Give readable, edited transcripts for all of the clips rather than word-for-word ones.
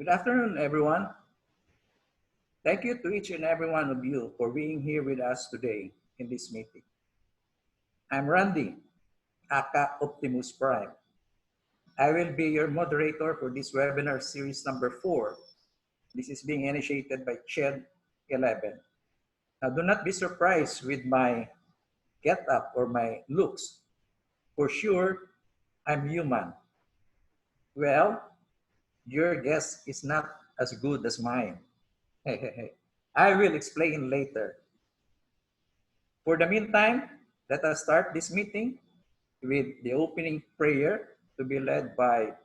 Good afternoon, everyone. Thank you to each and every one of you for being here with us today in this meeting. I'm Randy, aka Optimus Prime. I will be your moderator for this webinar series number 4. This is being initiated by CHED 11. Now, do not be surprised with my get-up or my looks. For sure, I'm human. Well, your guess is not as good as mine. I will explain later. For the meantime, let us start this meeting with the opening prayer to be led by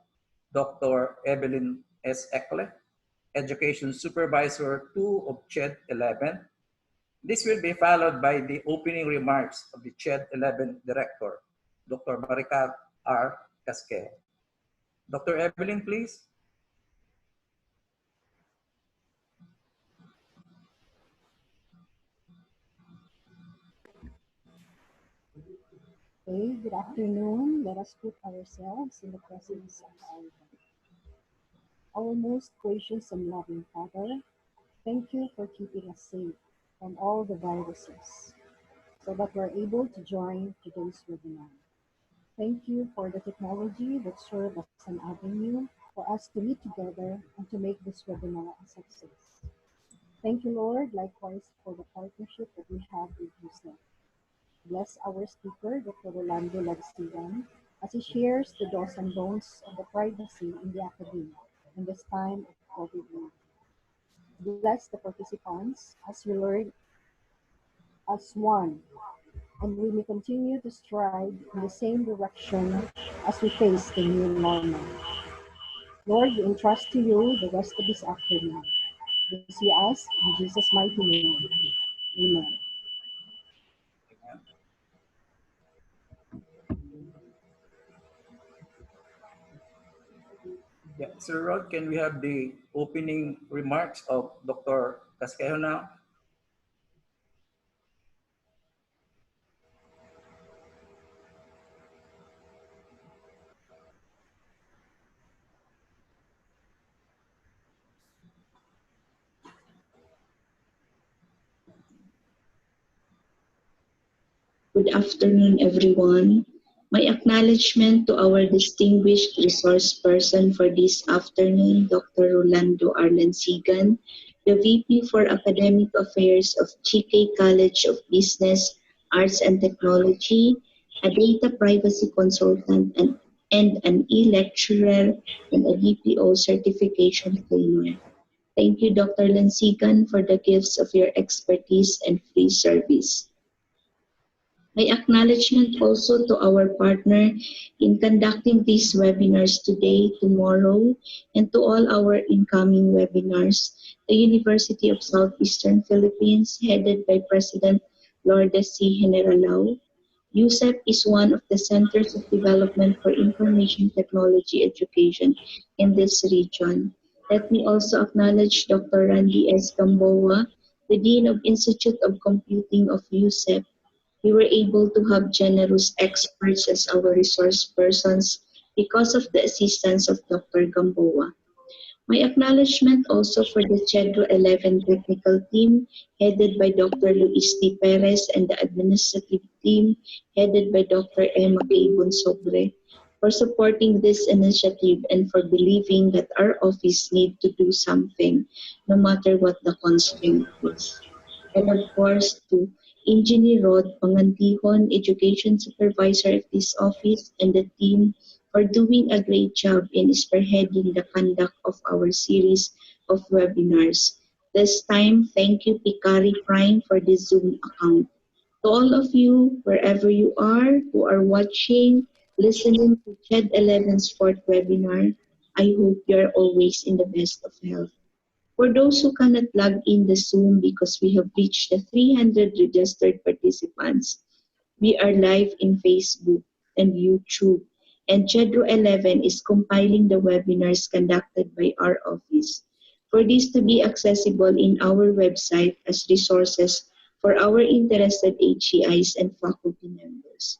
Dr. Evelyn S. Ekle, Education Supervisor 2 of CHED 11. This will be followed by the opening remarks of the CHED 11 Director, Dr. Maricar R. Casquel. Dr. Evelyn, please. Okay, good afternoon. Let us put ourselves in the presence of our God. Our most gracious and loving Father, thank you for keeping us safe from all the viruses so that we're able to join today's webinar. Thank you for the technology that serves as an avenue for us to meet together and to make this webinar a success. Thank you, Lord, likewise for the partnership that we have with you. Bless our speaker, Dr. Rolando Lansigan, as he shares the do's and don'ts of the privacy in the Academe in this time of COVID-19. Bless the participants as we learn as one, and we may continue to stride in the same direction as we face the new normal. Lord, we entrust to you the rest of this afternoon. This we ask in Jesus' mighty name. Amen. Yeah, Sir Rod, can we have the opening remarks of Dr. Casquejo now? Good afternoon, everyone. My acknowledgement to our distinguished resource person for this afternoon, Dr. Rolando R. Lansigan, the VP for Academic Affairs of GK College of Business, Arts and Technology, a data privacy consultant and an e-lecturer and a DPO certification trainer. Thank you, Dr. Lansigan, for the gifts of your expertise and free service. My acknowledgement also to our partner in conducting these webinars today, tomorrow, and to all our incoming webinars, the University of Southeastern Philippines, headed by President Lourdes C. Generalao. USEP is one of the centers of development for information technology education in this region. Let me also acknowledge Dr. Randy S. Gamboa, the Dean of Institute of Computing of USEP. We were able to have generous experts as our resource persons because of the assistance of Dr. Gamboa. My acknowledgement also for the CHED 11 technical team headed by Dr. Luis T. Perez and the administrative team headed by Dr. Emma K. Bonsobre for supporting this initiative and for believing that our office need to do something no matter what the constraint is. And of course to Engineer Rod Pangantihon, Education Supervisor of this office, and the team for doing a great job in spearheading the conduct of our series of webinars. This time, thank you Picari Prime for the Zoom account. To all of you, wherever you are, who are watching, listening to CHED 11's fourth webinar, I hope you are always in the best of health. For those who cannot log in the Zoom because we have reached the 300 registered participants, we are live in Facebook and YouTube, and CHED 11 is compiling the webinars conducted by our office for this to be accessible in our website as resources for our interested HCIs and faculty members.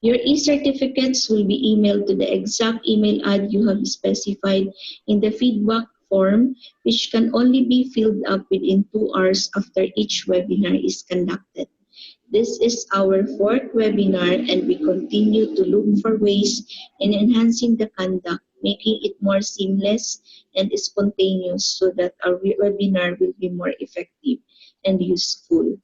Your e-certificates will be emailed to the exact email ad you have specified in the feedback form, which can only be filled up within 2 hours after each webinar is conducted. This is our fourth webinar, and we continue to look for ways in enhancing the conduct, making it more seamless and spontaneous so that our webinar will be more effective and useful.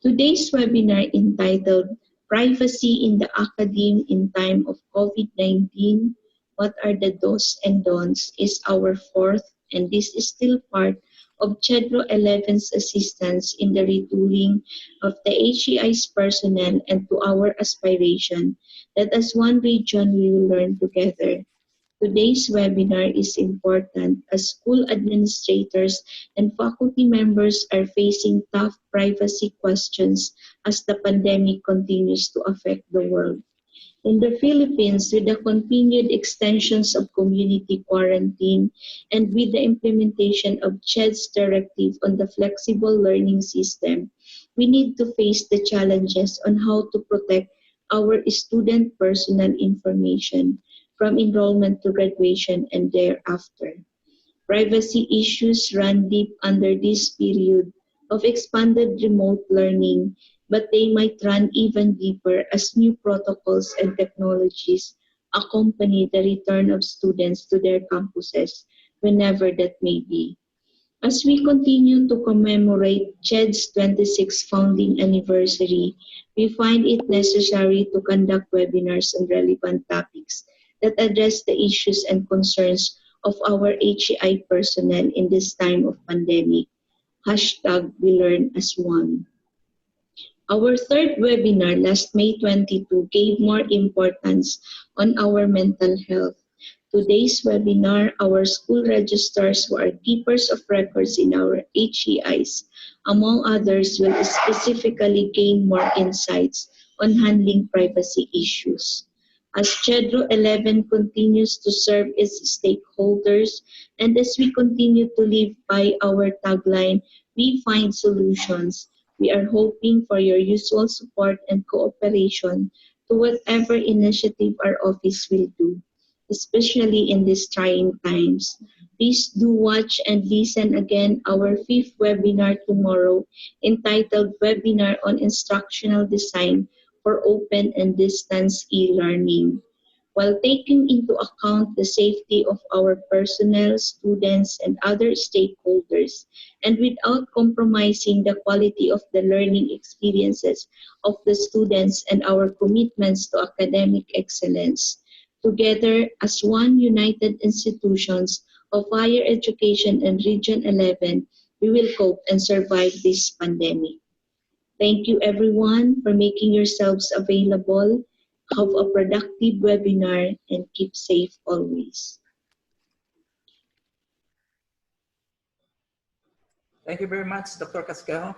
Today's webinar, entitled Privacy in the Academe in Time of COVID-19, What are the Do's and Don'ts, is our fourth, and this is still part of CHED 11's assistance in the retooling of the HEI's personnel, and to our aspiration that as one region we will learn together. Today's webinar is important as school administrators and faculty members are facing tough privacy questions as the pandemic continues to affect the world. In the Philippines, with the continued extensions of community quarantine and with the implementation of CHED's directive on the flexible learning system, we need to face the challenges on how to protect our student personal information from enrollment to graduation and thereafter. Privacy issues run deep under this period of expanded remote learning, but they might run even deeper as new protocols and technologies accompany the return of students to their campuses, whenever that may be. As we continue to commemorate CHED's 26th founding anniversary, we find it necessary to conduct webinars on relevant topics that address the issues and concerns of our HEI personnel in this time of pandemic. Hashtag we learn as one. Our third webinar last May 22 gave more importance on our mental health. Today's webinar, our school registrars who are keepers of records in our HEIs, among others, will specifically gain more insights on handling privacy issues. As CHED 11 continues to serve its stakeholders, and as we continue to live by our tagline, we find solutions, we are hoping for your usual support and cooperation to whatever initiative our office will do, especially in these trying times. Please do watch and listen again our fifth webinar tomorrow, entitled Webinar on Instructional Design for Open and Distance E-Learning. While taking into account the safety of our personnel, students, and other stakeholders, and without compromising the quality of the learning experiences of the students and our commitments to academic excellence. Together, as one united institutions of higher education and Region 11, we will cope and survive this pandemic. Thank you everyone for making yourselves available. Have a productive webinar and keep safe always. Thank you very much, Dr. Casquejo.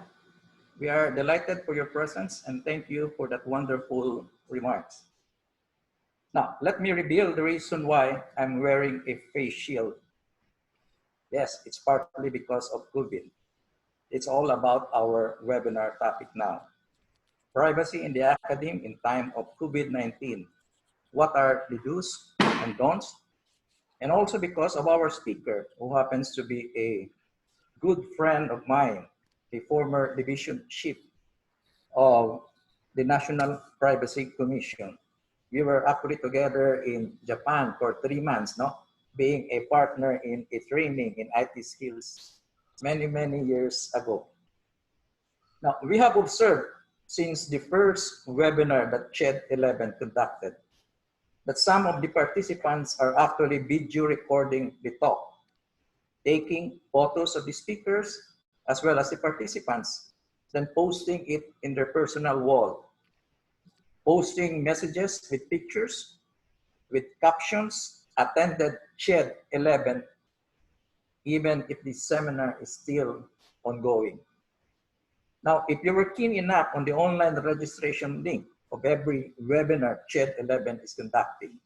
We are delighted for your presence and thank you for that wonderful remarks. Now, let me reveal the reason why I'm wearing a face shield. Yes, it's partly because of COVID. It's all about our webinar topic now. Privacy in the academe in time of COVID-19. What are the do's and don'ts? And also because of our speaker, who happens to be a good friend of mine, a former division chief of the National Privacy Commission. We were actually together in Japan for 3 months, no? Being a partner in a training in IT skills many, many years ago. Now, we have observed since the first webinar that CHED 11 conducted that some of the participants are actually video recording the talk, taking photos of the speakers as well as the participants, then posting it in their personal wall, posting messages with pictures, with captions, attended CHED 11, even if the seminar is still ongoing. Now, if you were keen enough on the online registration link of every webinar CHED 11 is conducting,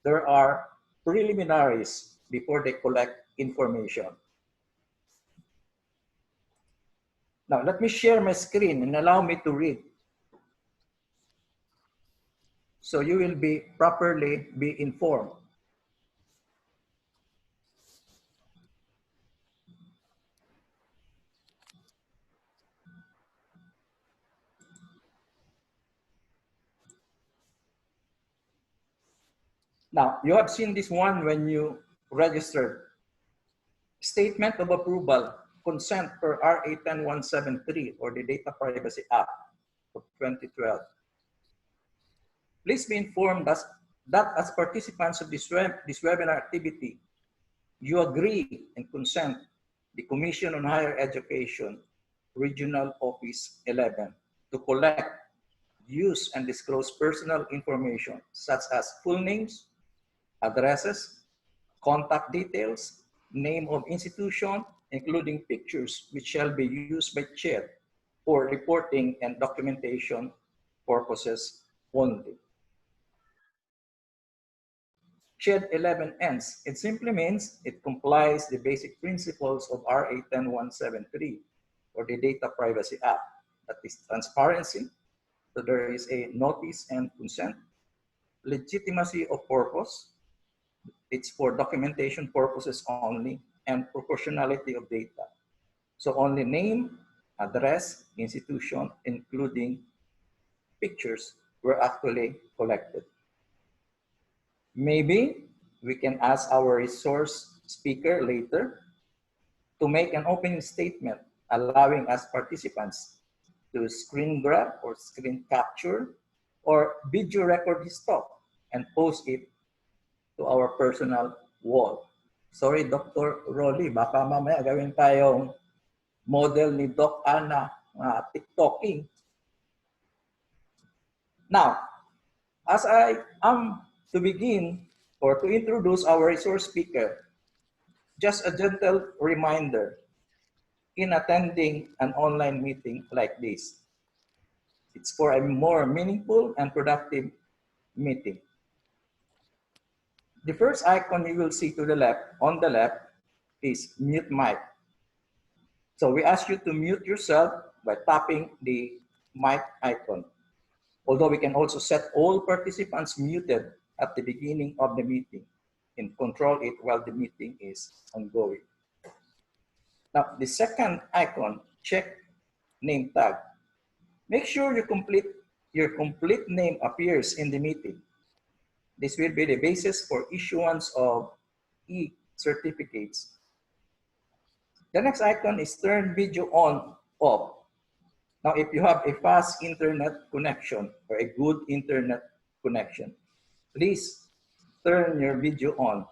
there are preliminaries before they collect information. Now, let me share my screen and allow me to read. so you will be properly be informed. Now, you have seen this one when you registered. Statement of approval, consent per RA 10173 or the Data Privacy Act of 2012. Please be informed that as participants of this webinar activity, you agree and consent the Commission on Higher Education, Regional Office 11, to collect, use, and disclose personal information such as full names, addresses, contact details, name of institution, including pictures, which shall be used by CHED for reporting and documentation purposes only. CHED 11 ends. It simply means it complies the basic principles of RA 10173 or the Data Privacy Act. That is transparency, so there is a notice and consent, legitimacy of purpose, it's for documentation purposes only, and proportionality of data. So only name, address, institution, including pictures were actually collected. Maybe we can ask our resource speaker later to make an opening statement allowing us participants to screen grab or screen capture or video record his talk and post it to our personal wall. Sorry, Dr. Rolly, baka mamaya gawin tayong model ni Doc Anna TikToking. Now, as I am to begin or to introduce our resource speaker, just a gentle reminder in attending an online meeting like this. It's for a more meaningful and productive meeting. The first icon you will see to the left, on the left, is mute mic. So we ask you to mute yourself by tapping the mic icon. Although we can also set all participants muted at the beginning of the meeting and control it while the meeting is ongoing. Now, the second icon, check name tag. Make sure your complete name appears in the meeting. This will be the basis for issuance of e-certificates. The next icon is turn video on, off. Now, if you have a fast internet connection or a good internet connection, please turn your video on.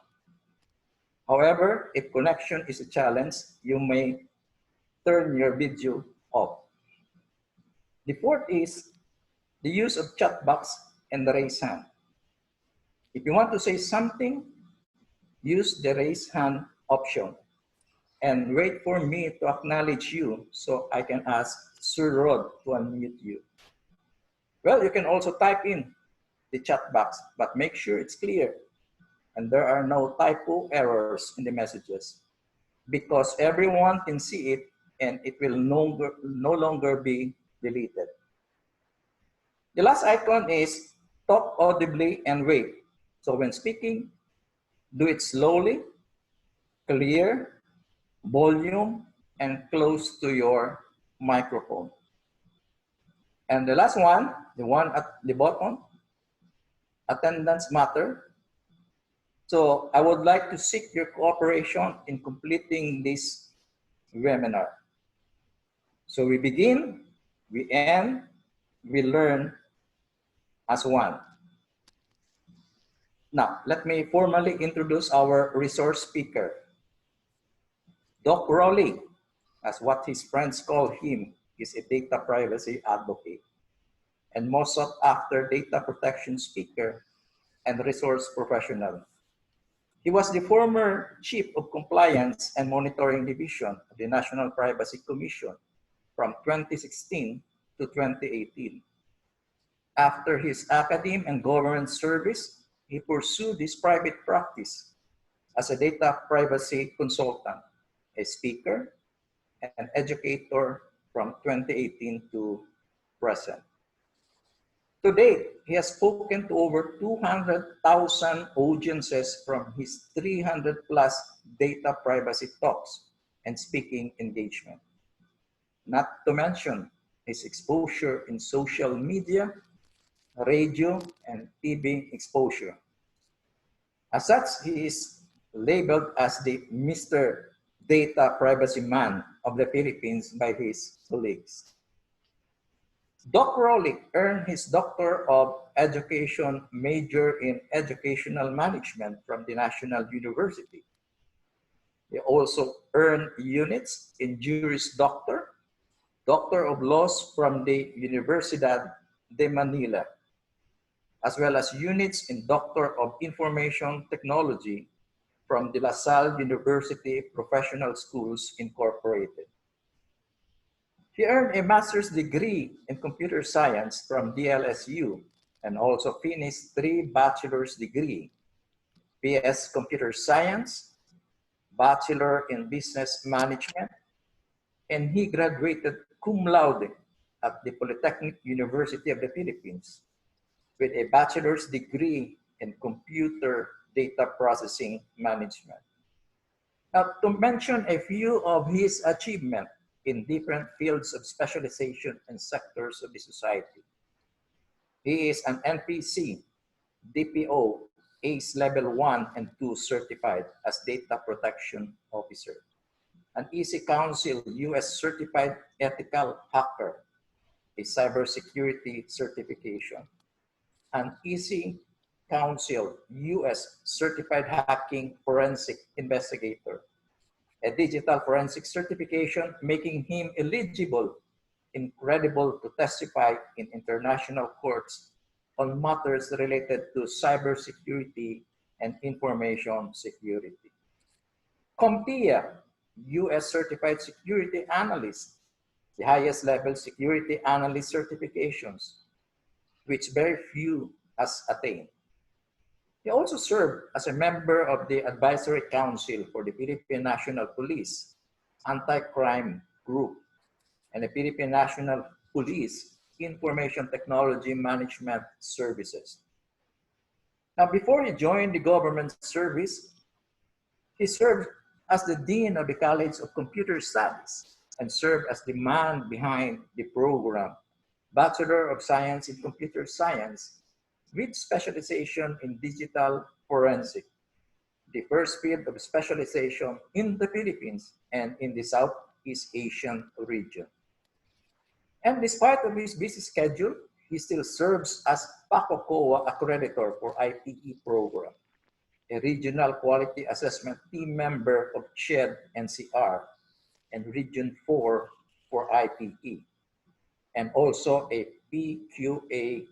However, if connection is a challenge, you may turn your video off. The fourth is the use of chat box and the raise hand. If you want to say something, use the raise hand option and wait for me to acknowledge you so I can ask Sir Rod to unmute you. Well, you can also type in the chat box, but make sure it's clear and there are no typo errors in the messages because everyone can see it and it will no longer be deleted. The last icon is talk audibly and wait. So when speaking, do it slowly, clear, volume, and close to your microphone. And the last one, the one at the bottom, attendance matter. So I would like to seek your cooperation in completing this webinar. So we begin, we end, we learn as one. Now, let me formally introduce our resource speaker. Doc Rowley, as what his friends call him, is a data privacy advocate and most sought after data protection speaker and resource professional. He was the former Chief of Compliance and Monitoring Division of the National Privacy Commission from 2016 to 2018. After his academe and government service, he pursued his private practice as a data privacy consultant, a speaker, and an educator from 2018 to present. To date, he has spoken to over 200,000 audiences from his 300 plus data privacy talks and speaking engagement. Not to mention his exposure in social media, radio, and TV exposure. As such, he is labeled as the Mr. Data Privacy Man of the Philippines by his colleagues. Doc Rowley earned his Doctor of Education major in Educational Management from the National University. He also earned units in Juris Doctor, Doctor of Laws from the Universidad de Manila, as well as units in Doctor of Information Technology from the La Salle University Professional Schools Incorporated. He earned a master's degree in computer science from DLSU and also finished 3 bachelor's degree, BS Computer Science, Bachelor in Business Management, and he graduated cum laude at the Polytechnic University of the Philippines with a bachelor's degree in computer data processing management. Now, to mention a few of his achievements in different fields of specialization and sectors of the society. He is an NPC, DPO, ACE Level 1 and 2 certified as Data Protection Officer, an EC Council US Certified Ethical Hacker, a cybersecurity certification, an EC Council US Certified Hacking Forensic Investigator, a digital forensic certification making him eligible and credible to testify in international courts on matters related to cybersecurity and information security. CompTIA, US Certified Security Analyst, the highest level security analyst certifications, which very few has attained. He also served as a member of the Advisory Council for the Philippine National Police Anti-Crime Group and the Philippine National Police Information Technology Management Services. Now, before he joined the government service, he served as the Dean of the College of Computer Studies and served as the man behind the program, Bachelor of Science in Computer Science with specialization in digital forensic, the first field of specialization in the Philippines and in the Southeast Asian region. And despite of his busy schedule, he still serves as PACOCOA accreditor for IPE program, a regional quality assessment team member of CHED NCR and Region 4 for IPE, and also a PQA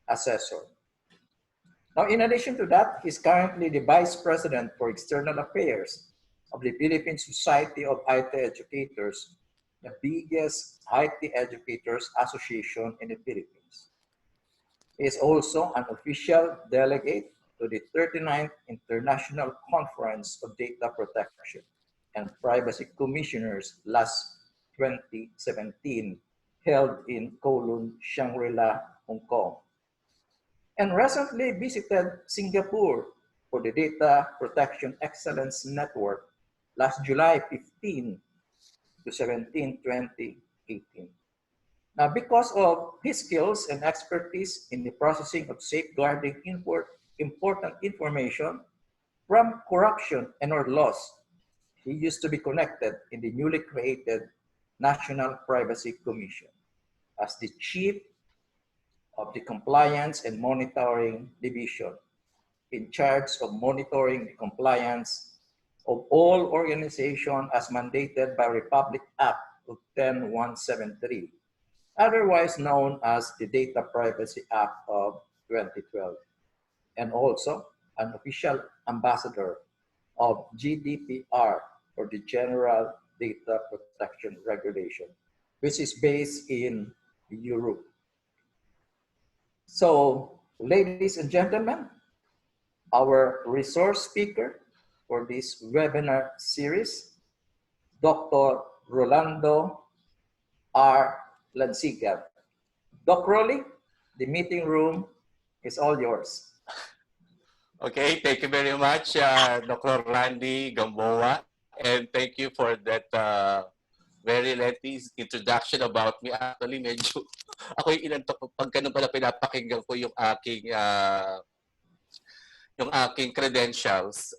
assessor. Now, in addition to that, he's currently the Vice President for External Affairs of the Philippine Society of IT Educators, the biggest IT Educators Association in the Philippines. He is also an official delegate to the 39th International Conference of Data Protection and Privacy Commissioners last 2017, held in Kowloon, Shangri-La, Hong Kong, and recently visited Singapore for the Data Protection Excellence Network last July 15 to 17, 2018. Now, because of his skills and expertise in the processing of safeguarding important information from corruption and or loss, he used to be connected in the newly created National Privacy Commission as the Chief of the Compliance and Monitoring Division, in charge of monitoring the compliance of all organizations as mandated by Republic Act of 10173, otherwise known as the Data Privacy Act of 2012, and also an official ambassador of GDPR, or the General Data Protection Regulation, which is based in Europe. So, ladies and gentlemen, our resource speaker for this webinar series, Dr. Rolando R. Lansigan. Doc Rolly, The meeting room is all yours. Okay, thank you very much, Dr. Randy Gamboa, and thank you for that very lengthy introduction about me. Actually, medyo ako yung inantok pag ganun pala pinapakinggan ko yung aking credentials.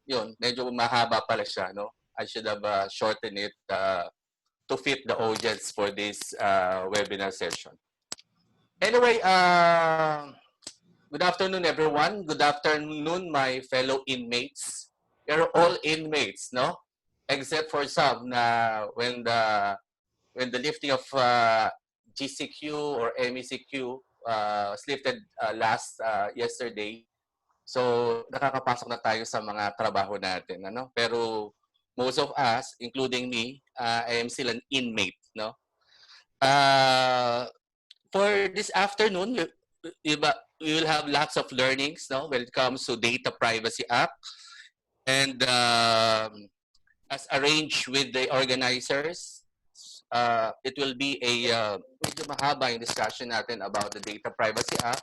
Yun, medyo mahaba pala siya, no? I should have shortened it to fit the audience for this webinar session. Anyway, good afternoon, everyone. Good afternoon, my fellow inmates. You're all inmates, no? Except for some na when the lifting of GCQ or MECQ was lifted yesterday. So nakakapasok na tayo sa mga trabaho natin, ano? Pero most of us, including me, I am still an inmate, no? For this afternoon, we will have lots of learnings, no, when it comes to Data Privacy Act, and as arranged with the organizers, it will be a medyo mahaba yung discussion natin about the Data Privacy Act.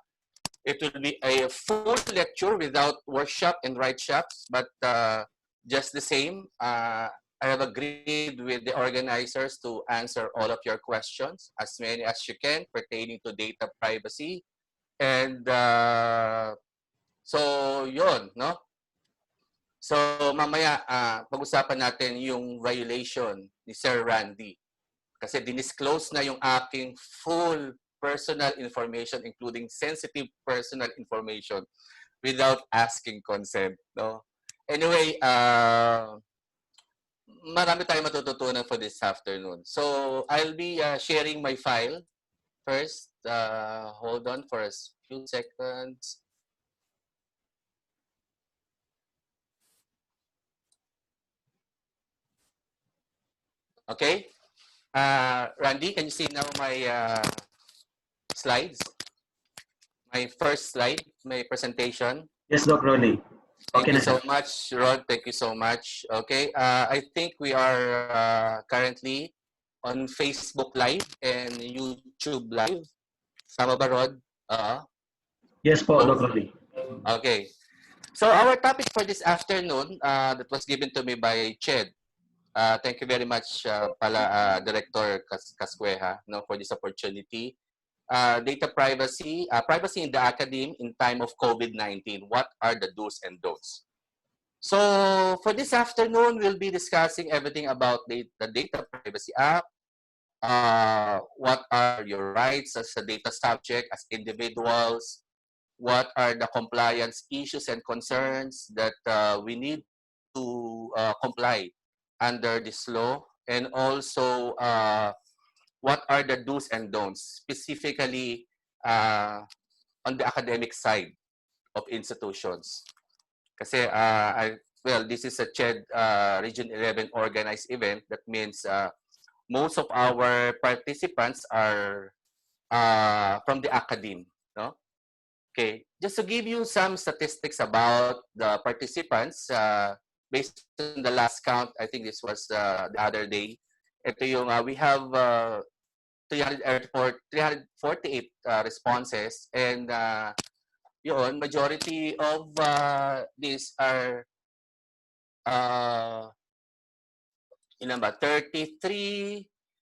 It will be a full lecture without workshop and write-shops, but just the same, I have agreed with the organizers to answer all of your questions, as many as you can, pertaining to data privacy. And so, yun, no? So, mamaya, pag-usapan natin yung violation ni Sir Randy. Kasi dinisclose na yung aking full personal information, including sensitive personal information, without asking consent, no? Anyway, marami tayong matututunan for this afternoon. So, I'll be sharing my file first. Hold on for a few seconds. Okay. Randy, can you see now my slides? My first slide, my presentation. Yes, Doc Rolly. Thank you so much, Rod. Thank you so much. Okay. I think we are currently on Facebook Live and YouTube Live. Sama ba, Rod? Yes po, Doc Rolly. Okay. So our topic for this afternoon that was given to me by CHED. Thank you very much, Director Casqueja, no, for this opportunity. Data privacy, privacy in the academe in time of COVID-19. What are the do's and don'ts? So for this afternoon, we'll be discussing everything about the Data Privacy Act. What are your rights as a data subject, as individuals? What are the compliance issues and concerns that we need to comply under this law? And also, what are the do's and don'ts, specifically on the academic side of institutions? Kasi, well, this is a CHED Region 11 organized event. That means most of our participants are from the Academe, no? Okay, just to give you some statistics about the participants, based on the last count, I think this was the other day. Ito yung, we have 348 responses, and yun, majority of these are ilan ba? 33,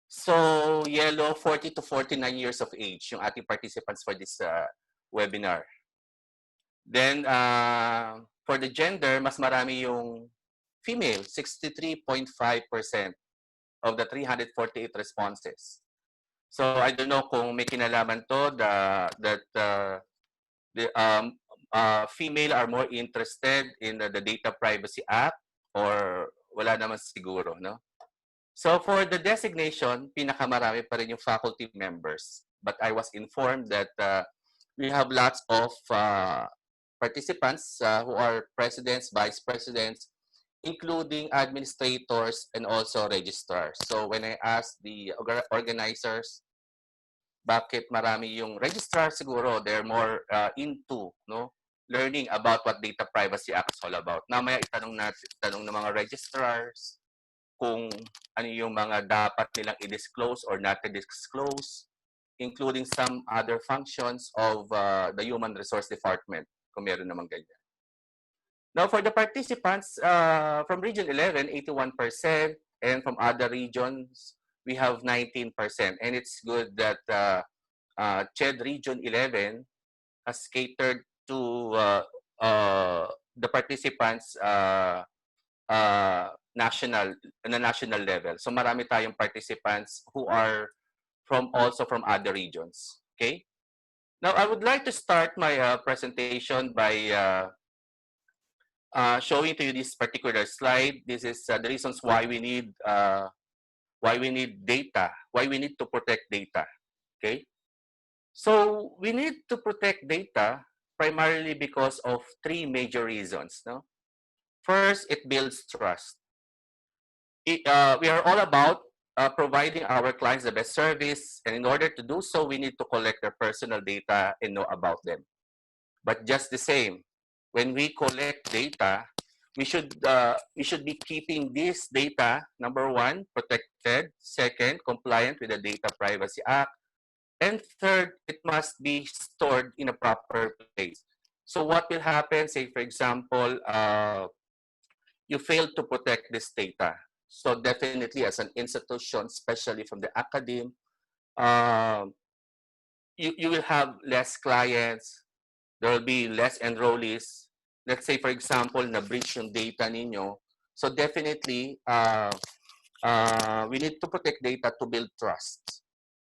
so yellow, 40 to 49 years of age yung ating participants for this webinar. Then, for the gender, mas marami yung female, 63.5% of the 348 responses. So, I don't know kung may kinalaman to that the female are more interested in the Data Privacy Act, or wala naman siguro, no? So, for the designation, pinakamarami pa rin yung faculty members. But I was informed that we have lots of participants who are presidents, vice presidents, including administrators and also registrars. So when I asked the organizers, bakit marami yung registrar, siguro they're more into, no, learning about what Data Privacy Act is all about. Namaya itanong ng mga registrars kung ano yung mga dapat nilang i-disclose or not i-disclose. including some other functions of the Human Resource Department, kung meron naman ganyan. Now, for the participants from Region 11, 81%, and from other regions, we have 19%. And it's good that CHED Region 11 has catered to the participants national on a national level. So marami tayong participants who are also from other regions. Okay. Now I would like to start my presentation by showing to you this particular slide. This is the reasons why we need data, why we need to protect data. Okay. So we need to protect data primarily because of three major reasons. No? First, it builds trust. We are all about providing our clients the best service, and in order to do so, we need to collect their personal data and know about them. But just the same, when we collect data, we should be keeping this data, number one, protected, second, compliant with the Data Privacy Act, and third, it must be stored in a proper place. So what will happen, say for example, you fail to protect this data. So definitely as an institution, especially from the Academe, you will have less clients, there will be less enrollees. Let's say for example, na-breach yung data ninyo. So definitely, we need to protect data to build trust.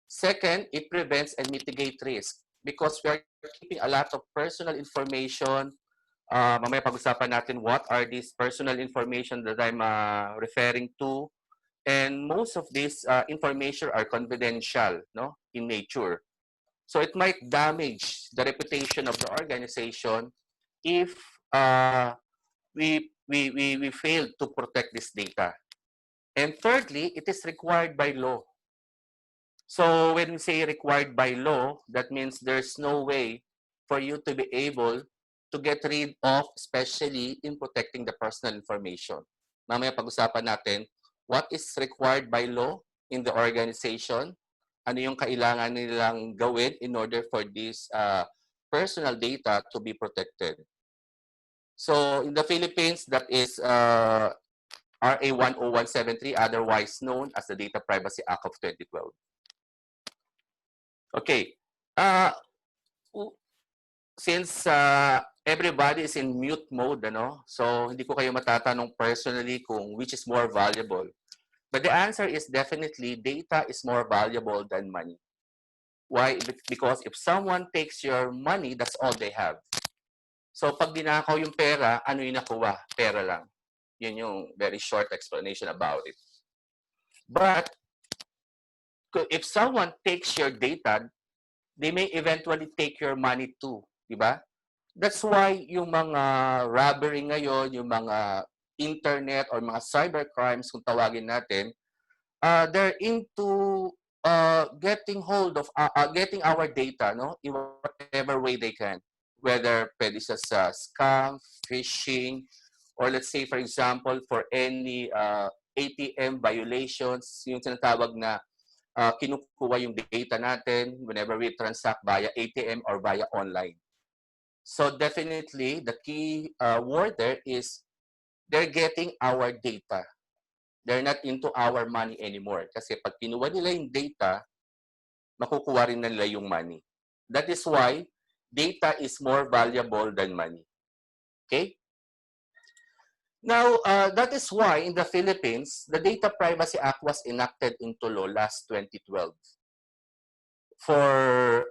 Second, it prevents and mitigates risk because we are keeping a lot of personal information. Mamaya pag-usapan natin what are these personal information that I'm referring to. And most of these information are confidential, no, in nature. So it might damage the reputation of the organization if we fail to protect this data. And thirdly, it is required by law. So when we say required by law, that means there's no way for you to be able to get rid of, especially in protecting the personal information. Mamaya pag-usapan natin what is required by law in the organization, ano yung kailangan nilang gawin in order for this personal data to be protected. So in the Philippines, that is RA 10173, otherwise known as the Data Privacy Act of 2012. Okay. Since everybody is in mute mode, ano, so hindi ko kayo matatanong personally kung which is more valuable. But the answer is definitely data is more valuable than money. Why? Because if someone takes your money, that's all they have. So pag dinakaw yung pera, ano yung nakuha? Pera lang. Yun yung very short explanation about it. But if someone takes your data, they may eventually take your money too, di ba? That's why yung mga robbery ngayon, yung mga internet or mga cyber crimes kung tawagin natin, they're into getting hold of getting our data, no, in whatever way they can, whether pwede siya sa scam, phishing, or let's say for example for any ATM violations, yung tinatawag na kinukuha yung data natin whenever we transact via ATM or via online. So definitely the key word there is they're getting our data. They're not into our money anymore. Kasi pag kinuha nila yung data, makukuha rin nila yung money. That is why data is more valuable than money. Okay? Now, that is why in the Philippines, the Data Privacy Act was enacted into law last 2012. For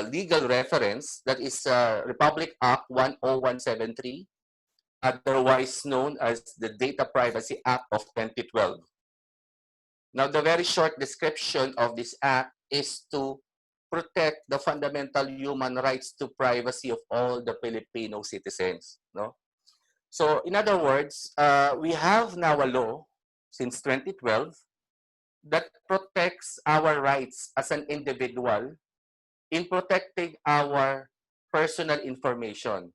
legal reference, that is Republic Act 10173, otherwise known as the Data Privacy Act of 2012. Now, the very short description of this act is to protect the fundamental human rights to privacy of all the Filipino citizens. No? So, in other words, we have now a law since 2012 that protects our rights as an individual in protecting our personal information.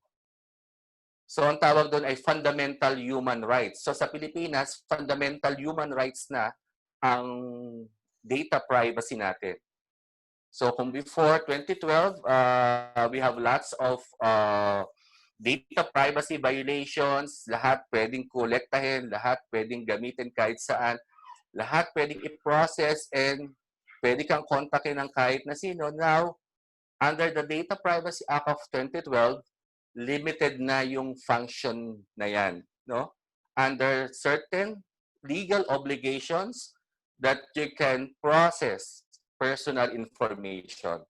So, ang tawag doon ay fundamental human rights. So, sa Pilipinas, fundamental human rights na ang data privacy natin. So kung before 2012, we have lots of data privacy violations, lahat pwedeng kolektahin, lahat pwedeng gamitin kahit saan, lahat pwedeng i-process and pwede kang kontakin ng kahit na sino. Now, under the Data Privacy Act of 2012, limited na yung function na yan, no? Under certain legal obligations that you can process personal information.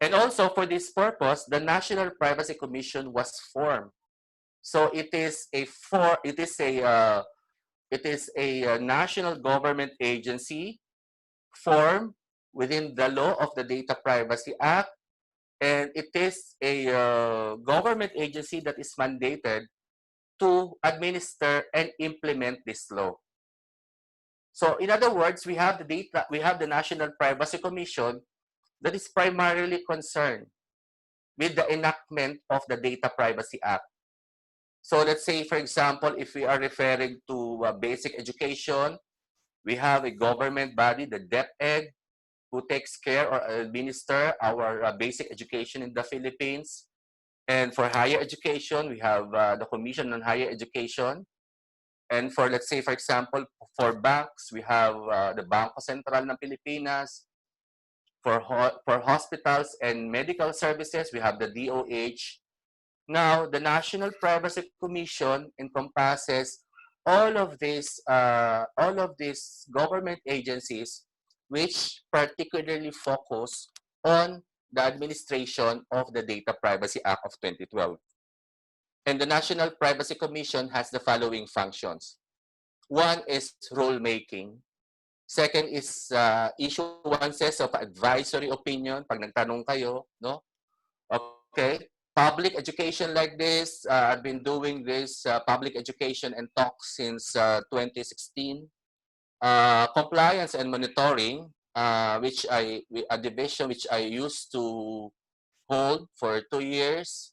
And also for this purpose, the National Privacy Commission was formed. So it is a national government agency formed within the law of the Data Privacy Act, and it is a government agency that is mandated to administer and implement this law. So in other words, we have the National Privacy Commission that is primarily concerned with the enactment of the Data Privacy Act. So let's say, for example, if we are referring to basic education, we have a government body, the DepEd, who takes care or administer our basic education in the Philippines. And for higher education, we have the Commission on Higher Education. And for, let's say, for example, for banks, we have the Bangko Sentral ng Pilipinas. For hospitals and medical services, we have the DOH. Now, the National Privacy Commission encompasses all of these government agencies which particularly focus on the administration of the Data Privacy Act of 2012. And the National Privacy Commission has the following functions. One is rulemaking. Second is issuances of advisory opinion pag nagtanong kayo, no? Okay. Public education like this, I've been doing this public education and talks since 2016. Compliance and monitoring, which a division which I used to hold for 2 years,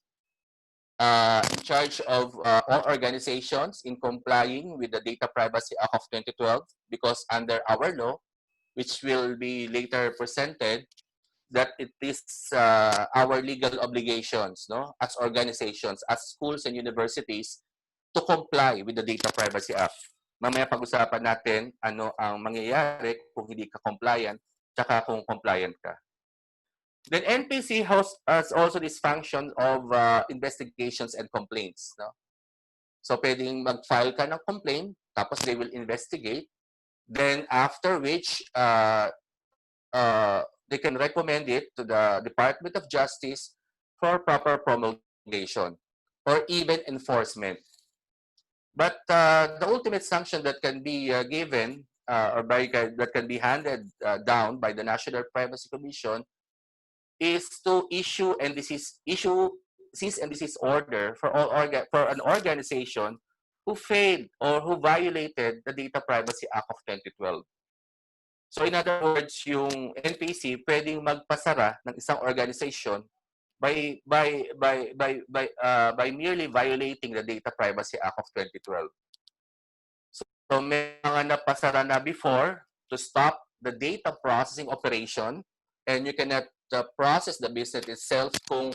in charge of all organizations in complying with the Data Privacy Act of 2012, because under our law, which will be later presented, that it is our legal obligations, no, as organizations, as schools and universities, to comply with the Data Privacy Act. Mamaya pag-usapan natin ano ang mangyayari kung hindi ka compliant, tsaka kung compliant ka. Then NPC has also this function of investigations and complaints. No? So pwedeng mag-file ka ng complaint, tapos they will investigate. Then after which, they can recommend it to the Department of Justice for proper promulgation or even enforcement. But the ultimate sanction that can be given that can be handed down by the National Privacy Commission is to issue cease and desist order for an organization who failed or who violated the Data Privacy Act of 2012. So in other words, yung NPC pwedeng magpasara ng isang organization by merely violating the Data Privacy Act of 2012. So may mga napasara na before to stop the data processing operation, and you cannot process the business itself kung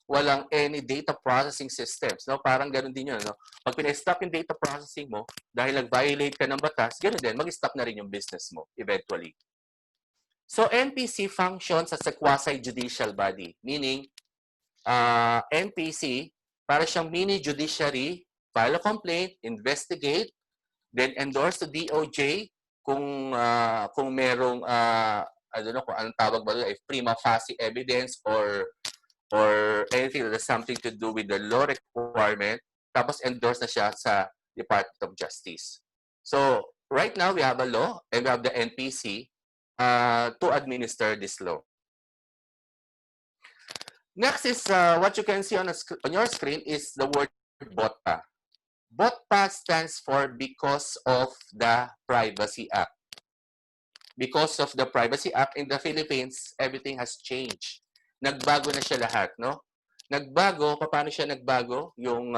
walang any data processing systems. No? Parang ganun din yun. No? Pag pina-stop yung data processing mo, dahil nag-violate ka ng batas, ganun din, mag-stop na rin yung business mo eventually. So NPC functions as a quasi-judicial body, meaning NPC, para siyang mini judiciary, file a complaint, investigate, then endorse to DOJ kung merong I don't know kung anong tawag ba doon, prima facie evidence or anything that has something to do with the law requirement, tapos endorse na siya sa Department of Justice. So right now we have a law and we have the NPC to administer this law. Next is what you can see on your screen is the word BOTA. BOTA stands for Because of the Privacy Act. Because of the Privacy Act in the Philippines, everything has changed. Nagbago na siya lahat, no? Nagbago, paano siya nagbago? Yung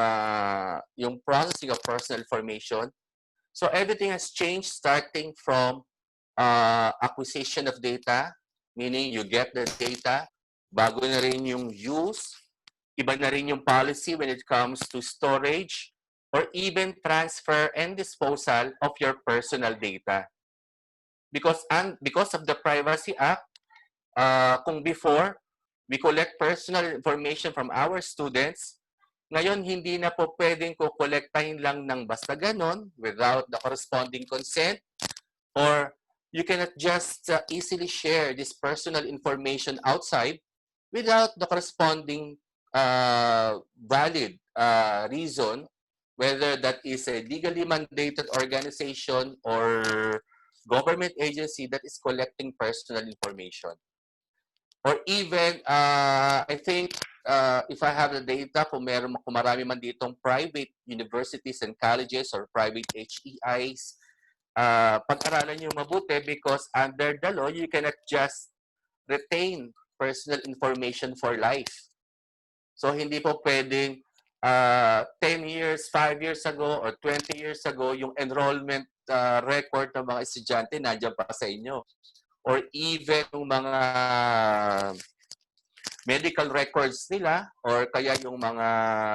processing of personal information. So everything has changed starting from acquisition of data, meaning you get the data, bago na rin yung use, iba na rin yung policy when it comes to storage or even transfer and disposal of your personal data. Because of the Privacy Act, kung before, we collect personal information from our students, ngayon hindi na po pwedeng kukolektahin lang ng basta ganon without the corresponding consent, or you cannot just easily share this personal information outside without the corresponding valid reason, whether that is a legally mandated organization or government agency that is collecting personal information. Or even, I think, if I have the data, kung marami man ditong private universities and colleges or private HEIs, pag-aralan nyo mabuti because under the law, you cannot just retain personal information for life. So, hindi po pwedeng 10 years, 5 years ago, or 20 years ago, yung enrollment record ng mga estudyante nandiyan pa sa inyo. Or even yung mga medical records nila or kaya yung mga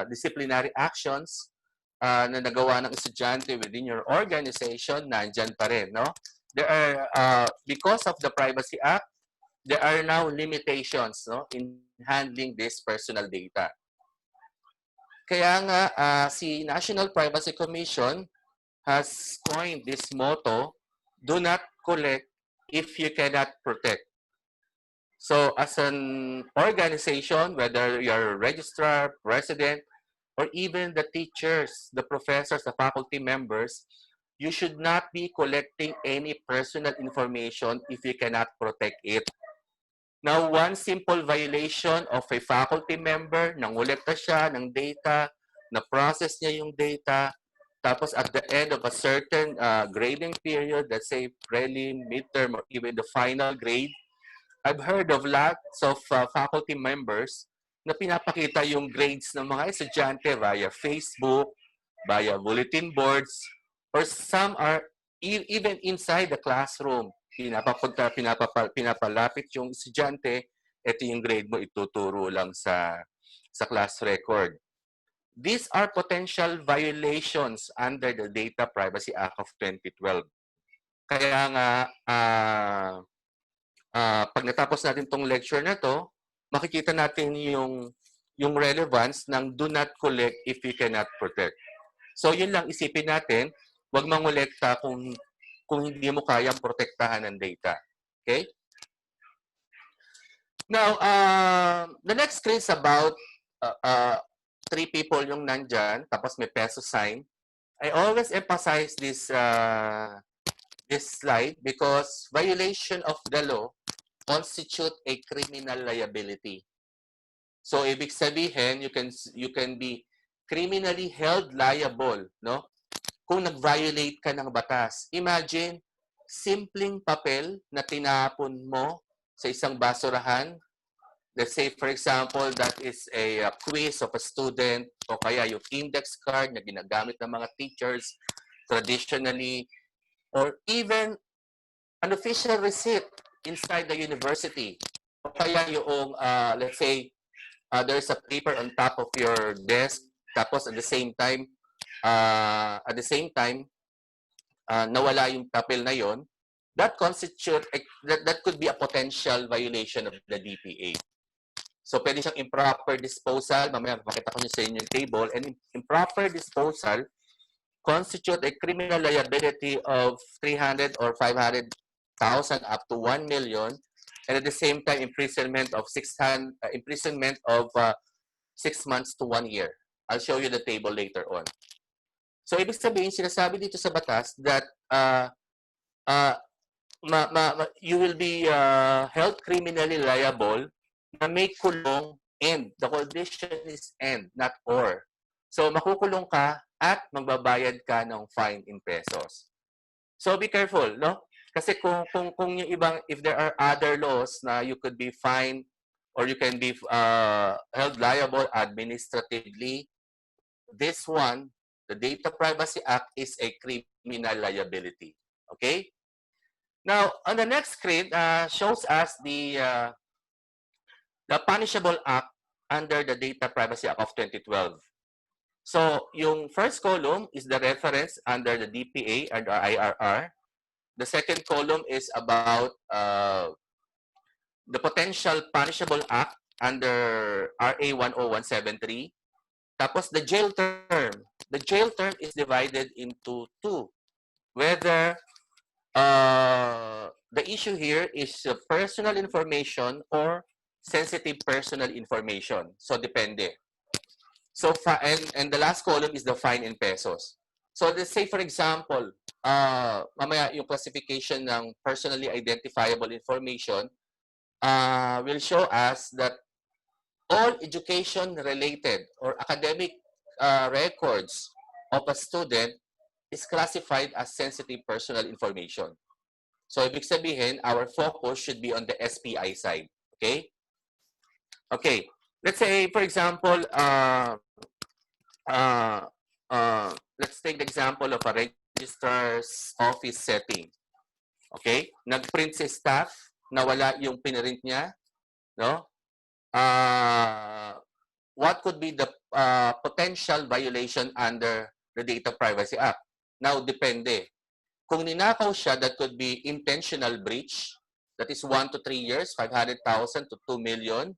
disciplinary actions na nagawa ng estudyante within your organization, nandyan pa rin, no? There are, because of the Privacy Act, there are now limitations, no, in handling this personal data. Kaya nga, si National Privacy Commission has coined this motto, do not collect if you cannot protect. So as an organization, whether you're a registrar, president, or even the teachers, the professors, the faculty members, you should not be collecting any personal information if you cannot protect it. Now, one simple violation of a faculty member, nangolekta siya ng data, na-process niya yung data, tapos at the end of a certain grading period, let's say prelim, midterm, or even the final grade, I've heard of lots of faculty members na pinapakita yung grades ng mga estudyante via Facebook, via bulletin boards, or some are even inside the classroom. Pinapalapit yung estudyante, ito yung grade mo, ituturo lang sa class record. These are potential violations under the Data Privacy Act of 2012. Kaya nga, pag natapos natin tong lecture na to, makikita natin yung relevance ng do not collect if you cannot protect. So yun lang isipin natin, huwag mangolekta kung hindi mo kayang protektahan ng data. Okay? Now, the next screen is about 3 people yung nandyan, tapos may peso sign. I always emphasize this slide because violation of the law constitute a criminal liability. So ibig sabihin, you can be criminally held liable, no? Kung nag-violate ka ng batas. Imagine, simpleng papel na tinapon mo sa isang basurahan. Let's say, for example, that is a quiz of a student o kaya yung index card na ginagamit ng mga teachers traditionally, or even an official receipt inside the university. O kaya yung, let's say, there's a paper on top of your desk, tapos at the same time, nawala yung papel na yon, that could be a potential violation of the DPA. So, pwede siyang improper disposal. Mamaya, makita ko nyo sa inyo yung table. And improper disposal constitute a criminal liability of 300 or 500,000 up to 1 million. And at the same time, imprisonment of 6 months to 1 year. I'll show you the table later on. So, ibig sabihin, sinasabi dito sa batas that you will be held criminally liable na may kulong and. The condition is and, not or. So, makukulong ka at magbabayad ka ng fine in pesos. So, be careful, no? Kasi kung yung ibang, if there are other laws na you could be fined or you can be held liable administratively, this one, the Data Privacy Act, is a criminal liability. Okay? Now, on the next screen, shows us the punishable act under the Data Privacy Act of 2012. So, yung first column is the reference under the DPA and IRR. The second column is about the potential punishable act under RA 10173. Tapos the jail term. The jail term is divided into two. Whether the issue here is personal information or sensitive personal information. So depende. So and the last column is the fine in pesos. So let's say for example, mamaya yung classification ng personally identifiable information will show us that all education related or academic records of a student is classified as sensitive personal information. So ibig sabihin, our focus should be on the SPI side. Okay? Okay. Let's say, for example, let's take the example of a registrar's office setting. Okay? Nag-print si staff, nawala yung pinrint niya, no? What could be the potential violation under the Data Privacy Act? Now, depende. Kung ninakaw siya, that could be intentional breach. That is 1 to 3 years, 500,000 to 2 million.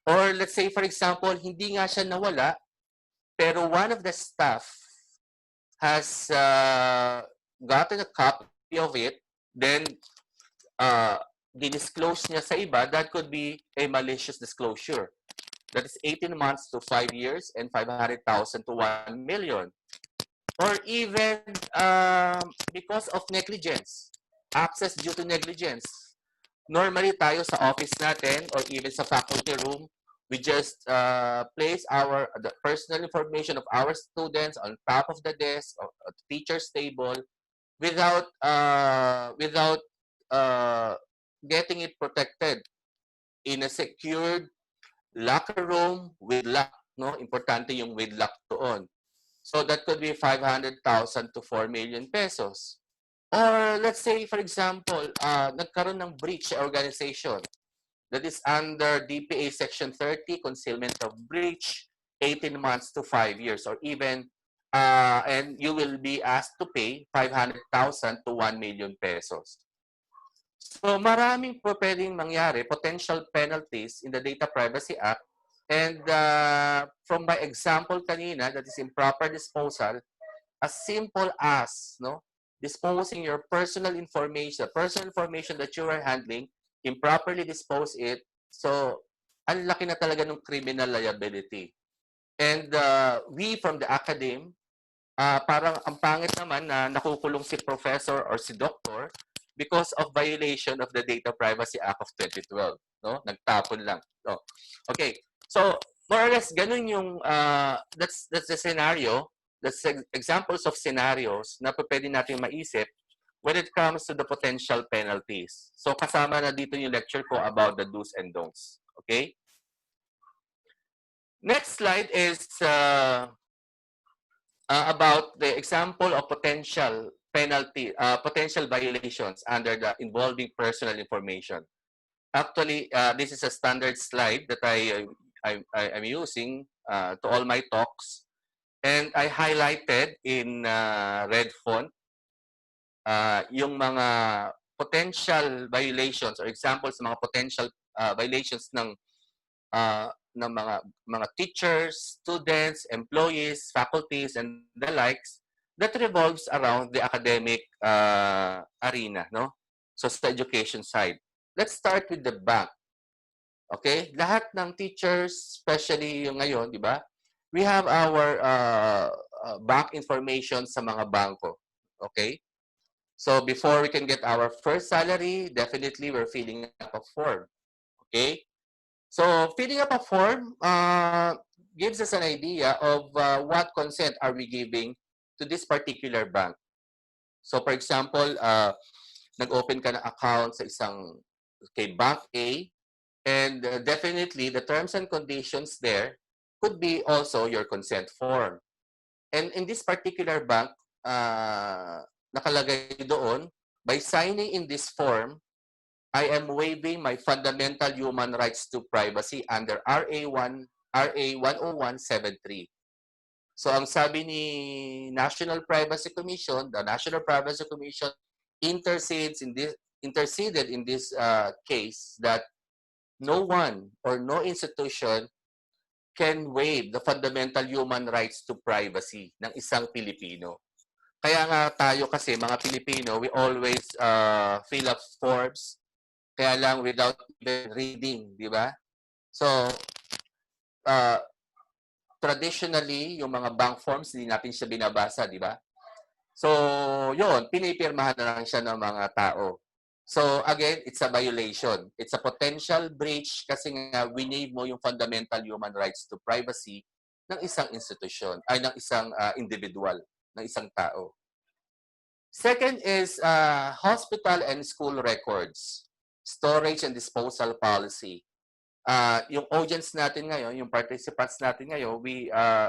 Or let's say, for example, hindi nga siya nawala, pero one of the staff has gotten a copy of it, then di-disclose niya sa iba, that could be a malicious disclosure. That is 18 months to 5 years and 500,000 to 1 million. Or even because of negligence, access due to negligence. Normally tayo sa office natin or even sa faculty room, we just place the personal information of our students on top of the desk or the teacher's table without getting it protected in a secured locker room with lock. No? Importante yung with lock doon. So that could be 500,000 to 4 million pesos. Or let's say, for example, nagkaroon ng breach sa organization that is under DPA Section 30, concealment of breach, 18 months to 5 years, or even, and you will be asked to pay 500,000 to 1 million pesos. So maraming po pwedeng mangyari, potential penalties in the Data Privacy Act. And from my example kanina, that is improper disposal, as simple as disposing your personal information that you are handling, improperly dispose it. So, ang laki na talaga ng criminal liability. And we from the Academe, parang ang pangit naman na nakukulong si professor or si doctor because of violation of the Data Privacy Act of 2012. No? Nagtapon lang. No? Okay. So, more or less, ganun yung, that's the scenario. That's examples of scenarios na pwede natin maisip when it comes to the potential penalties. So, kasama na dito yung lecture ko about the do's and don'ts. Okay? Next slide is about the example of potential penalty, potential violations under the involving personal information. Actually, this is a standard slide that I'm using to all my talks, and I highlighted in red font yung mga potential violations or examples ng mga potential violations ng mga teachers, students, employees, faculties, and the likes that revolves around the academic arena, no? So sa education side. Let's start with the bank. Okay? Lahat ng teachers, especially yung ngayon, di ba? We have our bank information sa mga bangko. Okay? So before we can get our first salary, definitely we're filling up a form. Okay? So filling up a form gives us an idea of what consent are we giving to this particular bank. So for example, nag-open ka ng account sa isang bank A, and definitely the terms and conditions there could be also your consent form. And in this particular bank, nakalagay doon by signing in this form, I am waiving my fundamental human rights to privacy under RA 10173. So ang sabi ni National Privacy Commission, the National Privacy Commission interceded in this case that no one or no institution can waive the fundamental human rights to privacy ng isang Pilipino. Kaya nga tayo kasi, mga Pilipino, we always fill up forms, kaya lang without even reading, di ba? So, traditionally, yung mga bank forms, hindi natin siya binabasa, di ba? So, yun, pinipirmahan na lang siya ng mga tao. So, again, it's a violation. It's a potential breach kasi nga winave mo yung fundamental human rights to privacy ng isang institusyon, ay ng isang individual, ng isang tao. Second is hospital and school records, storage and disposal policy. Yung audience natin ngayon, yung participants natin ngayon,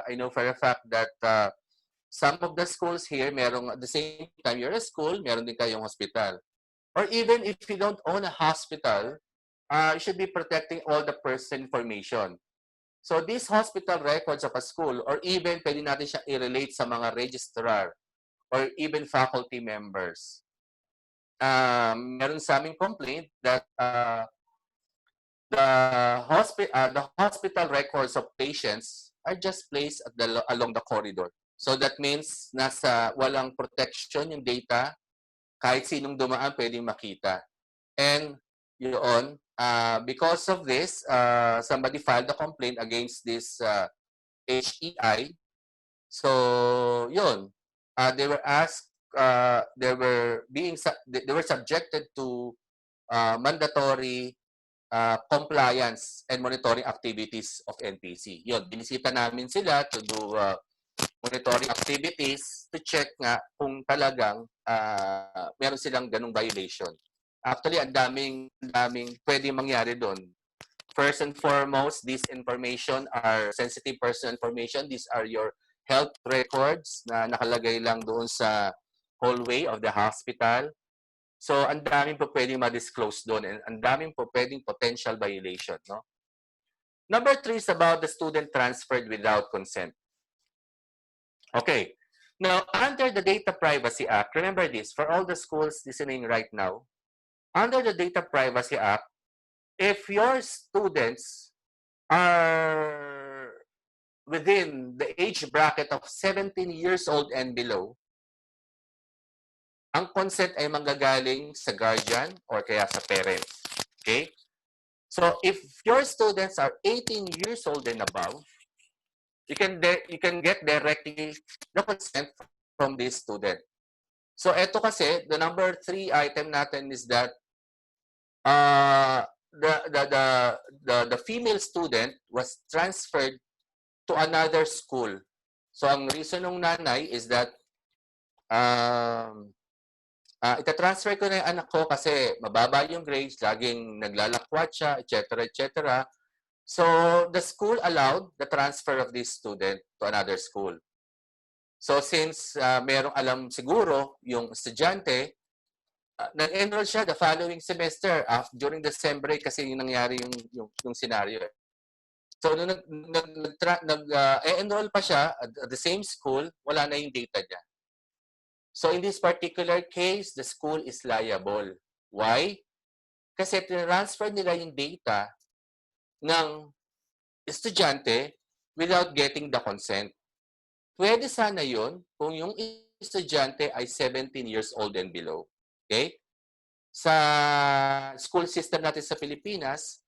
I know for a fact that some of the schools here, merong at the same time you're a school, meron din kayong hospital. Or even if you don't own a hospital, you should be protecting all the person information. So these hospital records of a school, or even pwede natin siya i-relate sa mga registrar or even faculty members. Meron sa aming complaint that the hospital records of patients are just placed at along the corridor. So that means walang protection yung data, kahit sinong dumaan pwedeng makita. And yun, because of this, somebody filed a complaint against this HEI. So yun, they were asked, they were subjected to mandatory compliance and monitoring activities of NPC. Yun, binisita namin sila to do monitoring activities to check nga kung talagang meron silang ganung violation. Actually, ang daming pwedeng mangyari doon. First and foremost, this information are sensitive personal information. These are your health records na nakalagay lang doon sa hallway of the hospital. So, ang daming po pwedeng ma-disclose doon and ang daming po pwedeng potential violation. No? Number 3 is about the student transferred without consent. Okay. Now, under the Data Privacy Act, remember this, for all the schools listening right now, under the Data Privacy Act, if your students are within the age bracket of 17 years old and below, ang consent ay manggagaling sa guardian or kaya sa parents. Okay? So, if your students are 18 years old and above, you can get directly the consent from this student. So, ito kasi, the number 3 item natin is that the female student was transferred to another school. So, ang reason ng nanay is that itatransfer ko na yung anak ko kasi mababa yung grades, laging naglalakwat siya, etc., etc. So, the school allowed the transfer of this student to another school. So, since merong alam siguro yung estudyante, nag-enroll siya the following semester during December kasi yung nangyari yung scenario. So, nung nag-enroll pa siya at the same school, wala na yung data niya. So, in this particular case, the school is liable. Why? Kasi transfer nila yung data ng estudyante without getting the consent. Pwede sana yun kung yung estudyante ay 17 years old and below. Okay? Sa school system natin sa Pilipinas,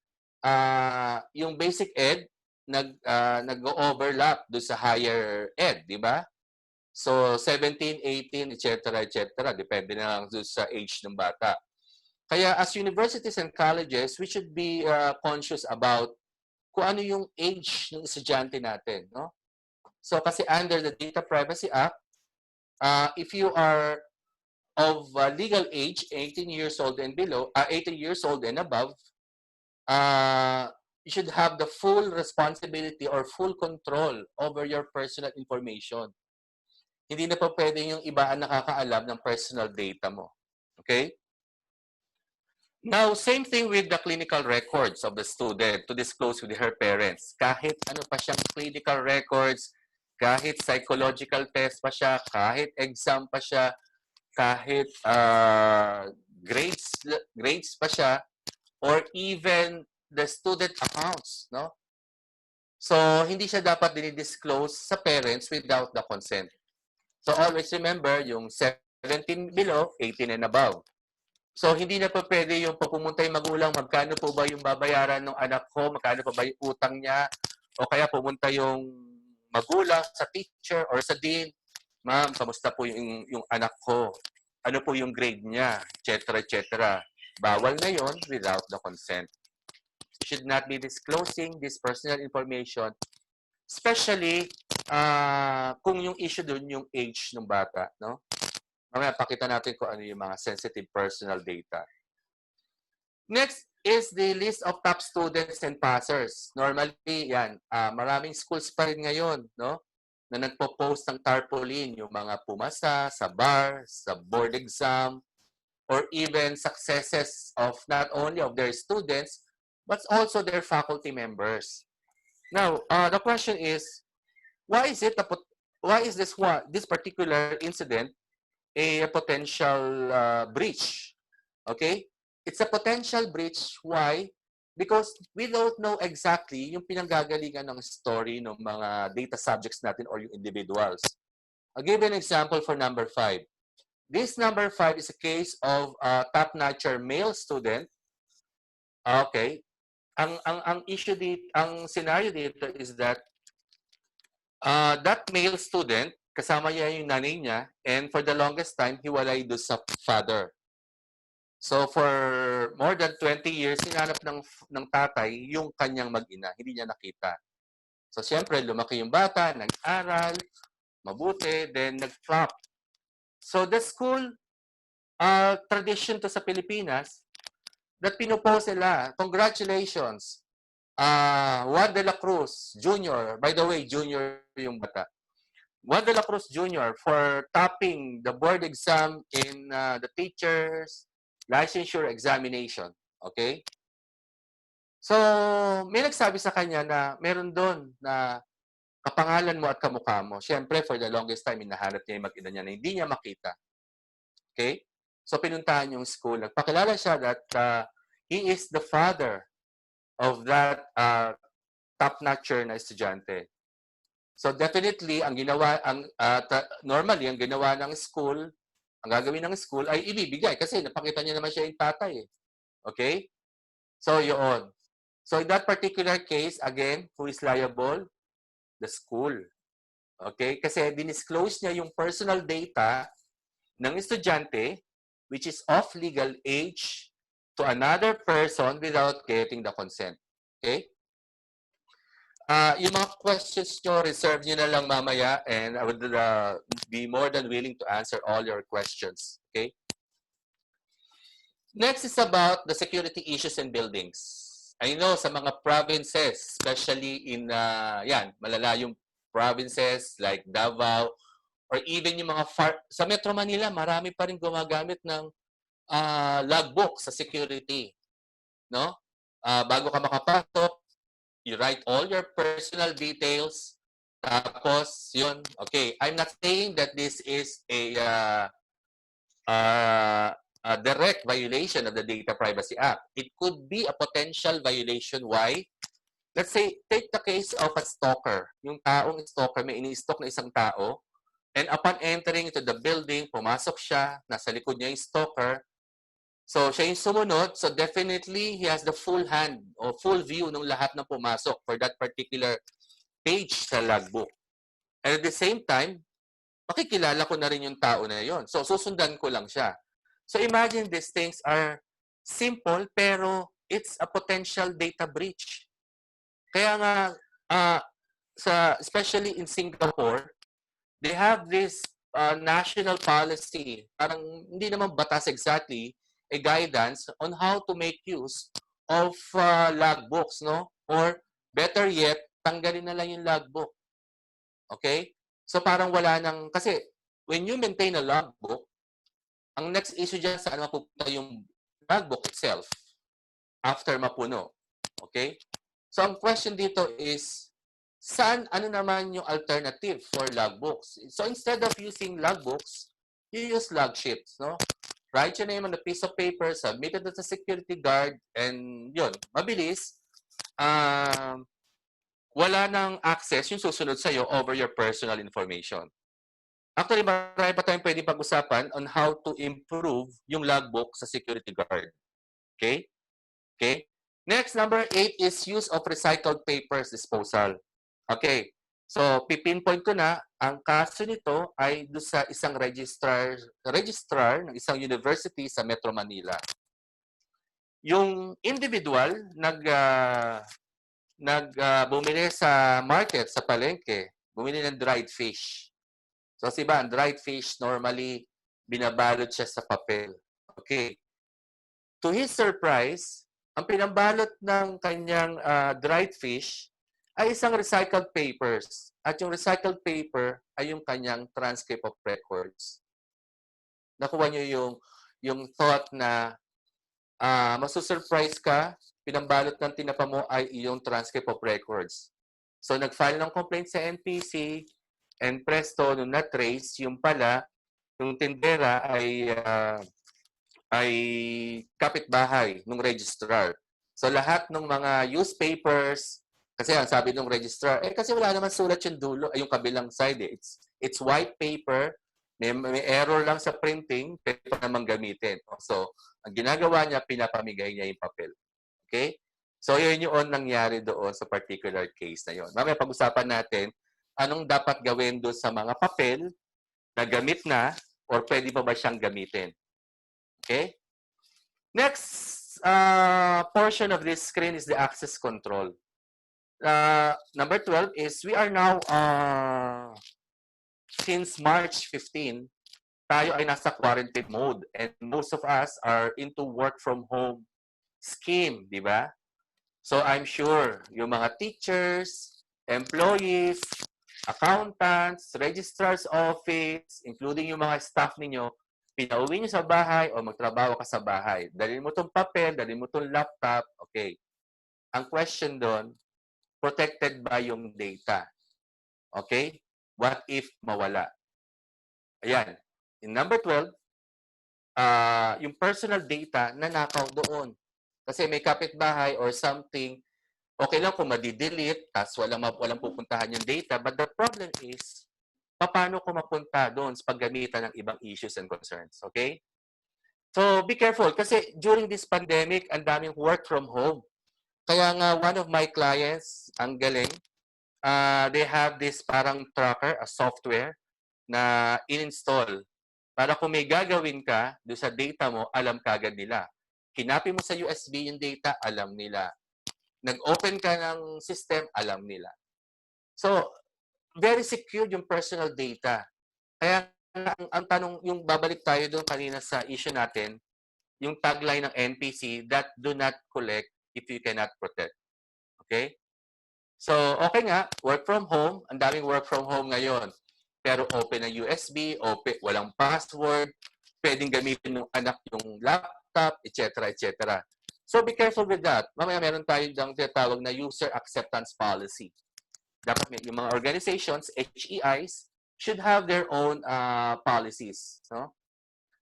yung basic ed, nag-overlap doon sa higher ed, di ba? So, 17, 18, etc., etc. Depende na lang sa age ng bata. Kaya as universities and colleges, we should be conscious about kung ano yung age ng estudyante natin. No? So, kasi under the Data Privacy Act, if you are of legal age, 18 years old and below, 18 years old and above, you should have the full responsibility or full control over your personal information. Hindi na pa pwede yung iba ang nakakaalam ng personal data mo. Okay? Now, same thing with the clinical records of the student to disclose with her parents. Kahit ano pa siyang clinical records, kahit psychological test pa siya, kahit exam pa siya, kahit grades pa siya, or even the student accounts, no? So, hindi siya dapat dinidisclose sa parents without the consent. So, always remember, yung 17 below, 18 and above. So, hindi na pa pwede yung pumunta yung magulang, magkano po ba yung babayaran ng anak ko, magkano pa ba yung utang niya, o kaya pumunta yung magulang sa teacher or sa dean, ma'am, kamusta po yung anak ko? Ano po yung grade niya? Etc. etc. Bawal na yon without the consent. You should not be disclosing this personal information, especially kung yung issue dun yung age ng bata, no? Mamaya pakita natin kung ano yung mga sensitive personal data. Next is the list of top students and passers. Normally, yan, maraming schools pa rin ngayon, no? Na nagpo-post ng tarpaulin, yung mga pumasa sa bar, sa board exam, or even successes of not only of their students, but also their faculty members. Now, the question is, why is this particular incident a potential breach? Okay? It's a potential breach. Why? Because we don't know exactly yung pinanggagalingan ng story ng mga data subjects natin or yung individuals. I'll give you an example for number 5. This number 5 is a case of a top-notcher male student. Okay. Ang issue dito, ang scenario dito is that that male student, kasama niya yung nanay niya, and for the longest time, hiwalay doon sa father. So for more than 20 years, hinanap ng tatay yung kanyang mag-ina. Hindi niya nakita. So siyempre, lumaki yung bata, nag-aral, mabuti, then nag-flop. So the school, tradition to sa Pilipinas, that pinupose nila, congratulations, Juan de la Cruz Jr., by the way, junior yung bata. Juan de la Cruz Jr. for topping the board exam in the teacher's licensure examination. Okay? So, may nagsabi sa kanya na meron doon na kapangalan mo at kamukha mo. Siyempre, for the longest time, hinahanap niya yung mag-ina niya na hindi niya makita. Okay? So, pinuntahan yung school. Nagpakilala siya that he is the father of that top-notcher na estudyante. So definitely, ang ginawa, normally, ang ginawa ng school, ang gagawin ng school ay ibibigay kasi napakita niya naman siya yung tatay. Okay? So yun. So in that particular case, again, who is liable? The school. Okay? Kasi dinisclose niya yung personal data ng estudyante which is of legal age to another person without getting the consent. Okay? Yung mga questions nyo, reserve nyo na lang mamaya and I would be more than willing to answer all your questions. Okay? Next is about the security issues in buildings. I know sa mga provinces, especially in, malalayong provinces like Davao, or even yung mga sa Metro Manila, marami pa rin gumagamit ng logbook sa security. No? Bago ka makapasok, you write all your personal details. Tapos, yun. Okay, I'm not saying that this is a direct violation of the Data Privacy Act. It could be a potential violation. Why? Let's say, take the case of a stalker. Yung taong stalker, may ini-stalk na isang tao. And upon entering into the building, pumasok siya, nasa likod niya yung stalker. So, siya yung sumunod. So, definitely, he has the full hand or full view ng lahat na pumasok for that particular page sa logbook. And at the same time, makikilala ko na rin yung tao na yon. So, susundan ko lang siya. So, imagine these things are simple, pero it's a potential data breach. Kaya nga, especially in Singapore, they have this national policy. Parang hindi naman batas exactly, a guidance on how to make use of logbooks, no? Or better yet, tanggalin na lang yung logbook. Okay? So parang wala nang, kasi when you maintain a logbook, Ang next issue dyan, saan mapupunta yung logbook itself after mapuno. Okay? So, ang question dito is, ano naman yung alternative for logbooks? So, instead of using logbooks, you use log sheets, no? Write your name on a piece of paper, submit it to the security guard, and yun, mabilis. Wala nang access yung susunod sa'yo over your personal information. Actually, marami pa tayong pwede pag-usapan on how to improve yung logbook sa security guard. Okay? Okay? Next, number 8 is use of recycled papers disposal. Okay. So, pipinpoint ko na, ang kaso nito ay doon sa isang registrar ng isang university sa Metro Manila. Yung individual bumili sa market, sa palengke, bumili ng dried fish. So, siba, ang dried fish, normally, binabalot siya sa papel. Okay. To his surprise, ang pinambalot ng kanyang dried fish ay isang recycled papers. At yung recycled paper ay yung kanyang transcript of records. Nakuha nyo yung thought na masusurprise ka, pinambalot ng tinapa mo ay iyong transcript of records. So, nag-file ng complaint sa NPC, and presto, nung na-trace, yung pala, yung tindera ay kapitbahay ng registrar. So, lahat ng mga newspapers, kasi ang sabi ng registrar, kasi wala naman sulat yung dulo, ay yung kabilang side. It's white paper, may error lang sa printing, pwede pa naman gamitin. So, ang ginagawa niya, pinapamigay niya yung papel. Okay? So, yun yung nangyari doon sa particular case na yun. Mamaya pag-usapan natin, anong dapat gawin doon sa mga papel na gamit na or pwede pa ba siyang gamitin. Okay? Next portion of this screen is the access control. Number 12 is we are now, since March 15, tayo ay nasa quarantine mode and most of us are into work from home scheme, di ba? So I'm sure yung mga teachers, employees, accountants, registrar's office, including yung mga staff ninyo, pinauwi nyo sa bahay o magtrabaho ka sa bahay. Dalhin mo itong papel, dalhin mo itong laptop, okay. Ang question doon, protected ba yung data? Okay? What if mawala? Ayan. In number 12, yung personal data nanakaw doon. Kasi may kapitbahay or something, okay lang kung madi-delete, tapos walang pupuntahan yung data. But the problem is, paano ko mapunta doon sa paggamitan ng ibang issues and concerns? Okay? So, be careful. Kasi during this pandemic, ang daming work from home. Kaya nga, one of my clients, ang galing, they have this parang tracker, a software, na in-install. Para kung may gagawin ka doon sa data mo, alam kagad nila. Kinapin mo sa USB yung data, alam nila. Nag-open ka ng system, alam nila. So, very secure yung personal data. Kaya ang tanong, yung babalik tayo doon kanina sa issue natin, yung tagline ng NPC, that do not collect if you cannot protect. Okay? So, okay nga, work from home, ang daming work from home ngayon. Pero open ang USB, open, walang password, pwedeng gamitin ng anak yung laptop, etc. etc. So be careful with that. Mamaya meron tayo ng tinatawag na user acceptance policy. Dapat yung mga organizations, HEIs, should have their own policies. No?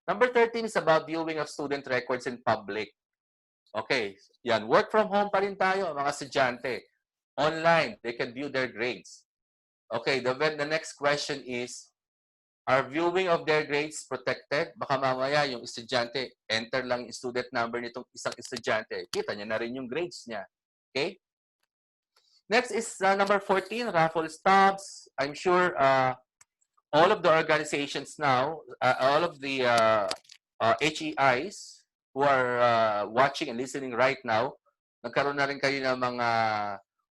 Number 13 is about viewing of student records in public. Okay, yan. Work from home pa rin tayo, mga estudyante. Online, they can view their grades. Okay, the next question is, are viewing of their grades protected? Baka mamaya yung estudyante, enter lang yung student number nitong isang estudyante. Kita niya na rin yung grades niya. Okay? Next is number 14, raffle stubs. I'm sure all of the organizations now, all of the HEIs who are watching and listening right now, nagkaroon na rin kayo ng mga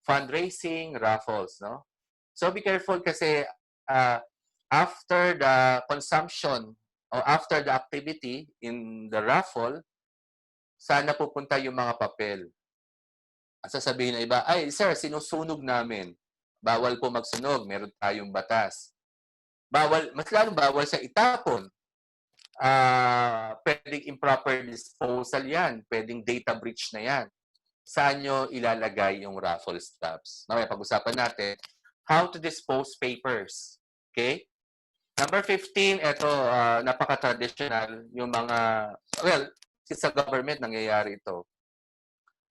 fundraising, raffles, no? So be careful kasi after the consumption or after the activity in the raffle, sana pupunta yung mga papel. At sasabihin ng iba, ay sir, sinusunog namin. Bawal po magsunog, meron tayong batas. Bawal, mas lalong bawal siya itapon. pwedeng improper disposal yan, pwedeng data breach na yan. Saan nyo ilalagay yung raffle stubs? Mamaya pag-usapan natin how to dispose papers. Okay? Number 15, ito, napaka-traditional, yung mga, well, sa government nangyayari ito.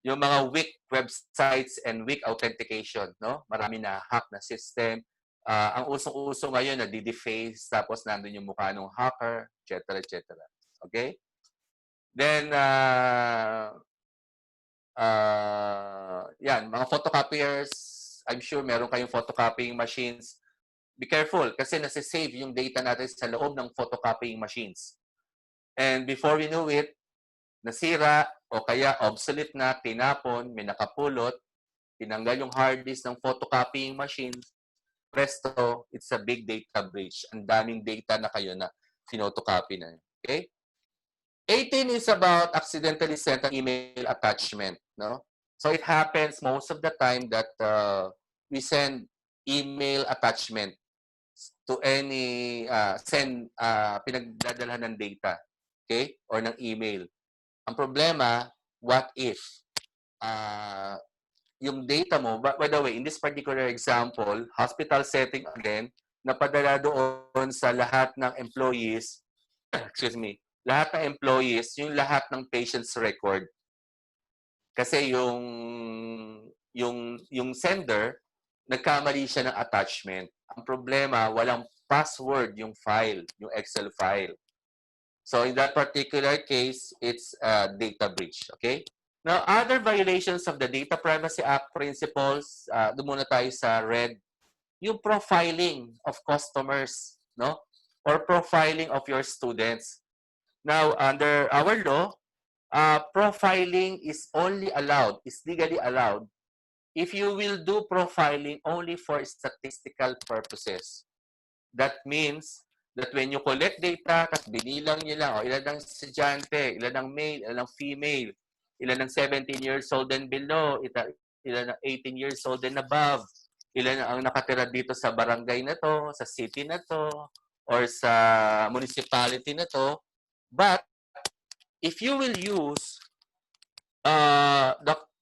Yung mga weak websites and weak authentication, no? Marami na hack na system. Ang usong-uso ngayon na de-deface, tapos nandun yung mukha ng hacker, etc., etc. Okay? Then, yan, mga photocopiers, I'm sure meron kayong photocopying machines. Be careful kasi nasa-save yung data natin sa loob ng photocopying machines. And before we know it, nasira o kaya obsolete na, tinapon, may nakapulot, tinanggal yung hard disk ng photocopying machine, presto, it's a big data breach. Ang daming data na kayo na finotocopy na. Okay? 18 is about accidentally sent an email attachment. No? So it happens most of the time that we send email attachment to any pinagdadalhan ng data, okay, or ng email. Ang problema, what if yung data mo, by the way, in this particular example, hospital setting again, napadala doon sa lahat ng employees, excuse me, lahat ng employees, yung lahat ng patient's record. Kasi yung sender, nagkamali siya ng attachment. Ang problema, walang password yung file, yung Excel file. So in that particular case, it's a data breach. Okay? Now, other violations of the Data Privacy Act principles, doon muna tayo sa red, yung profiling of customers, no? Or profiling of your students. Now, under our law, profiling is only allowed, is legally allowed, if you will do profiling only for statistical purposes. That means that when you collect data, tapos binilang nyo lang, ilan ang estudyante, ilan ang male, ilan ang female, ilan ang 17 years old and below, ilan ang 18 years old and above, ilan ang nakatira dito sa barangay na to, sa city na to, or sa municipality na to. But if you will use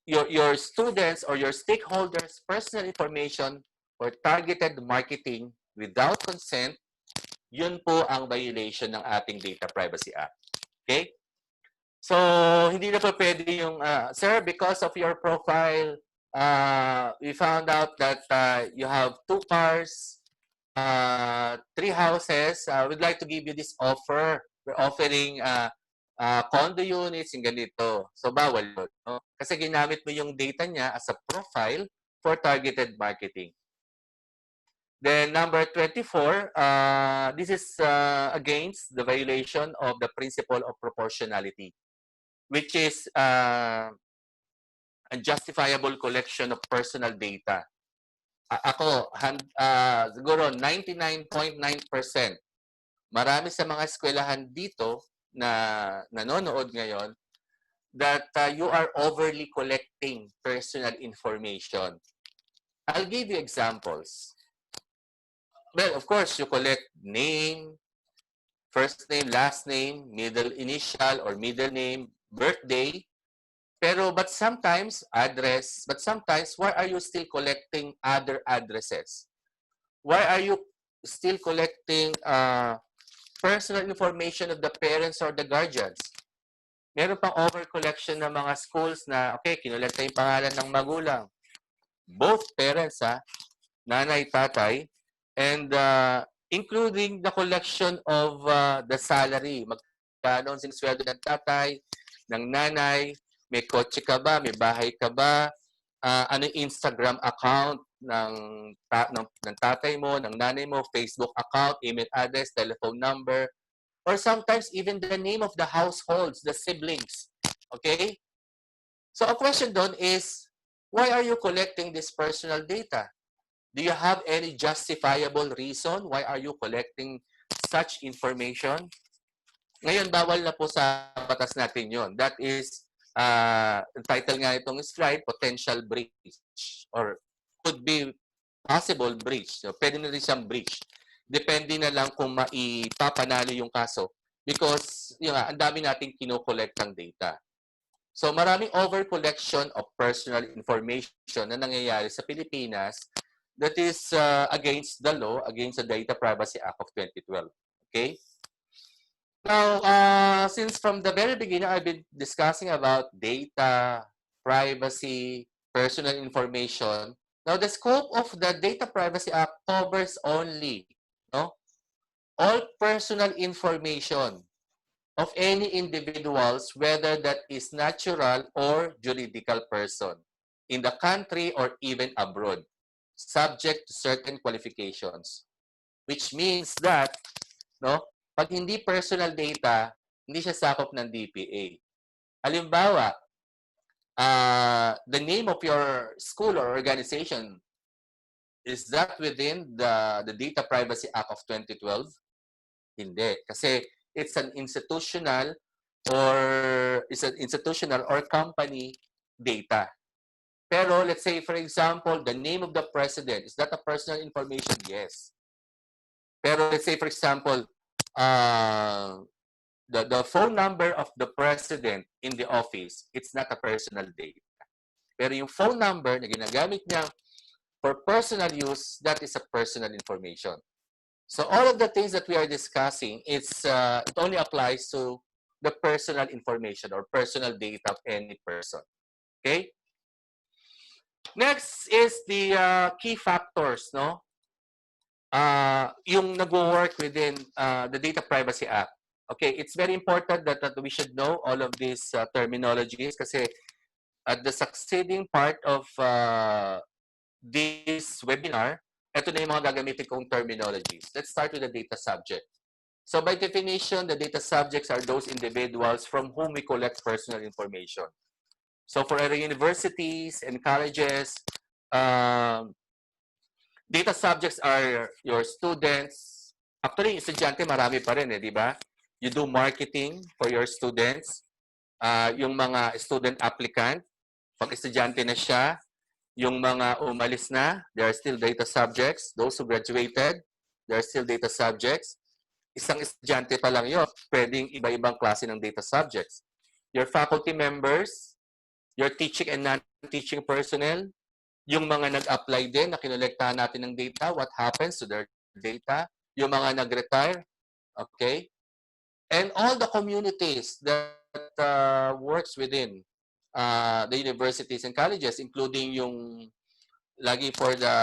your students or your stakeholders' personal information for targeted marketing without consent, yun po ang violation ng ating Data Privacy Act. Okay? So, hindi na po pwede yung, sir, because of your profile, we found out that you have 2 cars, 3 houses. We'd like to give you this offer. We're offering condo units, yung ganito. So, bawal yun. No? Kasi ginamit mo yung data niya as a profile for targeted marketing. Then number 24, this is against the violation of the principle of proportionality, which is unjustifiable collection of personal data. Ako, siguro 99.9%, marami sa mga eskwelahan dito na nanonood ngayon that you are overly collecting personal information. I'll give you examples. Well, of course, you collect name, first name, last name, middle initial or middle name, birthday. But sometimes, address. But sometimes, why are you still collecting other addresses? Why are you still collecting personal information of the parents or the guardians? Meron pang over-collection ng mga schools na, okay, kinolekta yung pangalan ng magulang. Both parents, nanay, tatay, and including the collection of the salary. Magkano ang sinisweldo ng tatay, ng nanay, may kotse ka ba, may bahay ka ba, ano yung Instagram account ng tatay mo, ng nanay mo, Facebook account, email address, telephone number, or sometimes even the name of the households, the siblings. Okay? So a question doon is, why are you collecting this personal data? Do you have any justifiable reason why are you collecting such information? Ngayon, bawal na po sa batas natin yon. That is, title nga itong slide, potential breach or could be possible breach. So, pwede na rin siyang breach. Depende na lang kung maipapanalo yung kaso because yun nga, ang dami nating kinokollect ng data. So maraming over-collection of personal information na nangyayari sa Pilipinas that is against the law, against the Data Privacy Act of 2012. Okay? Now, since from the very beginning, I've been discussing about data, privacy, personal information. Now, the scope of the Data Privacy Act covers only all personal information of any individuals, whether that is natural or juridical person, in the country or even abroad, subject to certain qualifications. Which means that, pag hindi personal data, hindi siya sakop ng DPA. Halimbawa, the name of your school or organization, is that within the Data Privacy Act of 2012? Hindi. Kasi it's an institutional or company data. Pero let's say, for example, the name of the president, is that a personal information? Yes. Pero let's say, for example, the phone number of the president in the office, it's not a personal data. Pero yung phone number na ginagamit niya for personal use, that is a personal information. So all of the things that we are discussing, it only applies to the personal information or personal data of any person. Okay? Next is the key factors, yung nag-work within the Data Privacy Act. Okay, it's very important that we should know all of these terminologies kasi at the succeeding part of this webinar, ito na yung mga gagamitin kong terminologies. Let's start with the data subject. So by definition, the data subjects are those individuals from whom we collect personal information. So for our universities and colleges, data subjects are your students. Actually, estudyante marami pa rin, di ba? You do marketing for your students. Yung mga student applicant, pag estudyante na siya, yung mga umalis na, they are still data subjects. Those who graduated, they are still data subjects. Isang estudyante pa lang yun, pwedeng iba-ibang klase ng data subjects. Your faculty members, your teaching and non-teaching personnel, yung mga nag-apply din na kinolektahan natin ng data, what happens to their data, yung mga nag-retire, okay? And all the communities that works within the universities and colleges, including yung lagi for the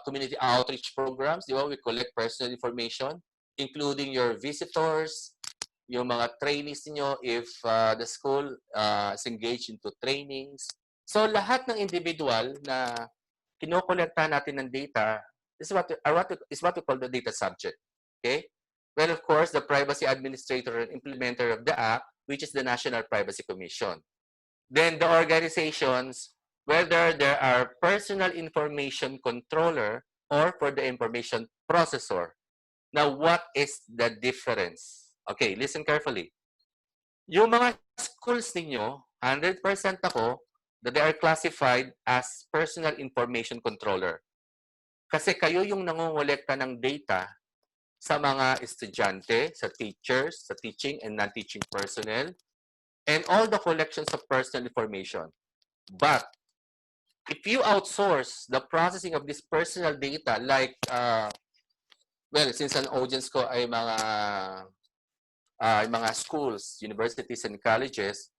community outreach programs, di ba? We collect personal information, including your visitors, yung mga trainees niyo if the school is engaged into trainings. So lahat ng individual na kinokolekta natin ng data is what we call the data subject. Okay? Well, of course, the privacy administrator and implementer of the act, which is the National Privacy Commission. Then the organizations, whether there are personal information controller or for the information processor. Now, what is the difference? Okay, listen carefully. Yung mga schools ninyo, 100% ako, that they are classified as personal information controller. Kasi kayo yung nangongolekta ng data sa mga estudyante, sa teachers, sa teaching and non-teaching personnel, and all the collections of personal information. But if you outsource the processing of this personal data, like, well, since an audience ko ay mga schools, universities, and colleges,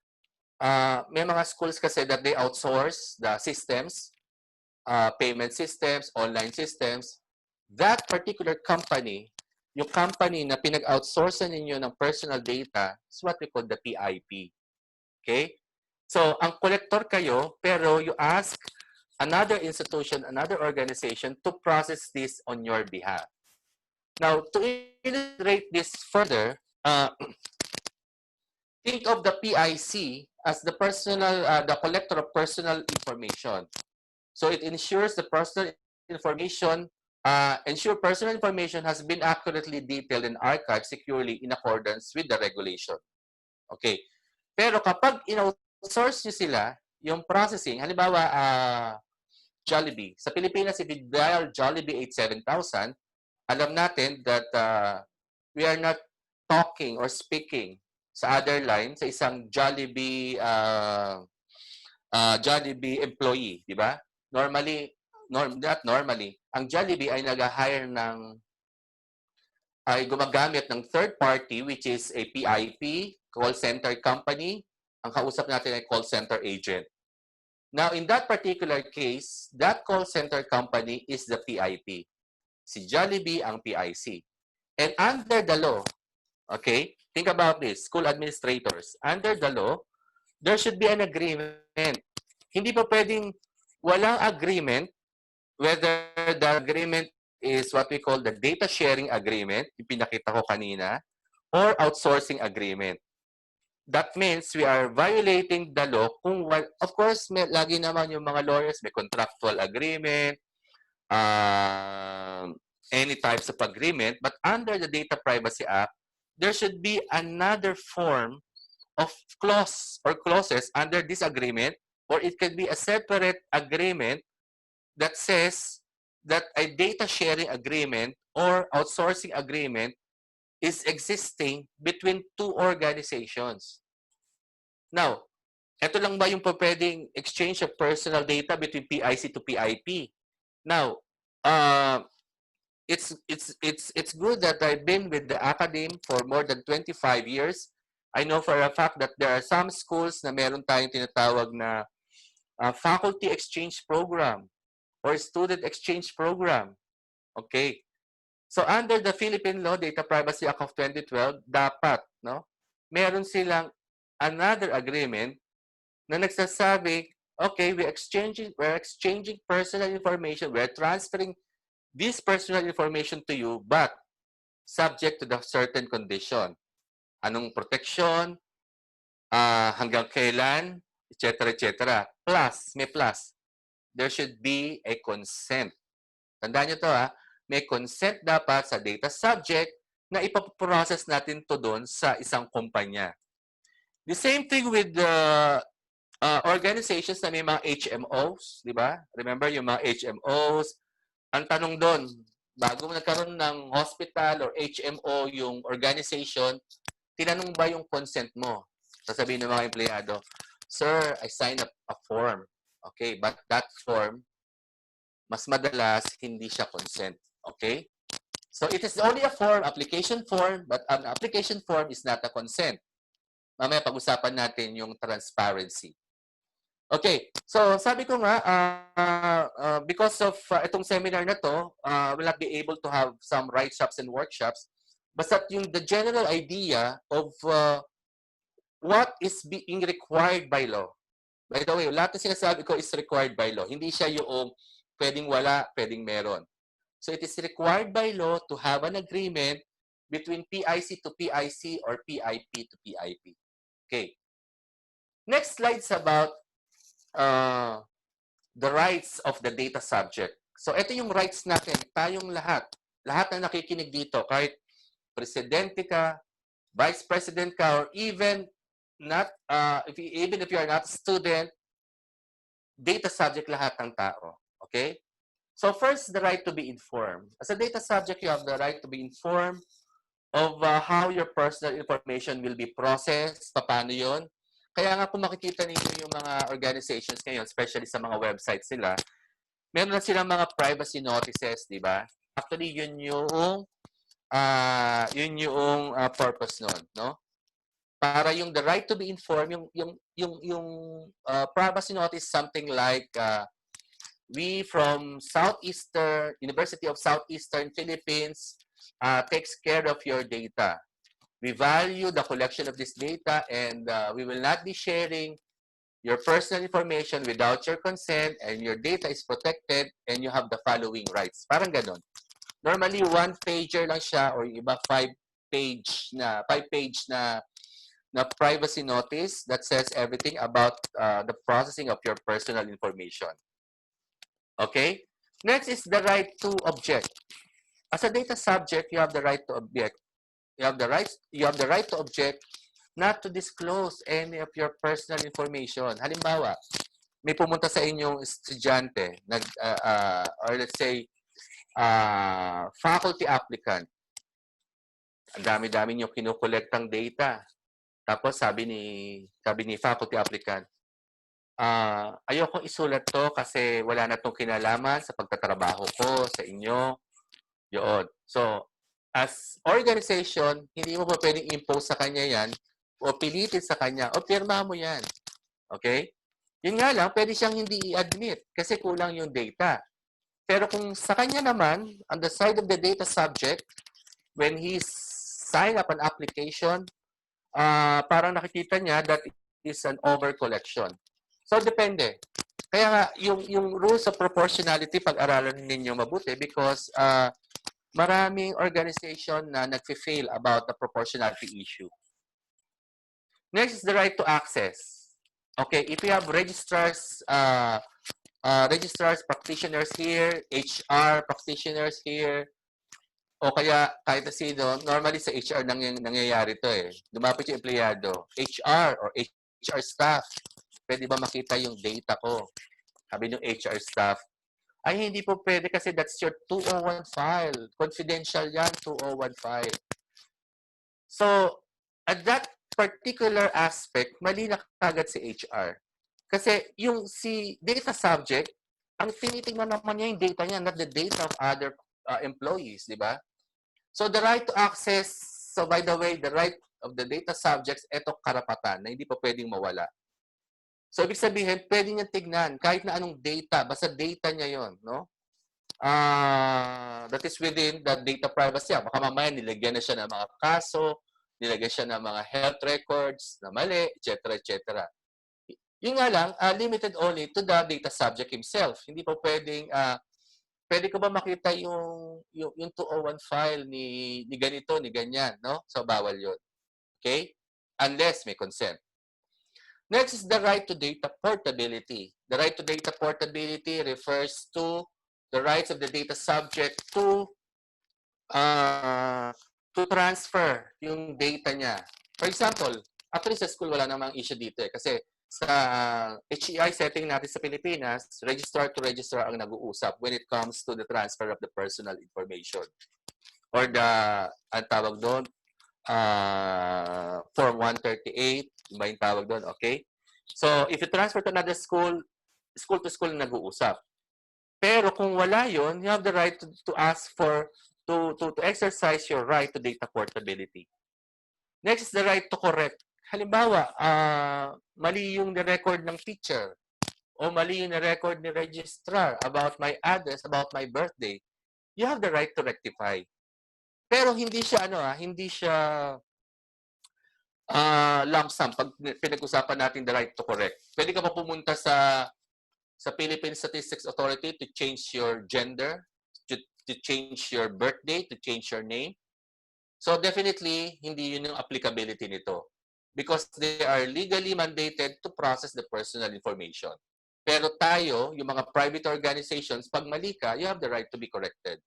may mga schools kasi that they outsource the systems, payment systems, online systems. That particular company, yung company na pinag-outsource ninyo ng personal data is what we call the PIP. Okay? So, ang collector kayo, pero you ask another institution, another organization to process this on your behalf. Now, to illustrate this further, think of the PIC as the collector of personal information. So, it ensures the personal information personal information has been accurately detailed and archived securely in accordance with the regulation. Okay. Pero kapag in-outsource nyo sila, yung processing, halimbawa, Jollibee. Sa Pilipinas, if you dial Jollibee 87000, alam natin that we are not talking or speaking sa other line sa isang Jollibee employee, di ba? Not normally, ang Jollibee ay nag-hire ay gumagamit ng third party which is a PIP, call center company. Ang kausap natin ay call center agent. Now, in that particular case, that call center company is the PIP. Si Jollibee ang PIC. And under the law, okay, think about this, school administrators, under the law, there should be an agreement. Hindi pa pwedeng walang agreement, whether the agreement is what we call the data sharing agreement, yung pinakita ko kanina, or outsourcing agreement. That means we are violating the law kung, of course, lagi naman yung mga lawyers, may contractual agreement, any types of agreement, but under the Data Privacy Act, there should be another form of clause or clauses under this agreement, or it could be a separate agreement that says that a data sharing agreement or outsourcing agreement is existing between two organizations. Now, ito lang ba yung pwedeng exchange of personal data between PIC to PIP? Now, it's good that I've been with the Academe for more than 25 years. I know for a fact that there are some schools na meron tayong tinatawag na faculty exchange program or student exchange program. Okay. So under the Philippine Law, Data Privacy Act of 2012, dapat, no, meron silang another agreement na nagsasabi, okay, we're exchanging personal information, we're transferring this personal information to you, but subject to the certain condition. Anong protection, hanggang kailan, etc., etc. Plus, may plus, there should be a consent. Tandaan nyo to, may consent dapat sa data subject na ipaprocess natin to doon sa isang kumpanya. The same thing with the organizations na may mga HMOs, di ba? Remember yung mga HMOs? Ang tanong doon, bago nagkaroon ng hospital or HMO yung organization, tinanong ba yung consent mo? Sasabihin ng mga empleyado, sir, I signed up a form. Okay, but that form, mas madalas, hindi siya consent. Okay? So it is only a form, application form, but an application form is not a consent. Mamaya pag-usapan natin yung transparency. Okay, so sabi ko nga, because of itong seminar na to, we'll not be able to have some write-ups and workshops, basta yung the general idea of what is being required by law. By the way, lahat na sinasabi ko is required by law. Hindi siya yung pwedeng wala, pwedeng meron. So it is required by law to have an agreement between PIC to PIC or PIP to PIP. Okay. Next slide is about the rights of the data subject. So ito yung rights natin, tayong lahat. Lahat na nakikinig dito, kahit presidente ka, vice president ka, or even even if you are not a student, data subject lahat ng tao. Okay? So first, the right to be informed. As a data subject, you have the right to be informed of how your personal information will be processed, paano yun. Kaya nga kung makikita ninyo yung mga organizations ngayon, especially sa mga websites nila, meron na silang mga privacy notices, di ba? Actually, yun yung purpose nun, no? Para yung the right to be informed, yung privacy notice, something like we from University of Southeastern Philippines takes care of your data. We value the collection of this data, and we will not be sharing your personal information without your consent, and your data is protected, and you have the following rights. Parang ganon. Normally, one-pager lang siya, or iba five-page na privacy notice that says everything about the processing of your personal information. Okay? Next is the right to object. As a data subject, you have the right to object. You have the right to object not to disclose any of your personal information. Halimbawa, may pumunta sa inyong estudyante, or let's say, faculty applicant. Ang dami-dami nyo kinukolektang data. Tapos sabi ni faculty applicant, ayokong isulat to kasi wala na itong kinalaman sa pagtatrabaho ko sa inyo. Yun. So, as organization, hindi mo pa pwedeng impose sa kanya yan o pilitin sa kanya o pirma mo yan. Okay? Yun nga lang, pwede siyang hindi i-admit kasi kulang yung data. Pero kung sa kanya naman, on the side of the data subject, when he sign up an application, parang nakikita niya that is an over collection. So, depende. Kaya nga, yung rules of proportionality, pag-aralan ninyo mabuti because maraming organization na nag-fail about the proportionality issue. Next is the right to access. Okay, if you have registrars, practitioners here, HR practitioners here, o kaya kahit na sino, normally sa HR nangyayari to eh. Lumapit yung empleyado, HR or HR staff, pwede ba makita yung data ko? Sabi ng HR staff, ay hindi po pwede kasi that's your 201 file. Confidential yan, 201 file. So, at that particular aspect, mali na kagad si HR. Kasi yung si data subject, ang tinitingnan naman niya yung data niya, not the data of other employees, di ba? So the right to access, so by the way, the right of the data subjects, eto karapatan na hindi pa pwedeng mawala. So ibig sabihin, pwede niya tignan kahit na anong data, basta data niya yon, no? That is within the data privacy. Baka mamaya nilagyan na siya ng mga kaso, nilagyan siya ng mga health records na mali, etc. etc. Yun nga lang, limited only to the data subject himself. Hindi pa pwedeng, pwede ko ba makita yung 201 file ni ganito, ni ganyan, no? So, bawal yun. Okay? Unless may consent. Next is the right to data portability. The right to data portability refers to the rights of the data subject to transfer yung data niya. For example, actually sa school wala namang issue dito eh, kasi sa HEI setting natin sa Pilipinas, registrar to registrar ang nag-uusap when it comes to the transfer of the personal information. Or the, ang tawag doon, Form 138, iba yung tawag doon, okay? So, if you transfer to another school, school to school nag-uusap. Pero kung wala yon, you have the right to ask for, to exercise your right to data portability. Next is the right to correct. Halimbawa, mali yung record ng teacher o mali yung record ni registrar about my address, about my birthday. You have the right to rectify. Pero hindi siya hindi siya lump sum pag pinag-usapan natin the right to correct. Pwede ka pa pumunta sa Philippine Statistics Authority to change your gender, to change your birthday, to change your name. So definitely, hindi yun yung applicability nito. Because they are legally mandated to process the personal information. Pero tayo, yung mga private organizations, pag mali ka, you have the right to be corrected.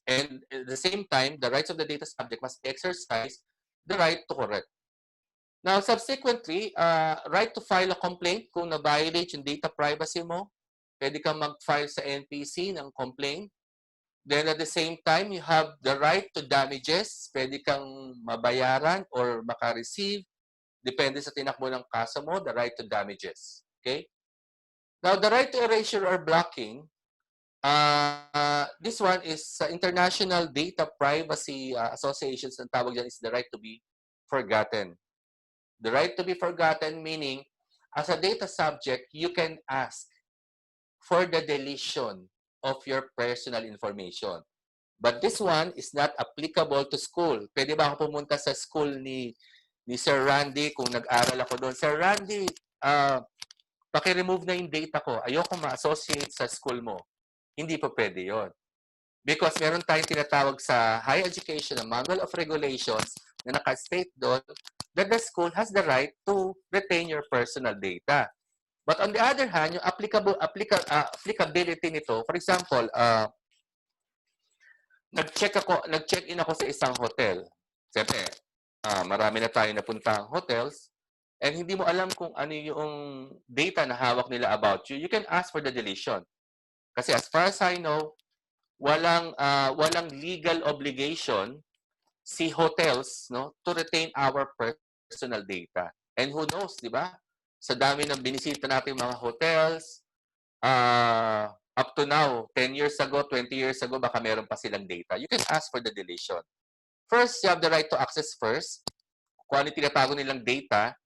And at the same time, the rights of the data subject must exercise the right to correct. Now, subsequently, right to file a complaint kung na-violate yung data privacy mo. Pwede kang mag-file sa NPC ng complaint. Then at the same time, you have the right to damages. Pwede kang mabayaran or maka-receive. Depende sa tinakbo ng kaso mo, the right to damages. Okay? Now, the right to erasure or blocking, this one is International Data Privacy Associations, ang tawag dyan is the right to be forgotten. The right to be forgotten meaning, as a data subject, you can ask for the deletion of your personal information. But this one is not applicable to school. Pwede ba ako pumunta sa school ni Sir Randy kung nag-aral ako doon? Sir Randy, paki-remove na yung data ko. Ayoko ma-associate sa school mo. Hindi pa pwede yon. Because meron tayong tinatawag sa higher education, a manual of regulations na naka-state doon that the school has the right to retain your personal data. But on the other hand, yung applicability nito, for example, nag-check-in ako sa isang hotel. Siyempre, marami na tayo napuntang hotels and hindi mo alam kung ano yung data na hawak nila about you, you can ask for the deletion. Kasi as far as I know, walang legal obligation si hotels, no, to retain our personal data. And who knows, di ba? Sa dami ng binisita natin mga hotels, up to now, 10 years ago, 20 years ago, baka meron pa silang data. You can ask for the deletion. First, you have the right to access first. Kung ano tinatago nilang data,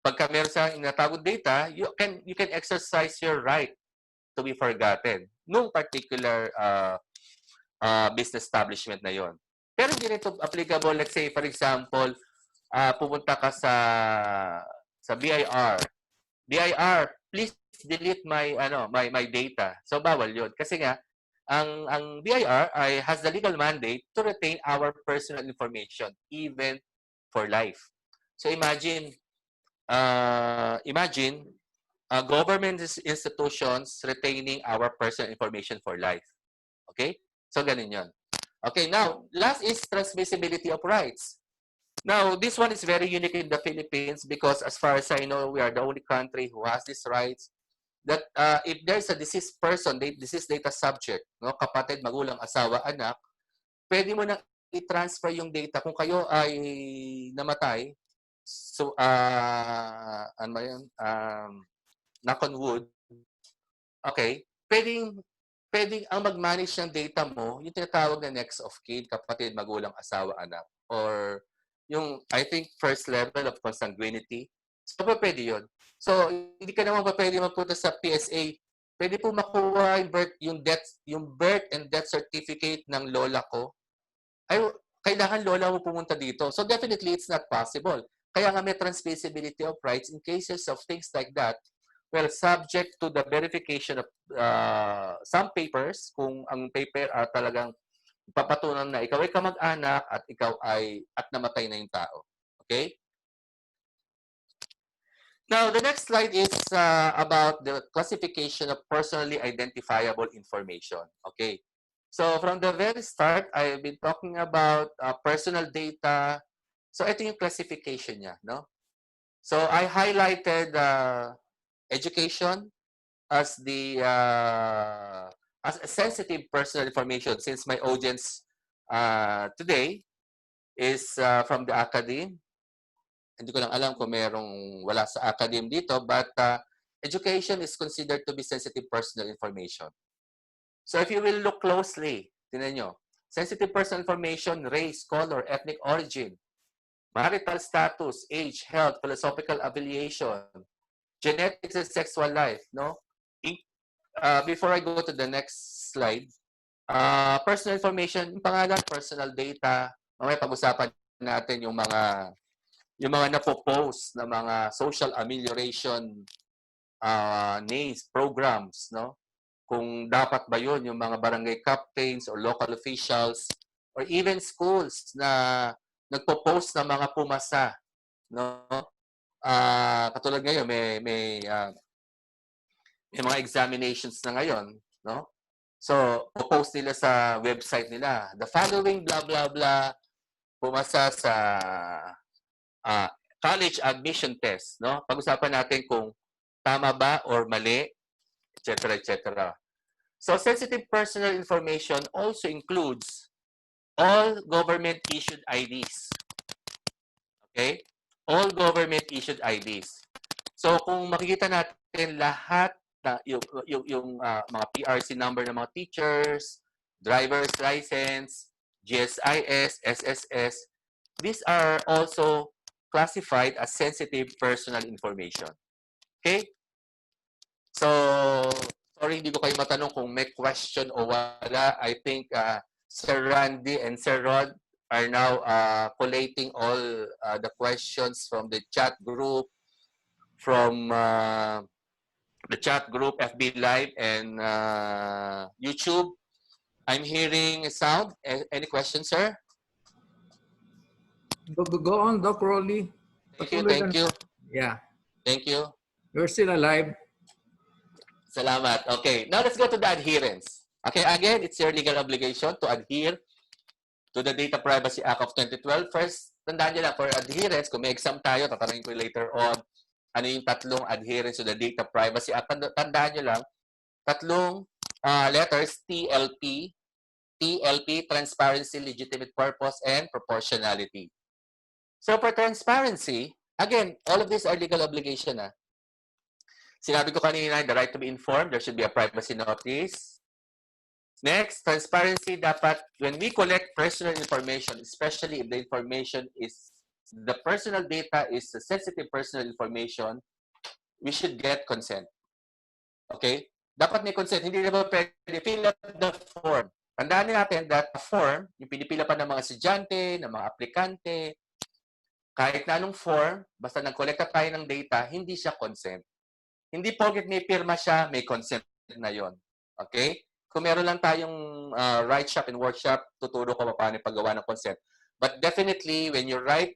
pagka meron sa tinatagong data, you can exercise your right to be forgotten nung particular business establishment na yon. Pero hindi rin ito applicable, let's say, for example, pupunta ka sa BIR. BIR, please delete my data. So bawal 'yon kasi nga ang BIR has the legal mandate to retain our personal information even for life. So imagine government institutions retaining our personal information for life. Okay? So ganun 'yon. Okay, now last is transmissibility of rights. Now, this one is very unique in the Philippines because as far as I know, we are the only country who has these rights that if there's a deceased person, deceased data subject, no, kapatid, magulang, asawa, anak, pwede mo nang i-transfer yung data kung kayo ay namatay. So, ano ba yun? Knock on wood. Okay. Pwedeng ang mag-manage ng data mo, yung tinatawag na next of kin, kapatid, magulang, asawa, anak, or yung, I think, first level of consanguinity. So, pwede yun. So, hindi ka naman pwede magpunta sa PSA. Pwede po makuha yung birth and death certificate ng lola ko. Ay, kailangan lola mo pumunta dito. So, definitely, it's not possible. Kaya nga may transmissibility of rights in cases of things like that. Well, subject to the verification of some papers, kung ang paper talagang papatunan na ikaw ay kamag-anak at namatay na yung tao. Okay? Now, the next slide is about the classification of personally identifiable information. Okay. So, from the very start, I've been talking about personal data. So, ito yung classification niya, no? So, I highlighted education as as a sensitive personal information since my audience today is from the Academe. Hindi ko lang alam kung wala sa Academe dito, but education is considered to be sensitive personal information. So if you will look closely, tingnan nyo, sensitive personal information, race, color, ethnic origin, marital status, age, health, philosophical affiliation, genetics and sexual life, no? Before I go to the next slide, personal information, yung pangalan, personal data, mamaya pag-usapan natin yung mga napopost na mga social amelioration names, programs, no? Kung dapat ba yun, yung mga barangay captains or local officials or even schools na nagpo-post ng mga pumasa, no? Katulad ngayon, may mga examinations na ngayon, no? So, post nila sa website nila, the following blah blah blah pumasa sa college admission test, no? Pag-usapan natin kung tama ba or mali, etc., etc. So, sensitive personal information also includes all government-issued IDs. Okay? All government-issued IDs. So, kung makikita natin lahat na yung mga PRC number ng mga teachers, driver's license, GSIS, SSS, these are also classified as sensitive personal information. Okay? So, sorry, hindi ko kayo matanong kung may question o wala. I think Sir Randy and Sir Rod are now collating all the questions from the chat group, from the chat group, FB Live, and YouTube. I'm hearing a sound. Any questions, sir? Go on, Doc Rolly. Thank you. Yeah. Thank you. You're still alive. Salamat. Okay, now let's go to the adherence. Okay, again, it's your legal obligation to adhere to the Data Privacy Act of 2012. First, tandaan nyo lang, for adherence, kung may exam tayo, tatanungin ko later on, ano yung tatlong adherence to the Data Privacy Act. Tandaan nyo lang, tatlong letters, TLP, TLP, transparency, legitimate purpose, and proportionality. So for transparency, again, all of these are legal obligation. Sinabi ko kanina, the right to be informed, there should be a privacy notice. Next, transparency, dapat when we collect personal information, especially if the information is, the personal data is sensitive personal information, we should get consent. Okay? Dapat may consent. Hindi na ba pwede fill up the form? Tandaan natin that the form, yung pinipila pa ng mga estudyante, ng mga aplikante, kahit na anong form, basta nag-collect tayo ng data, hindi siya consent. Hindi porket may pirma siya, may consent na yon. Okay? Kung meron lang tayong write shop and workshop, tuturo ko paano paggawa ng consent. But definitely, when you write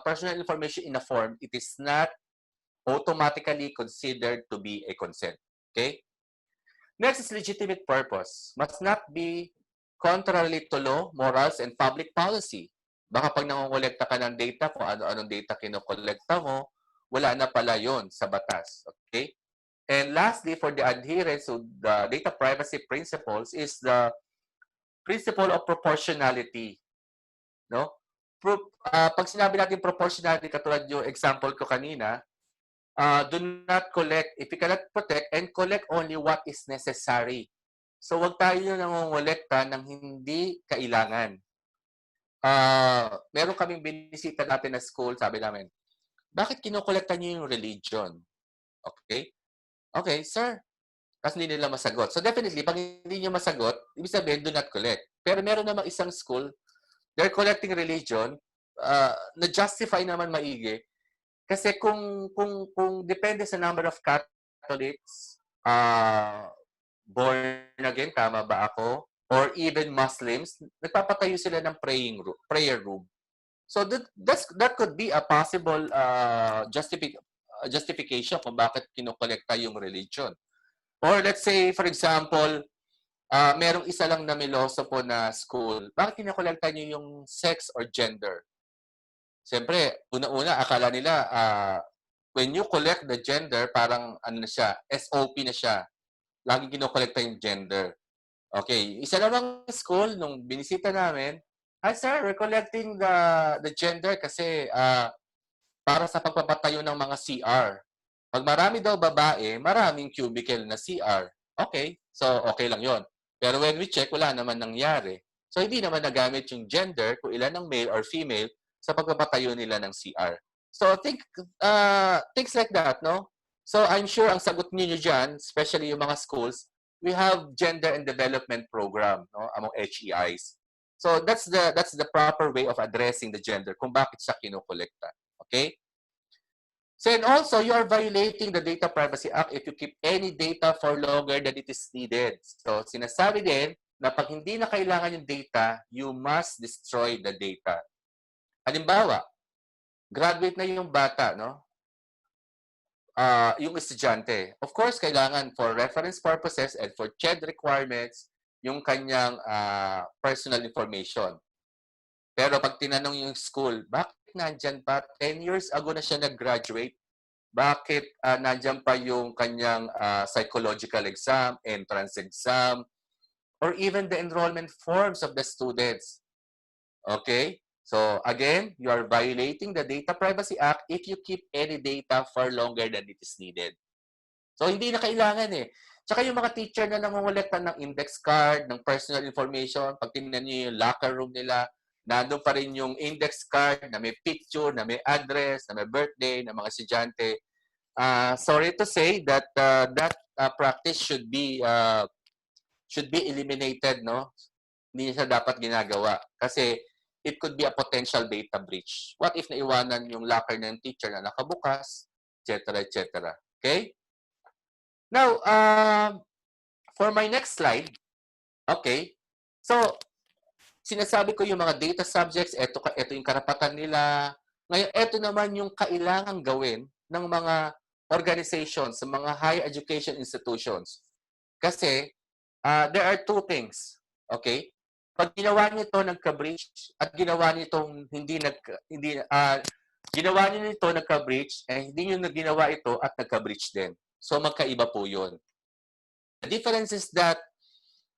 personal information in a form, it is not automatically considered to be a consent. Okay? Next is legitimate purpose. Must not be contrary to law, morals, and public policy. Baka pag nangonkolekta ka ng data, kung ano-anong data kinokolekta mo, wala na pala yon sa batas. Okay? And lastly, for the adherence to the data privacy principles is the principle of proportionality. No? Pag sinabi natin proportionality, katulad yung example ko kanina, do not collect, if you cannot protect, and collect only what is necessary. So, wag tayo nangongolekta ng hindi kailangan. Meron kaming binisita natin na school, sabi namin, bakit kinokolekta niyo yung religion? Okay? Okay, sir. Kasi hindi nila masagot. So, definitely, pag hindi niyo masagot, ibig sabihin, do not collect. Pero meron namang isang school, they're collecting religion, na-justify naman maigi. Kasi kung depende sa number of Catholics, born again, tama ba ako? Or even Muslims, nagpapatayo sila ng prayer room. So that could be a possible justification kung bakit kinokolekta yung religion. Or let's say, for example, merong isa lang na milosopo na school, bakit kinokolekta niyo yung sex or gender? Siyempre, una-una, akala nila, when you collect the gender, parang ano na siya, SOP na siya. Laging kinokolekta yung gender. Okay, isa namang school, nung binisita namin, hi sir, we're collecting the gender kasi para sa pagpapatayo ng mga CR. Pag marami daw babae, maraming cubicle na CR. Okay, so okay lang yon. Pero when we check, wala naman nangyari. So hindi naman nagamit yung gender kung ilan ang male or female sa pagpapatayo nila ng CR. So think things like that, no? So I'm sure ang sagot niyo dyan, especially yung mga schools, we have gender and development program, no, among HEIs. So that's the proper way of addressing the gender kung bakit siya kinokolekta. Okay? So and also, you are violating the Data Privacy Act if you keep any data for longer than it is needed. So sinasabi din na pag hindi na kailangan yung data, you must destroy the data. Halimbawa, graduate na yung bata, no? Yung estudyante. Of course, kailangan for reference purposes and for CHED requirements, yung kanyang personal information. Pero pag tinanong yung school, bakit nandyan pa? 10 years ago na siya nag-graduate. Bakit nandyan pa yung kanyang psychological exam, entrance exam, or even the enrollment forms of the students? Okay? So, again, you are violating the Data Privacy Act if you keep any data for longer than it is needed. So, hindi na kailangan eh. Tsaka yung mga teacher na nangongolekta ng index card, ng personal information, pag tingnan nyo yung locker room nila, nandun pa rin yung index card na may picture, na may address, na may birthday ng mga estudyante. Sorry to say that that practice should be eliminated, no? Hindi siya dapat ginagawa. Kasi it could be a potential data breach. What if naiwanan yung locker ng teacher na nakabukas, etc., etc. Okay? Now, for my next slide, okay, so, sinasabi ko yung mga data subjects, ito yung karapatan nila. Ngayon, ito naman yung kailangang gawin ng mga organizations, sa mga higher education institutions. Kasi, there are two things, okay? Pag ginawa niyo ito nagka-breach at ginawa niyo itong ginawa niyo ito nagka-breach, hindi niyo ginawa ito at nagka-breach din. So magkaiba po 'yun. The difference is that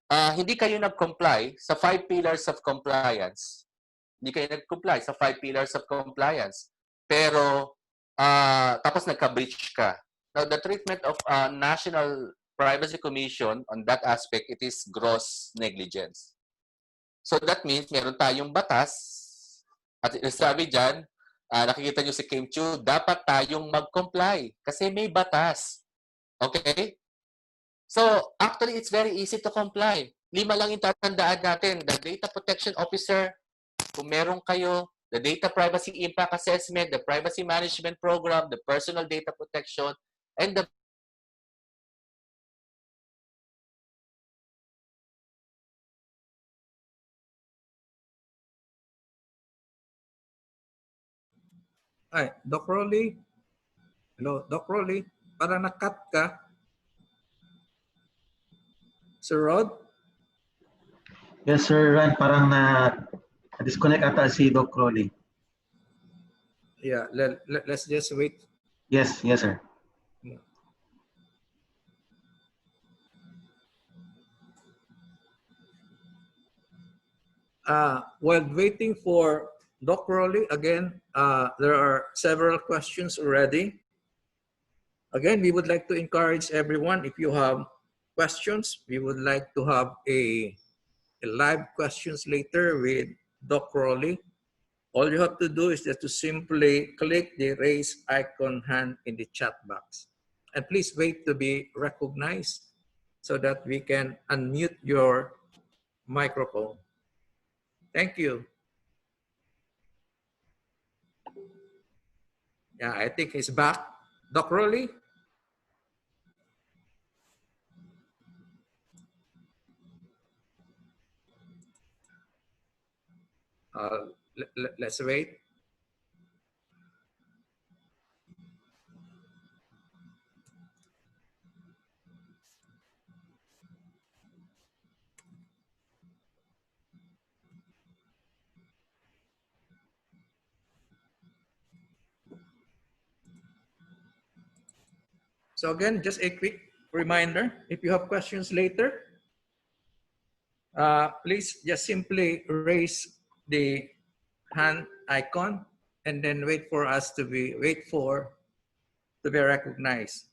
hindi kayo nag-comply sa 5 pillars of compliance. Hindi kayo nag-comply sa 5 pillars of compliance. Pero, tapos nagka-breach ka. Now, the treatment of National Privacy Commission on that aspect, it is gross negligence. So that means meron tayong batas at sabi dyan, nakikita nyo si Kim Chu, dapat tayong mag-comply kasi may batas. Okay? So, actually, it's very easy to comply. 5 lang yung tatandaan natin. The Data Protection Officer, kung meron kayo, the Data Privacy Impact Assessment, the Privacy Management Program, the Personal Data Protection, and the Ay, Doc Rolly. Hello, Doc Rolly. Parang na-cut ka. Sir Rod? Yes, Sir Ran, parang na-disconnect ata si Doc Crowley. Yeah, let's just wait. Yes, sir. While waiting for Doc Rolly, again, there are several questions already. Again, we would like to encourage everyone, if you have questions, we would like to have a live questions later with Doc Rolly. All you have to do is just to simply click the raise icon hand in the chat box. And please wait to be recognized so that we can unmute your microphone. Thank you. Yeah, I think he's back. Doc Rolly? Let's wait. So again, just a quick reminder, if you have questions later, please just simply raise the hand icon and then wait for to be recognized.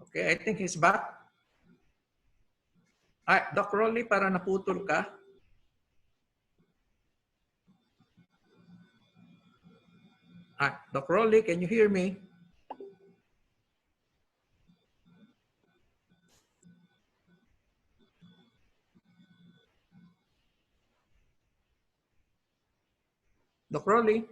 Okay, I think he's back. Ay, Doc Rolly, para naputol ka. Doc Rolly, can you hear me? Doc Rolly?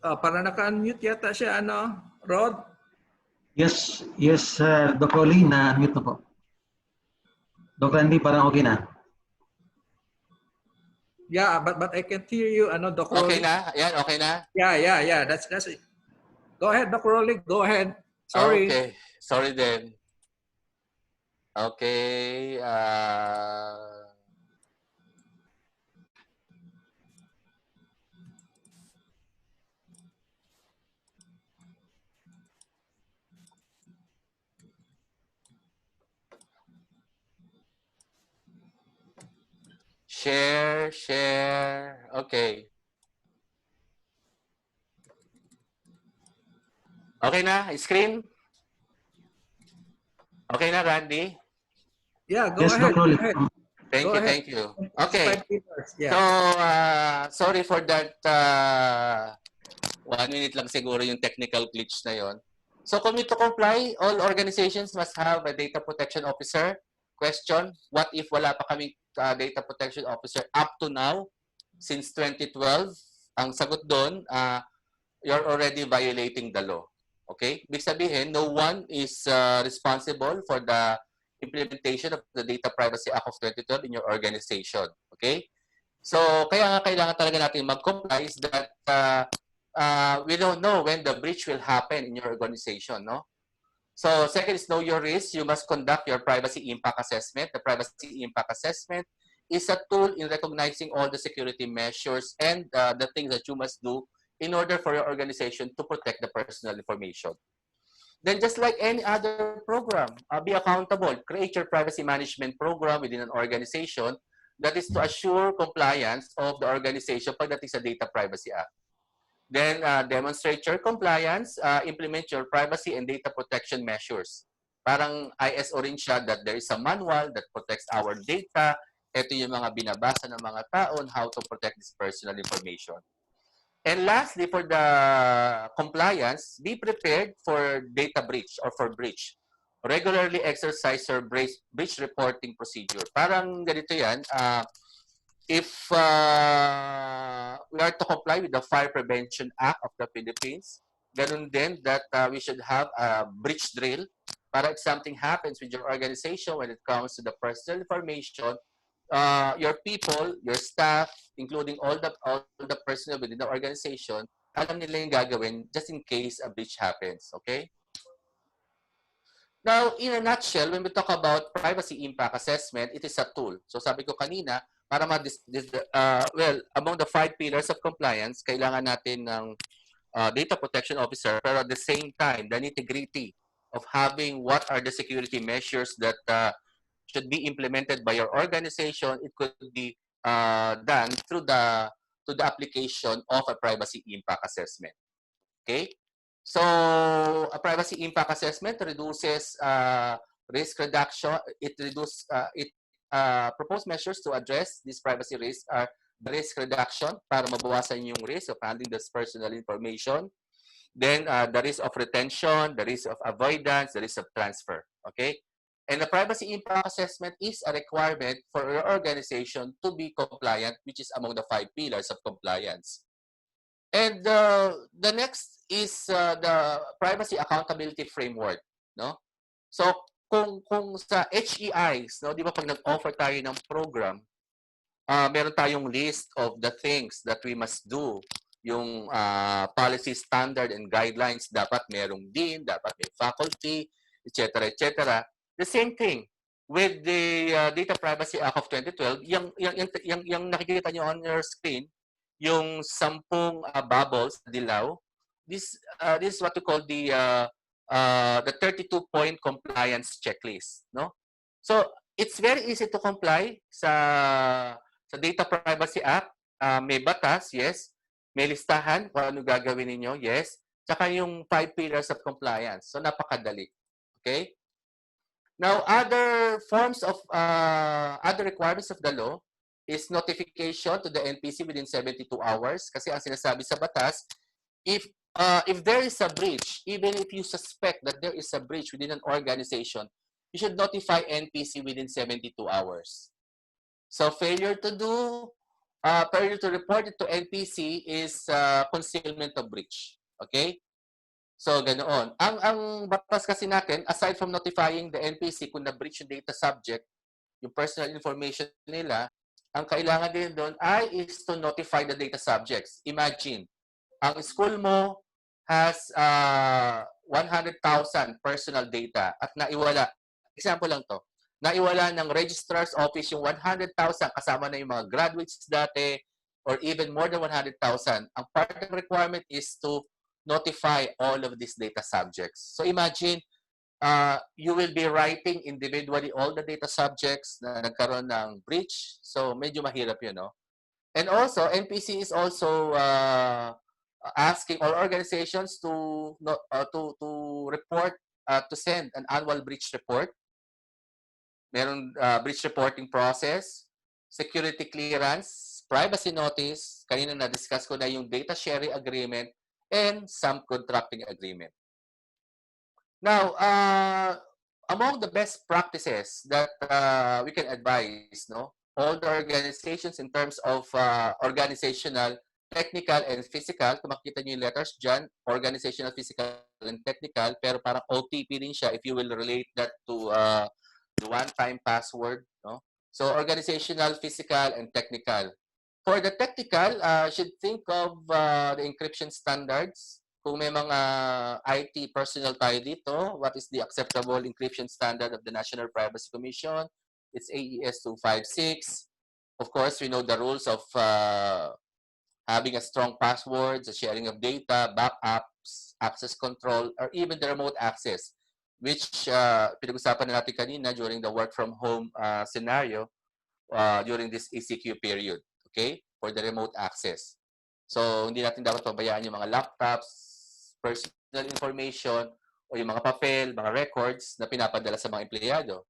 Para naka-unmute yata siya, Rod? Yes, Doc Crowley, na-unmute na po. Doc Randy, parang okay na. Yeah, but I can't hear you, Doc Rolly. okay na? Ayan, okay na? Yeah. That's it. Go ahead, Doc Rolly. Go ahead. Sorry. Okay. Sorry then. Okay. Share. Okay. Okay na? Screen? Okay na, Randy? Yeah, go Yes, ahead. Doc Crowley. Go ahead. Thank you. Okay. Yeah. So, sorry for that. 1 minute lang siguro yung technical glitch na yon. So, commit to comply, all organizations must have a data protection officer. Question, what if wala pa kaming data protection officer up to now? since 2012, ang sagot doon, you're already violating the law. Okay? Ibig sabihin, no one is responsible for the implementation of the Data Privacy Act of 2012 in your organization. Okay? So, kaya nga kailangan talaga natin mag-comply is that we don't know when the breach will happen in your organization, no? So, second is know your risk. You must conduct your privacy impact assessment. The privacy impact assessment is a tool in recognizing all the security measures and the things that you must do in order for your organization to protect the personal information. Then just like any other program, be accountable. Create your privacy management program within an organization that is to assure compliance of the organization pagdating sa Data Privacy Act. Then demonstrate your compliance, implement your privacy and data protection measures. Parang ISO rin siya that there is a manual that protects our data. Ito yung mga binabasa ng mga tao on how to protect this personal information. And lastly, for the compliance, be prepared for data breach or for breach. Regularly exercise your breach reporting procedure. Parang ganito yan, if we are to comply with the Fire Prevention Act of the Philippines, ganun din that we should have a breach drill para if something happens with your organization when it comes to the personal information, your people, your staff, including all the personnel within the organization, alam nila yung gagawin just in case a breach happens, okay? Now, in a nutshell, when we talk about privacy impact assessment, it is a tool. So sabi ko kanina, para well, among the 5 pillars of compliance, kailangan natin ng data protection officer, pero at the same time, the nitty-gritty of having what are the security measures that should be implemented by your organization, it could be done through the application of a privacy impact assessment. Okay? So, a privacy impact assessment reduces risk reduction. It proposed measures to address this privacy risk are the risk reduction para mabawasan yung risk of handling this personal information. Then, the risk of retention, the risk of avoidance, the risk of transfer. Okay? And the privacy impact assessment is a requirement for your organization to be compliant, which is among the 5 pillars of compliance. And the next is the privacy accountability framework, no? So kung sa HEIs, no, di ba pag nag-offer tayo ng program, meron tayong list of the things that we must do. Yung policy standard and guidelines, dapat merong dean, dapat may faculty, etc., etc. The same thing with the Data Privacy Act of 2012, yung nakikita nyo on your screen, yung 10 bubbles, dilaw, this is what we call the 32-point compliance checklist, no? So it's very easy to comply sa Data Privacy Act. May batas, yes. May listahan kung ano gagawin ninyo, yes. Tsaka yung 5 pillars of compliance. So napakadali. Okay? Now, other forms of other requirements of the law is notification to the NPC within 72 hours. Kasi ang sinasabi sa batas, if there is a breach, even if you suspect that there is a breach within an organization, you should notify NPC within 72 hours. So failure to report it to NPC is concealment of breach. Okay? So, ganoon. Ang batas kasi natin, aside from notifying the NPC kung na-breach yung data subject, yung personal information nila, ang kailangan din doon ay is to notify the data subjects. Imagine, ang school mo has 100,000 personal data at naiwala. Example lang to. Naiwala ng registrar's office yung 100,000 kasama na yung mga graduates dati or even more than 100,000. Ang part ng requirement is to notify all of these data subjects. So imagine, you will be writing individually all the data subjects na nagkaroon ng breach. So medyo mahirap yun, no? And also, NPC is also asking all organizations to report, to send an annual breach report. Meron breach reporting process, security clearance, privacy notice, kanina na-discuss ko na yung data sharing agreement, and some contracting agreement. Now, among the best practices that we can advise, no, all the organizations in terms of organizational, technical, and physical. Kung makikita niyo yung letters dyan, organizational, physical, and technical, pero parang OTP din siya if you will relate that to the one-time password. No? So organizational, physical, and technical. For the technical, should think of the encryption standards. Kung may mga IT personnel tayo dito, what is the acceptable encryption standard of the National Privacy Commission? It's AES 256. Of course, we know the rules of having a strong password, the sharing of data, backups, access control, or even the remote access, which pinag-usapan na natin kanina during the work from home scenario during this ECQ period, okay, for the remote access. So, hindi natin dapat pabayaan yung mga laptops, personal information, o yung mga papel, mga records na pinapadala sa mga empleyado.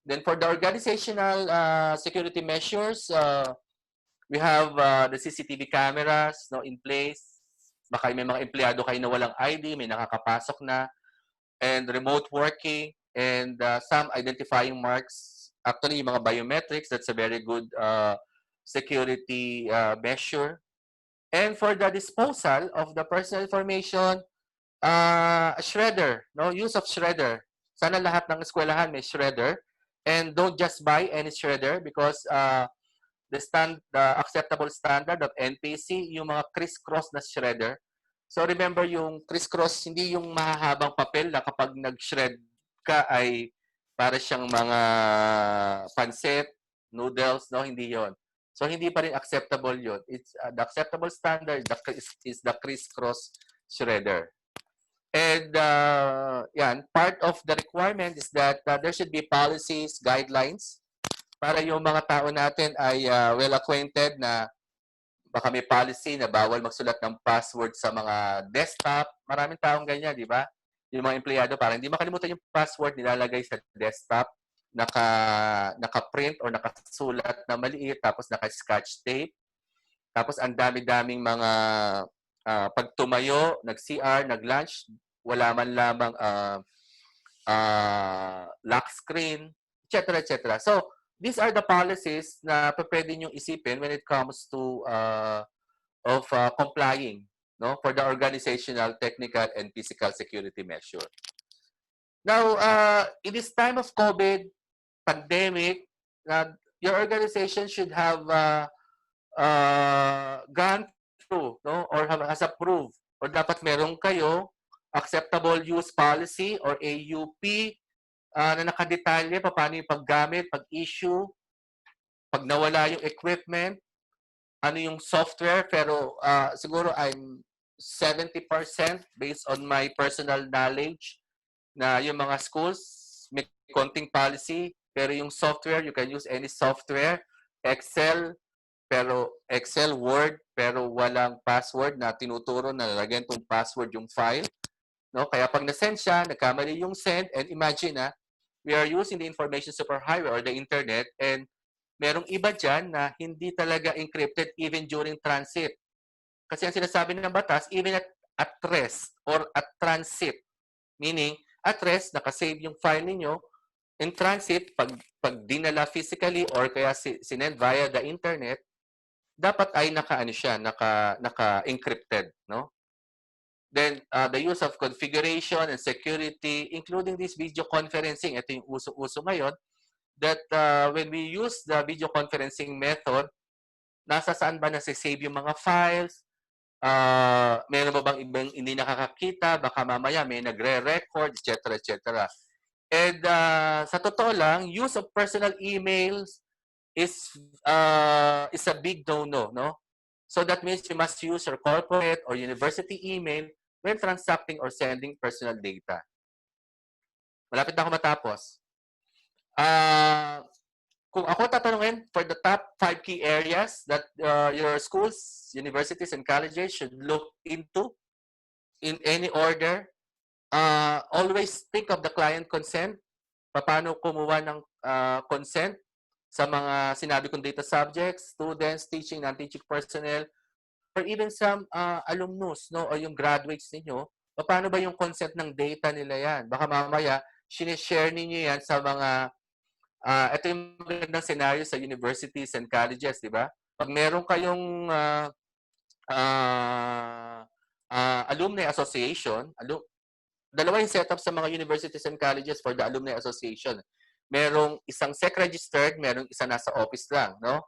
Then for the organizational security measures, we have the CCTV cameras in place. Baka may mga empleyado kayo na walang ID, may nakakapasok na. And remote working and some identifying marks. Actually, yung mga biometrics, that's a very good security measure. And for the disposal of the personal information, shredder, use of shredder. Sana lahat ng eskwelahan may shredder. And don't just buy any shredder because the acceptable standard of NPC, yung mga criss-cross na shredder. So remember yung criss-cross, hindi yung mahahabang papel na kapag nag-shred ka ay para siyang mga pancit, noodles, hindi yon. So hindi pa rin acceptable yon. It's the acceptable standard is the criss-cross shredder. And part of the requirement is that there should be policies, guidelines para yung mga tao natin ay well acquainted na baka may policy na bawal magsulat ng password sa mga desktop. Maraming taong ganyan, di ba? Yung mga empleyado, parang hindi makalimutan yung password nilalagay sa desktop, naka-print or nakasulat na maliit, tapos naka-scotch tape. Tapos ang dami-daming mga pagtumayo, nag-CR, nag-lunch, wala man lamang lock screen, etc. etc. So, these are the policies na pwede nyo isipin when it comes to complying for the organizational, technical, and physical security measure. Now, in this time of COVID pandemic, your organization should have gone through or has approved or dapat meron kayo acceptable use policy or AUP na nakadetalye paano yung paggamit, pag-issue, pag nawala yung equipment, ano yung software, pero siguro I'm 70% based on my personal knowledge na yung mga schools may konting policy, pero yung software, you can use any software, Excel, Word, pero walang password na tinuturo na lalagyan tong password yung file. Kaya pag na-send siya, nagkamali yung send, and imagine we are using the information superhighway or the internet, and merong iba dyan na hindi talaga encrypted even during transit. Kasi ang sinasabi ng batas, even at rest or at transit, meaning at rest, nakasave yung file ninyo, in transit, pag dinala physically or kaya sinend via the internet, dapat ay naka-encrypted, Then, the use of configuration and security, including this video conferencing, ito yung uso-uso ngayon, that when we use the video conferencing method, nasa saan ba nasa-save yung mga files? Meron ba bang ibang hindi nakakakita? Baka mamaya may nagre-record, etc. etc. And sa totoo lang, use of personal emails is a big no-no, So that means you must use your corporate or university email when transacting or sending personal data. Malapit na ako matapos. Kung ako tatanungin for the top 5 key areas that your schools, universities, and colleges should look into in any order, always think of the client consent. Paano kumuha ng consent sa mga sinabi kong data subjects, students, teaching, non-teaching personnel, or even some alumnus, o yung graduates ninyo, paano ba yung consent ng data nila yan? Baka mamaya, sinishare ninyo yan sa mga ito yung magandang scenario sa universities and colleges, di ba? Pag meron kayong alumni association, dalawa yung setup sa mga universities and colleges for the alumni association. Merong isang SEC-registered, merong isa nasa office lang, no?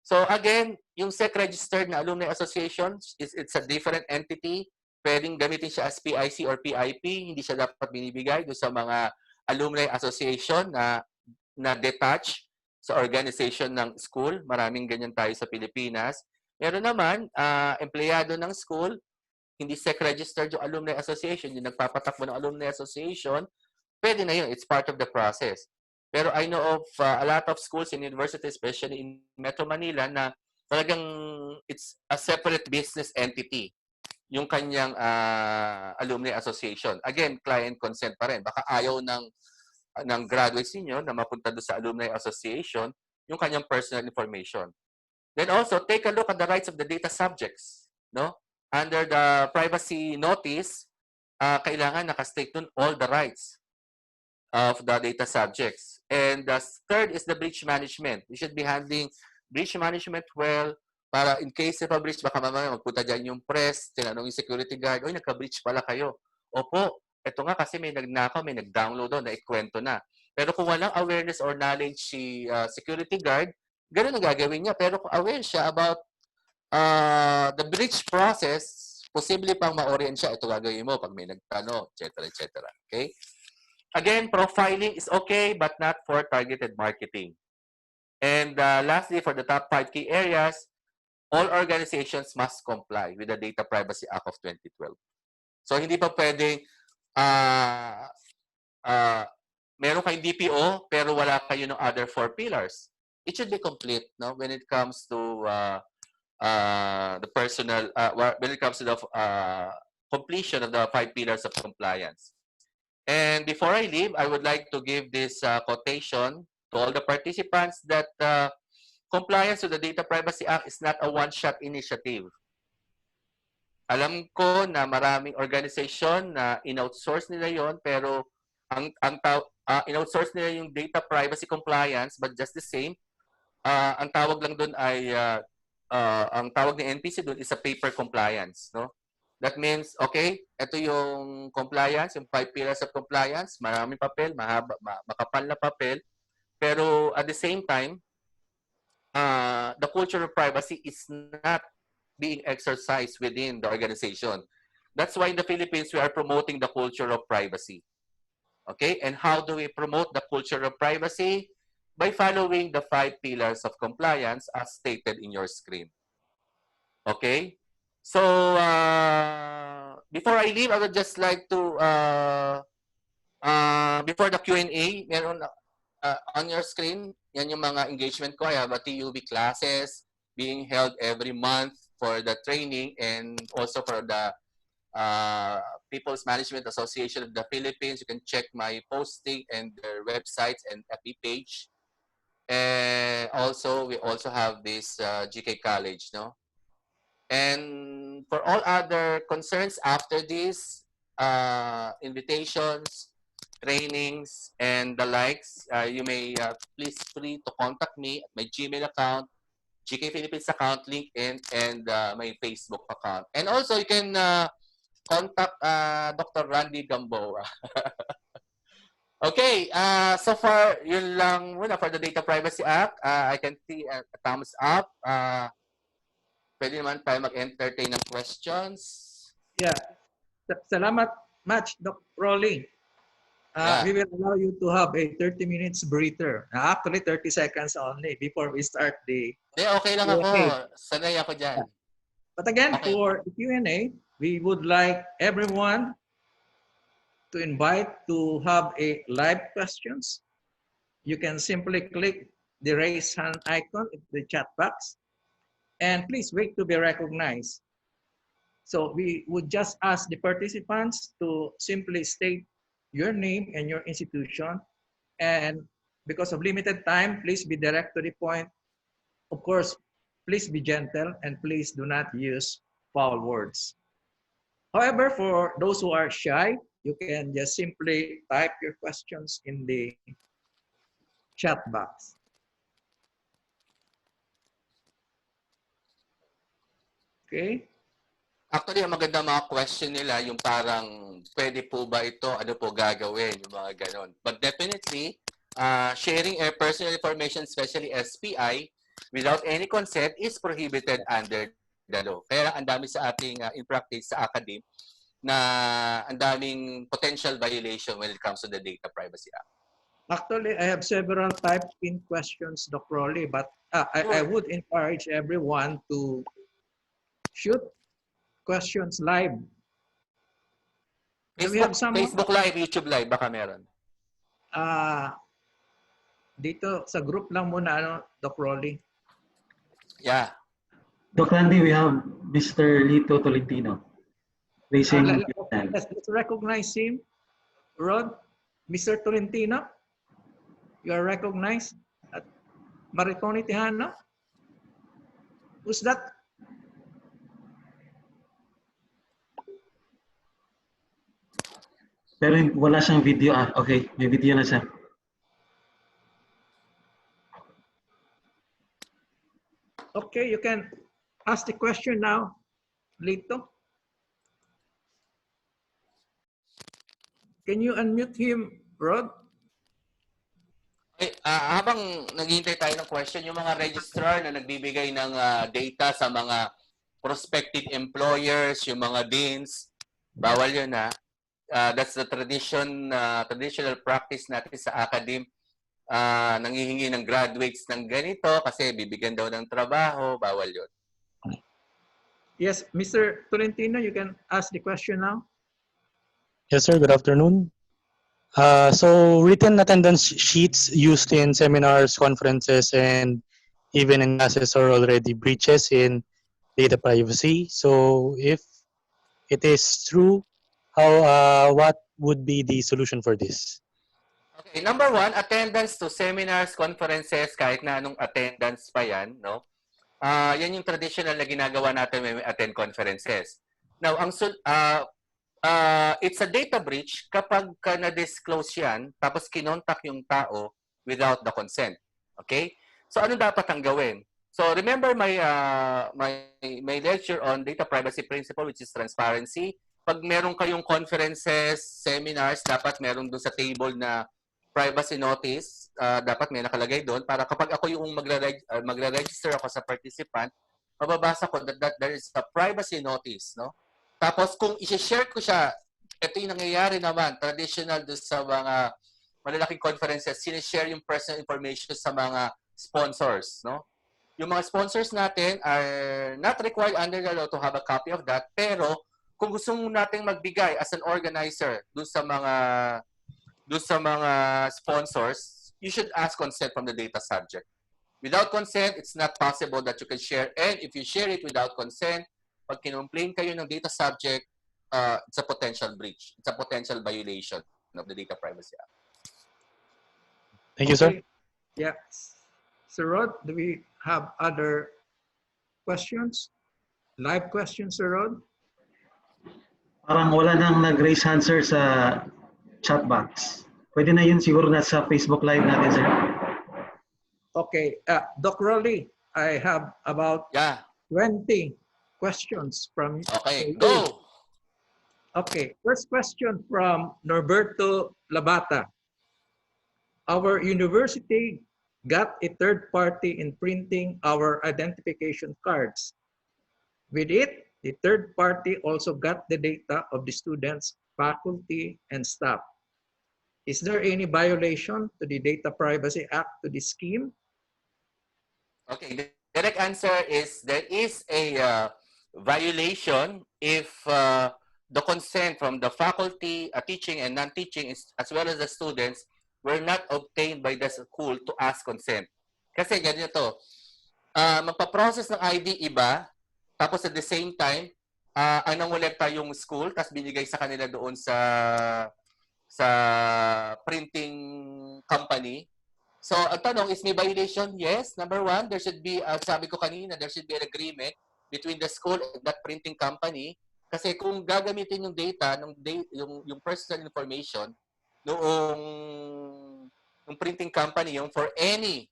So again, yung SEC-registered na alumni association, it's a different entity. Pwedeng gamitin siya as PIC or PIP. Hindi siya dapat binibigay doon sa mga alumni association na detached sa organization ng school. Maraming ganyan tayo sa Pilipinas. Meron naman, empleyado ng school, hindi SEC-registered yung alumni association, yung nagpapatakbo ng alumni association, pwede na yun. It's part of the process. Pero I know of a lot of schools and universities, especially in Metro Manila, na talagang it's a separate business entity, yung kanyang alumni association. Again, client consent pa rin. Baka ayaw ng graduates ninyo na mapunta doon sa alumni association yung kanyang personal information. Then also, take a look at the rights of the data subjects. No? Under the privacy notice, kailangan nakastate dun all the rights of the data subjects. And the third is the breach management. You should be handling breach management well para in case of a breach, baka mamaya magpunta dyan yung press, tinanong yung security guard, oy, nagka-breach pala kayo. Opo, eto nga kasi may nagnakaw, may nag-download doon, naikwento na. Pero kung walang awareness or knowledge si security guard, ganun ang gagawin niya. Pero kung aware siya about the breach process, posible pang ma-orient siya, ito gagawin mo pag may nagtanong, etc. etc. Okay? Again, profiling is okay, but not for targeted marketing. And lastly, for the top 5 key areas, all organizations must comply with the Data Privacy Act of 2012. So, hindi pa pwedeng meron kayong DPO, pero wala kayo ng other 4 pillars. It should be complete, no? When it comes to the personal, when it comes to the completion of the 5 pillars of compliance. And before I leave, I would like to give this quotation to all the participants that compliance with the Data Privacy Act is not a one-shot initiative. Alam ko na maraming organization na in-outsource nila yon, pero in-outsource nila yung data privacy compliance, but just the same, ang tawag lang doon ay ang tawag ni NPC doon is a paper compliance, no? That means, okay, ito yung compliance, yung 5 pillars of compliance, maraming papel, makapal na papel, pero at the same time, the culture of privacy is not being exercised within the organization. That's why in the Philippines, we are promoting the culture of privacy. Okay, and how do we promote the culture of privacy? By following the 5 pillars of compliance as stated in your screen. Okay? So, before I leave, I would just like to, before the Q&A, meron on your screen, yan yung mga engagement ko. I have a TUB classes being held every month for the training and also for the People's Management Association of the Philippines. You can check my posting and their websites and FB page. And also, we also have this GK College, no? And for all other concerns after this, invitations, trainings, and the likes, you may please free to contact me at my Gmail account, GK Philippines account, LinkedIn, and my Facebook account. And also, you can contact Dr. Randy Gamboa. Okay, so far, yun lang muna for the Data Privacy Act. I can see a thumbs up. Pwede naman tayo mag-entertain ng questions. Yeah. Salamat much, Dr. Rolly. Yeah. We will allow you to have a 30 minutes breather. Actually, 30 seconds only before we start the Okay lang ako. Sanay ako dyan. But again, Okay. for the Q&A, we would like everyone to invite to have a live questions. You can simply click the raise hand icon in the chat box. And please wait to be recognized. So we would just ask the participants to simply state your name and your institution. And because of limited time, please be direct to the point. Of course, please be gentle and please do not use foul words. However, for those who are shy, you can just simply type your questions in the chat box. Okay? Actually, ang maganda mga question nila, yung parang, pwede po ba ito? Ano po gagawin? Yung mga ganon. But definitely, sharing personal information, especially SPI, without any consent is prohibited under the law. Kaya ang dami sa ating, in practice, sa Academe, na ang daming potential violation when it comes to the Data Privacy Act. Actually, I have several typed in questions, Dr. Rolly, but I would encourage everyone to shoot questions live. Do we have someone? Facebook Live, YouTube Live, baka meron. Dito sa group lang muna, ano, Doc Rolly. Yeah. Dr. Andy, we have Mr. Lito Tolentino raising his hand. Let's recognize him. Rod, Mr. Tolentino, you are recognized. At Maritoni Tejano. Who's that? Pero wala siyang video. Okay, may video na siya. Okay, you can ask the question now, Lito. Can you unmute him, Rod? Okay, habang naghihintay tayo ng question, yung mga registrar na nagbibigay ng data sa mga prospective employers, yung mga deans, bawal yun na. That's the traditional practice natin sa Academe. Nangihingi ng graduates ng ganito kasi bibigyan daw ng trabaho, bawal yun. Yes, Mr. Tolentino, you can ask the question now. Yes, sir. Good afternoon. So written attendance sheets used in seminars, conferences, and even in classes are already breaches in data privacy. So if it is true, what would be the solution for this? Okay, number one, attendance to seminars, conferences, kahit na anong attendance pa yan, no? Yan yung traditional na ginagawa natin when we attend conferences. Now, it's a data breach kapag na-disclose yan, tapos kinontak yung tao without the consent. Okay? So, ano dapat ang gawin? So, remember my lecture on data privacy principle, which is transparency. Pag meron kayong conferences, seminars, dapat meron doon sa table na privacy notice, dapat may nakalagay doon para kapag ako yung magre-register ako sa participant, mababasa ko that there is a privacy notice, no? Tapos kung i-share ko siya, ito yung nangyayari naman, traditional doon sa mga malalaking conferences, sinishare yung personal information sa mga sponsors, no? Yung mga sponsors natin are not required under the law to have a copy of that, pero kung gusto mo nating magbigay as an organizer doon sa mga sponsors, you should ask consent from the data subject. Without consent, it's not possible that you can share. And if you share it without consent, pag kinomplain kayo ng data subject, it's a potential breach. It's a potential violation of the Data Privacy Act. Thank you, sir. Yeah. Sir Rod, do we have other questions? Live questions, Sir Rod? Parang wala nang nag-raise hand, sir, sa chat box. Pwede na yun siguro na sa Facebook Live natin, sir. Okay. Doc Rolly, I have about 20 questions from Okay, you. go! Okay, first question from Norberto Labata. Our university got a third party in printing our identification cards. With it, the third party also got the data of the students, faculty, and staff. Is there any violation to the Data Privacy Act to this scheme? Okay, the direct answer is there is a violation if the consent from the faculty, teaching and non-teaching, as well as the students, were not obtained by the school to ask consent. Kasi ganito, magpa-process ng ID iba, tapos at the same time, ang nangolekta yung school, tapos binigay sa kanila doon sa printing company. So, ang tanong is, may violation? Yes. Number one, there should be, sabi ko kanina, there should be an agreement between the school and that printing company. Kasi kung gagamitin yung data, yung personal information, noong ng printing company yung for any,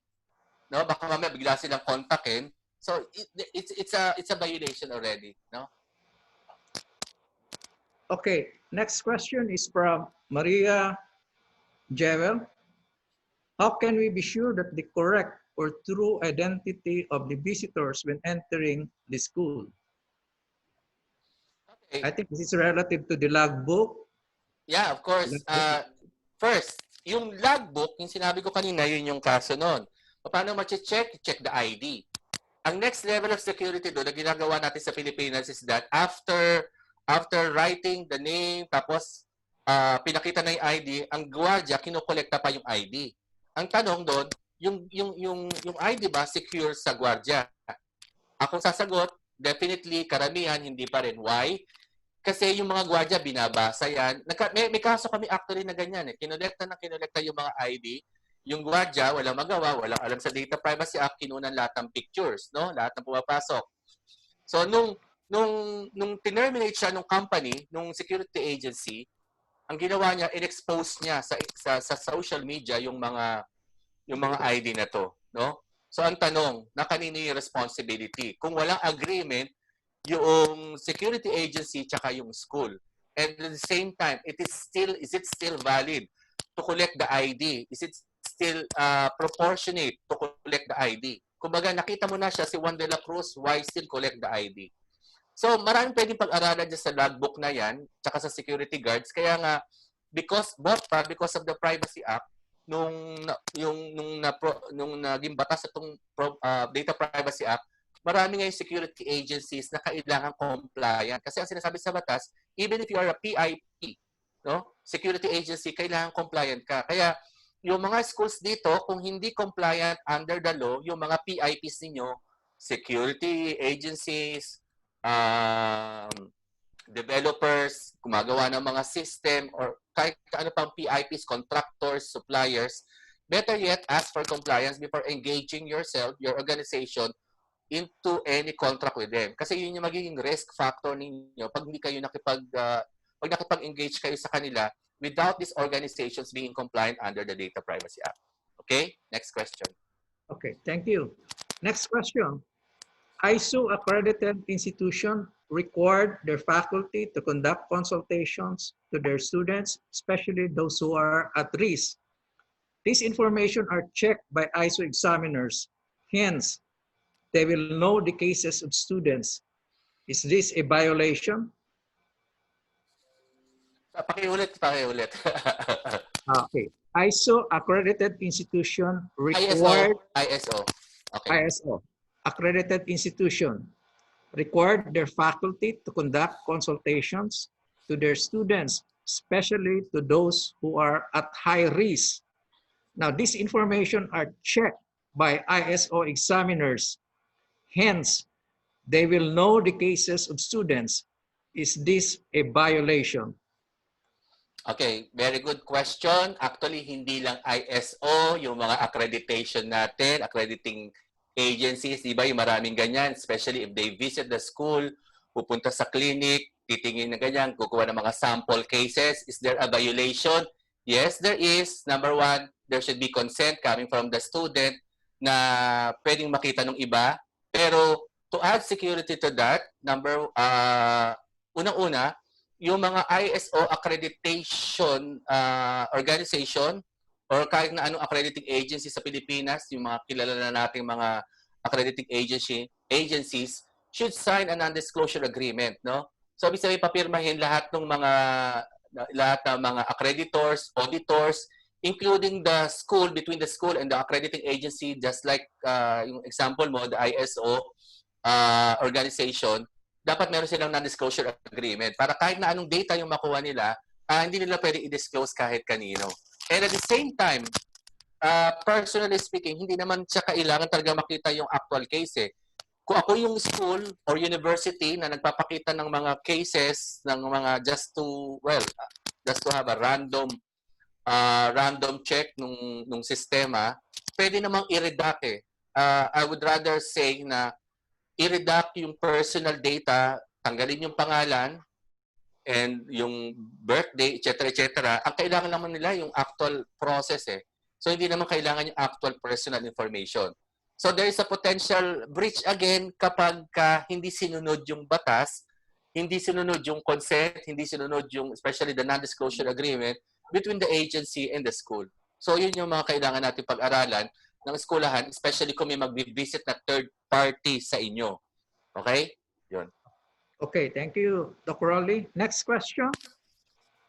no? Baka mamaya bigla silang kontakin. So it's a violation already, no? Okay, next question is from Maria Jewel. How can we be sure that the correct or true identity of the visitors when entering the school? Okay. I think this is relative to the logbook. Yeah, of course. First, yung logbook, yung sinabi ko kanina, yun yung kaso nun. Paano ma-check? Check the ID. Ang next level of security doon na ginagawa natin sa Pilipinas is that after writing the name, tapos pinakita na yung ID, ang gwardiya kinokolekta pa yung ID. Ang tanong doon, yung ID ba secure sa gwardiya? Akong sasagot, definitely karamihan hindi pa rin. Why? Kasi yung mga gwardiya binabasa yan. May kaso kami actually na ganyan eh. Kinolekta yung mga ID. Yung gwardiya, walang magawa, walang alam sa Data Privacy Act, kinunan lahat ng pictures, no? Lahat ng pumapasok. So nung terminate siya nung company, nung security agency, ang ginawa niya, in-expose niya sa social media yung mga ID na to, no? So ang tanong, na kanino yung responsibility? Kung walang agreement, yung security agency tsaka yung school. And at the same time, is it still valid to collect the ID? Is it still proportionate to collect the ID? Kumbaga, nakita mo na siya, si Juan de la Cruz, why still collect the ID? So, maraming pwedeng pag-aralan dyan sa logbook na yan, tsaka sa security guards. Kaya nga, because of the Privacy Act, nung naging batas itong Data Privacy Act, marami ngayong security agencies na kailangan compliant. Kasi ang sinasabi sa batas, even if you are a PIP, no, security agency, kailangan compliant ka. Kaya yung mga schools dito, kung hindi compliant under the law, yung mga PIPs ninyo, security agencies, developers, gumagawa ng mga system, or kahit ano pang PIPs, contractors, suppliers, better yet, ask for compliance before engaging yourself, your organization, into any contract with them. Kasi yun yung magiging risk factor ninyo pag hindi kayo pag nakipag-engage kayo sa kanila without these organizations being compliant under the Data Privacy Act. Okay? Next question. Okay, thank you. Next question. ISO accredited institution required their faculty to conduct consultations to their students, especially those who are at risk. These information are checked by ISO examiners. Hence, they will know the cases of students. Is this a violation? Pakiulit. Okay. ISO accredited institution required ISO. Okay. ISO accredited institution required their faculty to conduct consultations to their students, especially to those who are at high risk. Now, this information are checked by ISO examiners. Hence, they will know the cases of students. Is this a violation? Okay, very good question. Actually, hindi lang ISO, yung mga accreditation natin, accrediting agencies, di ba? Yung maraming ganyan, especially if they visit the school, pupunta sa clinic, titingin na ganyan, kukuha ng mga sample cases. Is there a violation? Yes, there is. Number one, there should be consent coming from the student na pwedeng makita ng iba. Pero to add security to that, unang-una, yung mga ISO accreditation organization or kahit na anong accrediting agency sa Pilipinas, yung mga kilala na nating mga accrediting agencies should sign a non-disclosure agreement, no? So ibig sabihin papirmahin lahat ng mga accreditors, auditors, including the school, between the school and the accrediting agency, just like yung example mo, the ISO organization, dapat meron silang non-disclosure agreement para kahit na anong data yung makuha nila, hindi nila pwede i-disclose kahit kanino. And at the same time, personally speaking, hindi naman siya kailangan talaga makita yung actual case eh. Kung ako yung school or university na nagpapakita ng mga cases ng mga just to have a random check nung sistema, pwede namang i-redact eh. I would rather say na i-redact yung personal data, tanggalin yung pangalan, and yung birthday, etc. Ang kailangan naman nila yung actual process eh. So hindi naman kailangan yung actual personal information. So there is a potential breach again kapag hindi sinunod yung batas, hindi sinunod yung consent, hindi sinunod yung especially the non-disclosure agreement between the agency and the school. So yun yung mga kailangan natin pag-aralan ng eskwelahan, especially kung may mag-visit na third party sa inyo. Okay? Yun. Okay, thank you, Dr. Raleigh. Next question.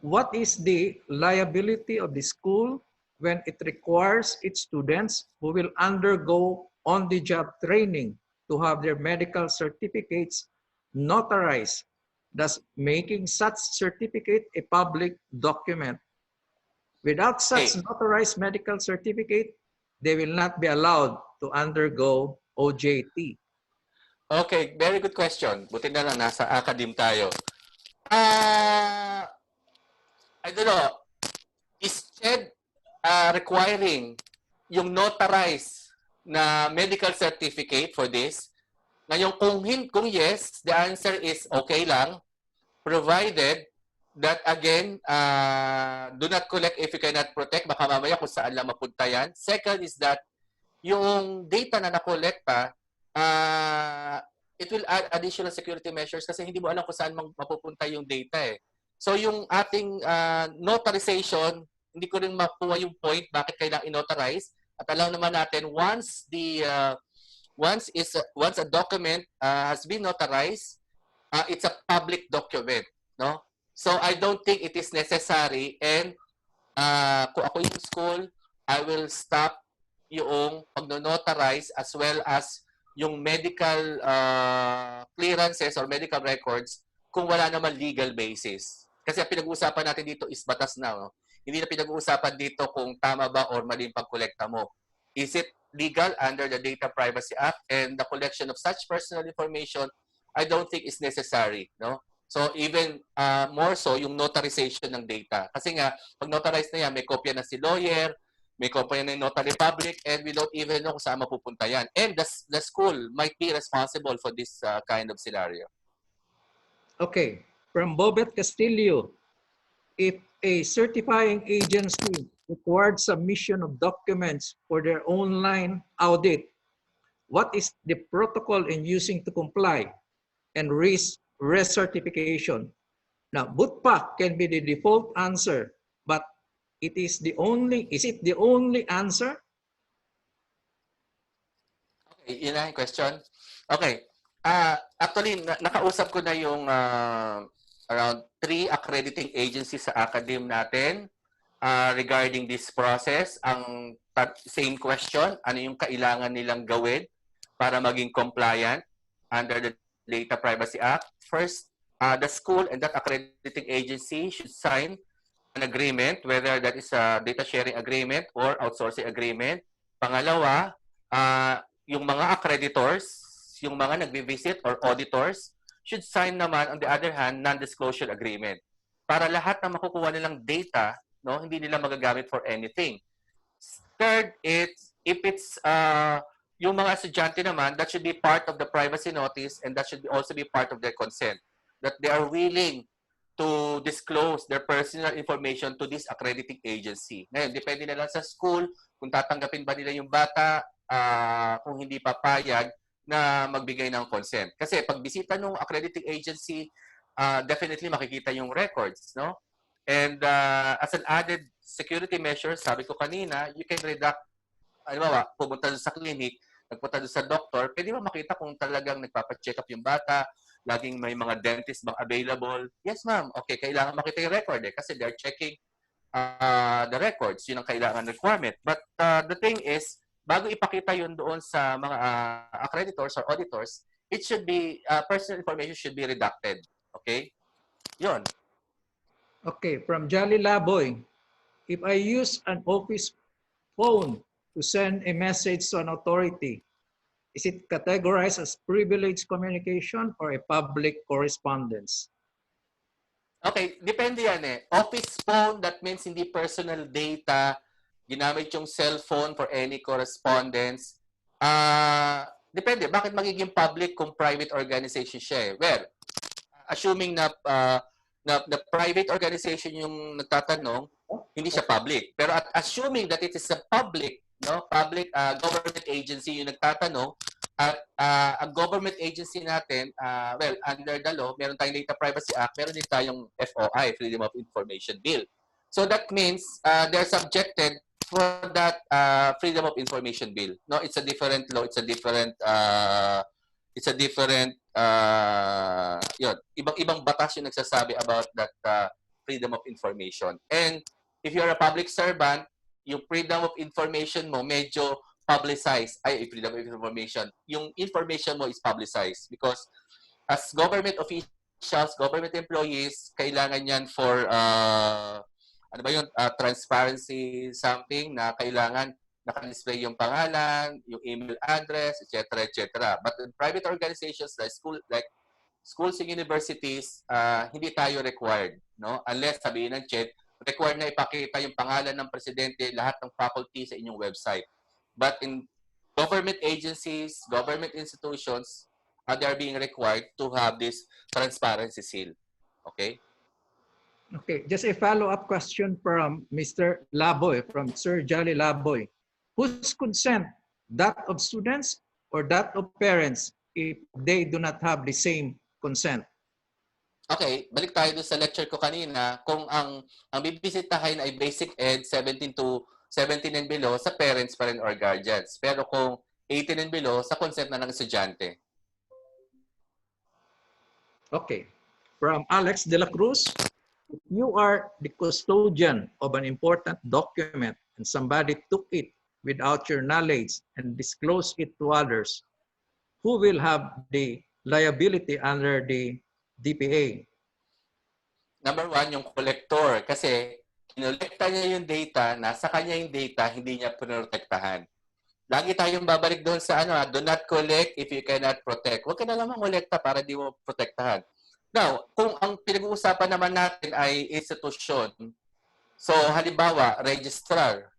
What is the liability of the school when it requires its students who will undergo on-the-job training to have their medical certificates notarized, thus making such certificate a public document? Without such notarized medical certificate, they will not be allowed to undergo OJT. Okay, very good question. Buti na lang nasa Academe tayo. I don't know, is CHED requiring yung notarized na medical certificate for this? Ngayon, kung yes, the answer is okay lang, provided that again, do not collect if you cannot protect. Baka mamaya kung saan lang mapunta yan. Second is that yung data na nakolekta, it will add additional security measures kasi hindi mo alam kung saan mapupunta yung data eh. So yung ating notarization, hindi ko rin makuha yung point bakit kailangang i-notarize. At alam naman natin, once a document has been notarized, it's a public document, no? So I don't think it is necessary, and kung ako yung school, I will stop yung pag-notarize as well as yung medical clearances or medical records kung wala naman legal basis. Kasi ang pinag-uusapan natin dito is batas na. No? Hindi na pinag-uusapan dito kung tama ba or mali yung pag-kolekta mo. Is it legal under the Data Privacy Act, and the collection of such personal information, I don't think is necessary. No? So even more so yung notarization ng data. Kasi nga, pag notarize na yan, may kopya na si lawyer, may kopya na yung notary public, and we don't even know kung saan mapupunta yan. And the school might be responsible for this kind of scenario. Okay, from Bobet Castillo, if a certifying agency required submission of documents for their online audit, what is the protocol in using to comply and risk recertification? Now, bootpack can be the default answer, but is it the only answer? Okay, yun na yung question. Okay. Actually, nakausap ko na yung around 3 accrediting agencies sa Academe natin regarding this process. Ang same question, ano yung kailangan nilang gawin para maging compliant under the Data Privacy Act? First, the school and that accrediting agency should sign an agreement, whether that is a data sharing agreement or outsourcing agreement. Pangalawa, yung mga accreditors, yung mga nagbi-visit or auditors, should sign naman, on the other hand, non-disclosure agreement. Para lahat na makukuha nilang data, no, hindi nila magagamit for anything. Third, if it's yung mga estudyante naman, that should be part of the privacy notice, and that should also be part of their consent. That they are willing to disclose their personal information to this accrediting agency. Ngayon, depende na lang sa school kung tatanggapin ba nila yung bata, kung hindi papayag na magbigay ng consent. Kasi pag bisita ng accrediting agency, definitely makikita yung records, no? And as an added security measure, sabi ko kanina, you can redact, halimbawa, pumunta sa clinic, nagpunta doon sa doctor, pwede mo makita kung talagang nagpapacheck up yung bata, laging may mga dentist bang available. Yes, ma'am. Okay, kailangan makita yung record kasi they're checking the records. Yun ang kailangan requirement. But the thing is, bago ipakita yun doon sa mga accreditors or auditors, it should be, personal information should be redacted. Okay? Yun. Okay, from Jolly Laboy, if I use an office phone to send a message to an authority, is it categorized as privileged communication or a public correspondence? Okay, depende yan eh. Office phone, that means hindi personal data, ginamit yung cellphone for any correspondence. Depende. Bakit magiging public kung private organization siya eh? Well, assuming na private organization yung nagtatanong, hindi siya public. Pero assuming that it is a public, no, public government agency yung nagtatanong, at ang government agency natin, well, under the law, meron tayong Data Privacy Act, meron din tayong FOI, Freedom of Information Bill. So that means they're subjected for that Freedom of Information Bill. No, it's a different law, it's a different yun, ibang batas yung nagsasabi about that freedom of information. And if you're a public servant, yung freedom of information mo medyo publicized. Freedom of information. Yung information mo is publicized because as government officials, government employees, kailangan yan for ano ba yun? Transparency something na kailangan naka-display yung pangalan, yung email address, etc., etc. But in private organizations like schools and universities, hindi tayo required, no? Unless sabihin ng CHED, required na ipakita yung pangalan ng presidente, lahat ng faculty sa inyong website. But in government agencies, government institutions, they are being required to have this transparency seal. Okay? Okay, just a follow-up question from Mr. Laboy, from Sir Jolly Laboy. Whose consent? That of students or that of parents if they do not have the same consent? Okay, balik tayo dun sa lecture ko kanina. Kung ang bibisitahin ay basic ed 17 and below, sa parents pa rin or guardians. Pero kung 18 and below, sa consent na ng estudyante. Okay. From Alex de la Cruz, if you are the custodian of an important document and somebody took it without your knowledge and disclosed it to others, who will have the liability under the DPA? Number one, yung collector. Kasi kinolekta niya yung data, nasa kanya yung data, hindi niya pinoprotektahan. Lagi tayong babalik doon sa do not collect if you cannot protect. Huwag ka na lamang kolekta para di mo protektahan. Now, kung ang pinag-uusapan naman natin ay institusyon, so halimbawa, registrar,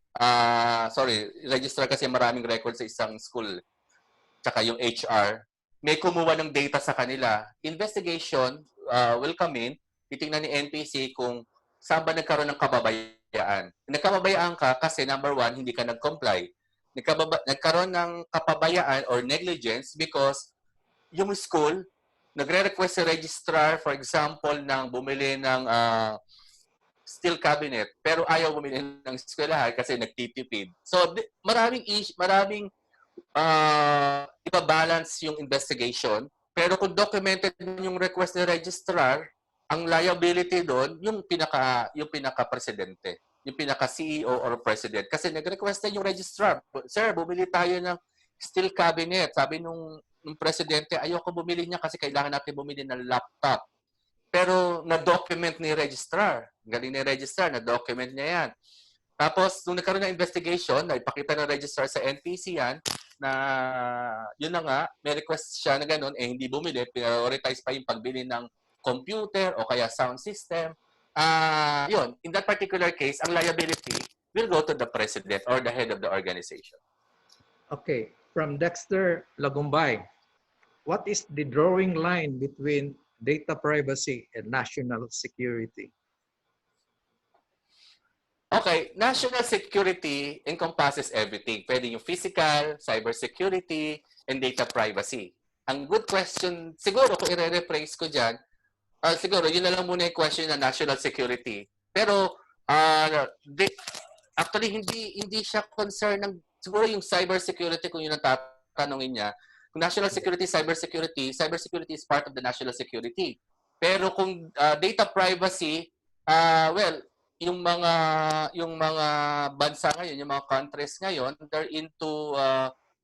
registrar kasi maraming record sa isang school, tsaka yung HR, may kumuha ng data sa kanila. Investigation will come in, titingnan ni NPC kung saan ba nagkaroon ng kababayaan. Nagkababayaan ka kasi number one, hindi ka nag-comply. Nagkaroon ng kapabayaan or negligence because yung school, nagre-request sa registrar, for example, ng bumili ng steel cabinet, pero ayaw bumili ng eskwelahan kasi nagtitipid. So, maraming ibabalance yung investigation. Pero kung documented yung request ng registrar, ang liability doon, yung pinaka-presidente, yung pinaka-CEO or president. Kasi nag-request na yung registrar, sir, bumili tayo ng steel cabinet. Sabi nung presidente, ayoko bumili niya kasi kailangan natin bumili ng laptop. Pero na-document ni registrar. Galing ni registrar, na-document niya yan. Tapos, nung nagkaroon ng investigation, naipakita ng registrar sa NPC yan, na yun na nga, may request siya na gano'n, hindi bumili, prioritize pa yung pagbili ng computer o kaya sound system. Yun, in that particular case, ang liability will go to the president or the head of the organization. Okay, from Dexter Lagumbay, what is the drawing line between data privacy and national security? Okay, national security encompasses everything. Pwede yung physical, cybersecurity, and data privacy. Ang good question, siguro kung i-rephrase ko dyan, siguro yun na lang muna yung question na national security. Pero actually hindi siya concern ng siguro yung cybersecurity kung yun ang tatanungin niya. Kung national security, cybersecurity is part of the national security. Pero kung data privacy, well, yung mga bansa ngayon, yung mga countries ngayon, they're into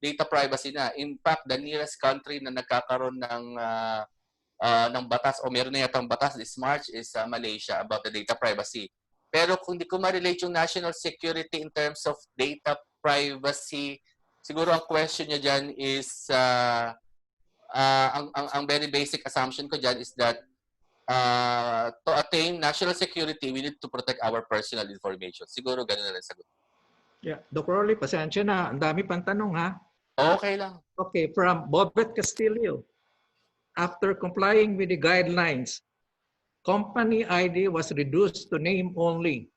data privacy na. In fact, the nearest country na nagkakaroon ng batas o meron na yatang batas this March is Malaysia about the data privacy. Pero kung di ko ma-relate yung national security in terms of data privacy, siguro ang question niya dyan is ang very basic assumption ko dyan is that to attain national security, we need to protect our personal information. Siguro ganun na lang sagot. Yeah, Dr. Rolly, pasensya na. Ang dami pang tanong, ha? Okay lang. Okay, from Bobet Castillo. After complying with the guidelines, company ID was reduced to name only.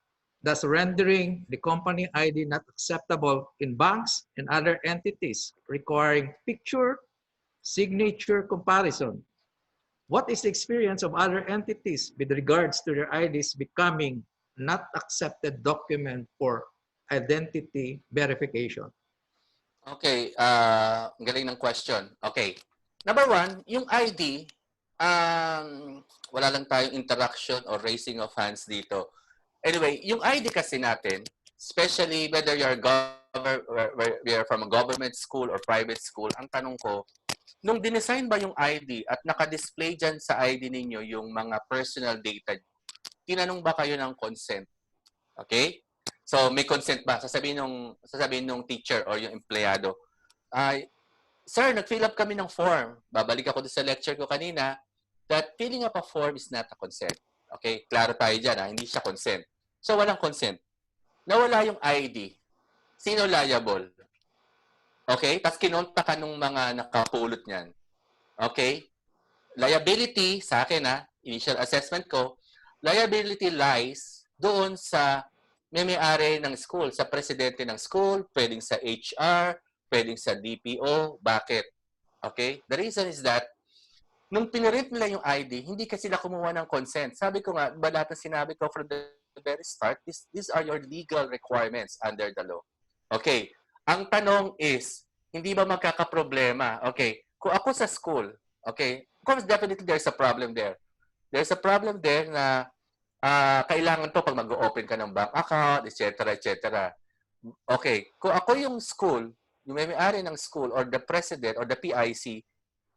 thus rendering the company ID not acceptable in banks and other entities requiring picture signature comparison. What is the experience of other entities with regards to their IDs becoming not accepted document for identity verification? Okay, ang galing ng question. Okay. Number one, yung ID, wala lang tayong interaction or raising of hands dito. Anyway, yung ID kasi natin, especially whether you're from a government school or private school, ang tanong ko, nung dinesign ba yung ID at naka-display dyan sa ID ninyo yung mga personal data, tinanong ba kayo ng consent? Okay? So, may consent ba? Sasabihin nung teacher or yung empleyado, ay, sir, nag-fill up kami ng form. Babalik ako sa lecture ko kanina that filling up a form is not a consent. Okay? Klaro tayo dyan, ha? Hindi siya consent. So, walang consent. Nawala yung ID. Sino liable? Okay? Tapos kinonta ka nung mga nakapulot niyan. Okay? Liability, sa akin, initial assessment ko, liability lies doon sa may-ari ng school, sa presidente ng school, pwedeng sa HR, pwedeng sa DPO. Bakit? Okay? The reason is that, nung pinirint nila yung ID, hindi kasi sila kumuha ng consent. Sabi ko nga, ba lahat ng sinabi ko from the very start, these are your legal requirements under the law. Okay. Ang tanong is, hindi ba magkakaproblema? Okay. Kung ako sa school, okay, of course, definitely there's a problem there. There's a problem there na kailangan to pag mag-open ka ng bank account, etc., etc. Okay. Kung ako yung school, yung may-ari ng school or the president or the PIC,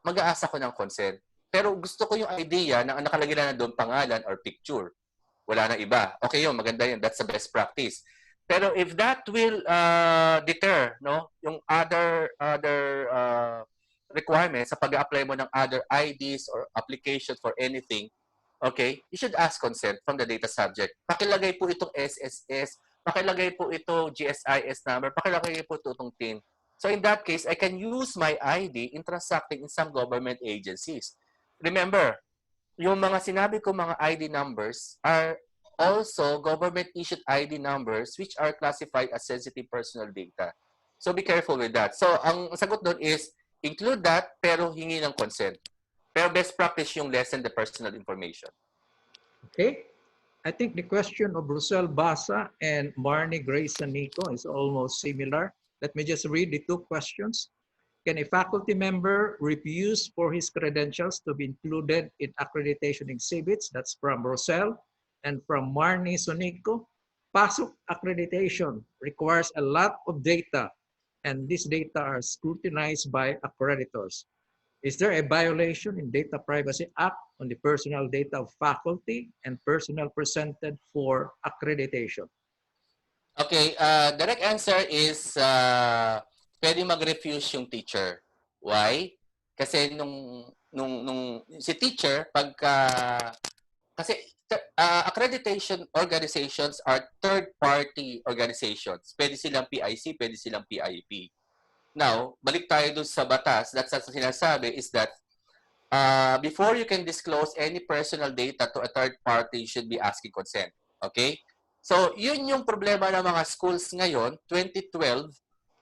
mag-aasa ko ng consent. Pero gusto ko yung idea na nakalagay na doon pangalan or picture. Wala na iba. Okay yun, maganda yun. That's the best practice. Pero if that will deter, no, yung other requirements sa pag-apply mo ng other IDs or application for anything, okay, you should ask consent from the data subject. Pakilagay po itong SSS, pakilagay po ito GSIS number, pakilagay po itong TIN. So in that case, I can use my ID in transacting in some government agencies. Remember, yung mga sinabi ko mga ID numbers are also government-issued ID numbers which are classified as sensitive personal data. So be careful with that. So ang sagot doon is, include that pero hingi ng consent. Pero best practice yung lessen the personal information. Okay. I think the question of Rosel Basa and Marnie Grace Nico is almost similar. Let me just read the two questions. Can a faculty member refuse for his credentials to be included in accreditation exhibits? That's from Rosel. And from Marnie Sonico, PASOK accreditation requires a lot of data, and these data are scrutinized by accreditors. Is there a violation in Data Privacy Act on the personal data of faculty and personnel presented for accreditation? Okay, direct answer is pwede mag-refuse yung teacher. Why? Kasi nung si teacher kasi accreditation organizations are third-party organizations. Pwede silang PIC, pwede silang PIP. Now, balik tayo dun sa batas. That's what sinasabi is that before you can disclose any personal data to a third party, you should be asking consent. Okay? So, yun yung problema ng mga schools ngayon, 2012,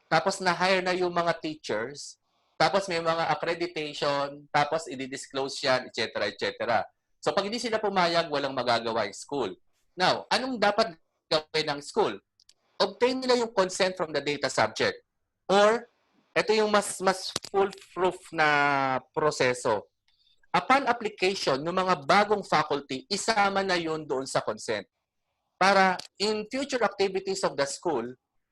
tapos na-hire na yung mga teachers, tapos may mga accreditation, tapos i-disclose yan, etc., etc. So, pag hindi sila pumayag, walang magagawa yung school. Now, anong dapat gawin ng school? Obtain nila yung consent from the data subject. Or, ito yung mas foolproof na proseso. Upon application ng mga bagong faculty, isama na yun doon sa consent. Para in future activities of the school,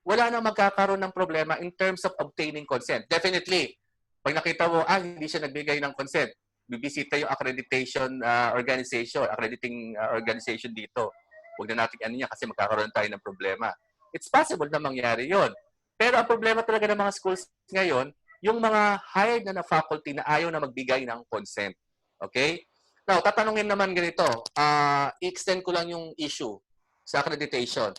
wala na magkakaroon ng problema in terms of obtaining consent. Definitely, pag nakita mo, hindi siya nagbigay ng consent, bibisita yung accreditation accrediting organization dito. Huwag na natin ano niya kasi magkakaroon tayo ng problema. It's possible na mangyari yon. Pero ang problema talaga ng mga schools ngayon, yung mga hired na faculty na ayaw na magbigay ng consent. Okay? Now, tatanungin naman ganito, i-extend ko lang yung issue sa accreditation.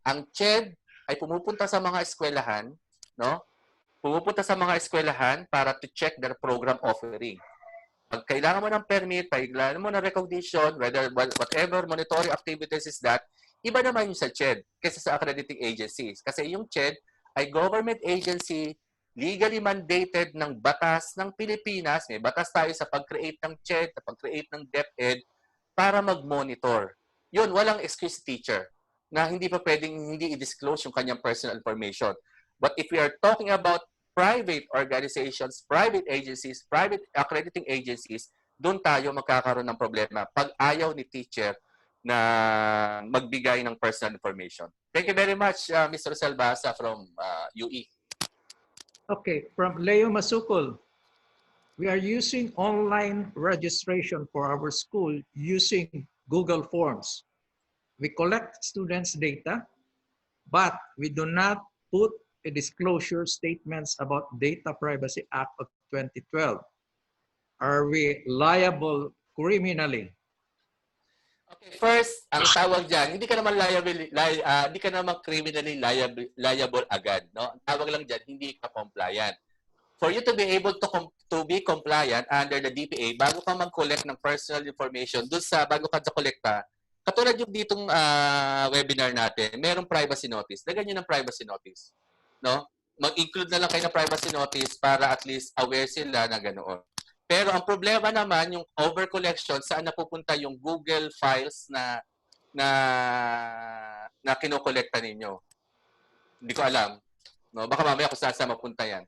Ang CHED ay pumupunta sa mga eskwelahan, no? Pumupunta sa mga eskwelahan para to check their program offering. Pag kailangan mo ng permit, kailangan mo ng recognition, whatever monetary activities is that, Iba naman yung sa CHED kaysa sa accrediting agencies. Kasi yung CHED ay government agency legally mandated ng batas ng Pilipinas. May batas tayo sa pag-create ng CHED, sa pag-create ng DepEd para mag-monitor. Yun, walang excuse teacher na hindi pa pwedeng hindi i-disclose yung kanyang personal information. But if we are talking about private organizations, private agencies, private accrediting agencies, doon tayo magkakaroon ng problema pag ayaw ni teacher na magbigay ng personal information. Thank you very much, Mr. Salbasa from UE. Okay, from Leo Masukol. We are using online registration for our school using Google Forms. We collect students' data, but we do not put a disclosure statements about Data Privacy Act of 2012. Are we liable criminally? Okay, first, ang tawag diyan, hindi ka naman hindi ka naman criminally liable agad, no? Ang tawag lang diyan, hindi ka compliant. For you to be able to be compliant under the DPA, bago ka mag-collect ng personal information, bago ka kolekta, katulad yung ditong webinar natin, merong privacy notice. Lagyan nyo ng privacy notice. No? Mag-include na lang kayo ng privacy notice para at least aware sila na ganoon. Pero ang problema naman, yung over-collection, saan napupunta yung Google files na kinokolekta ninyo? Hindi ko alam. No? Baka mamaya kung saan mapunta yan.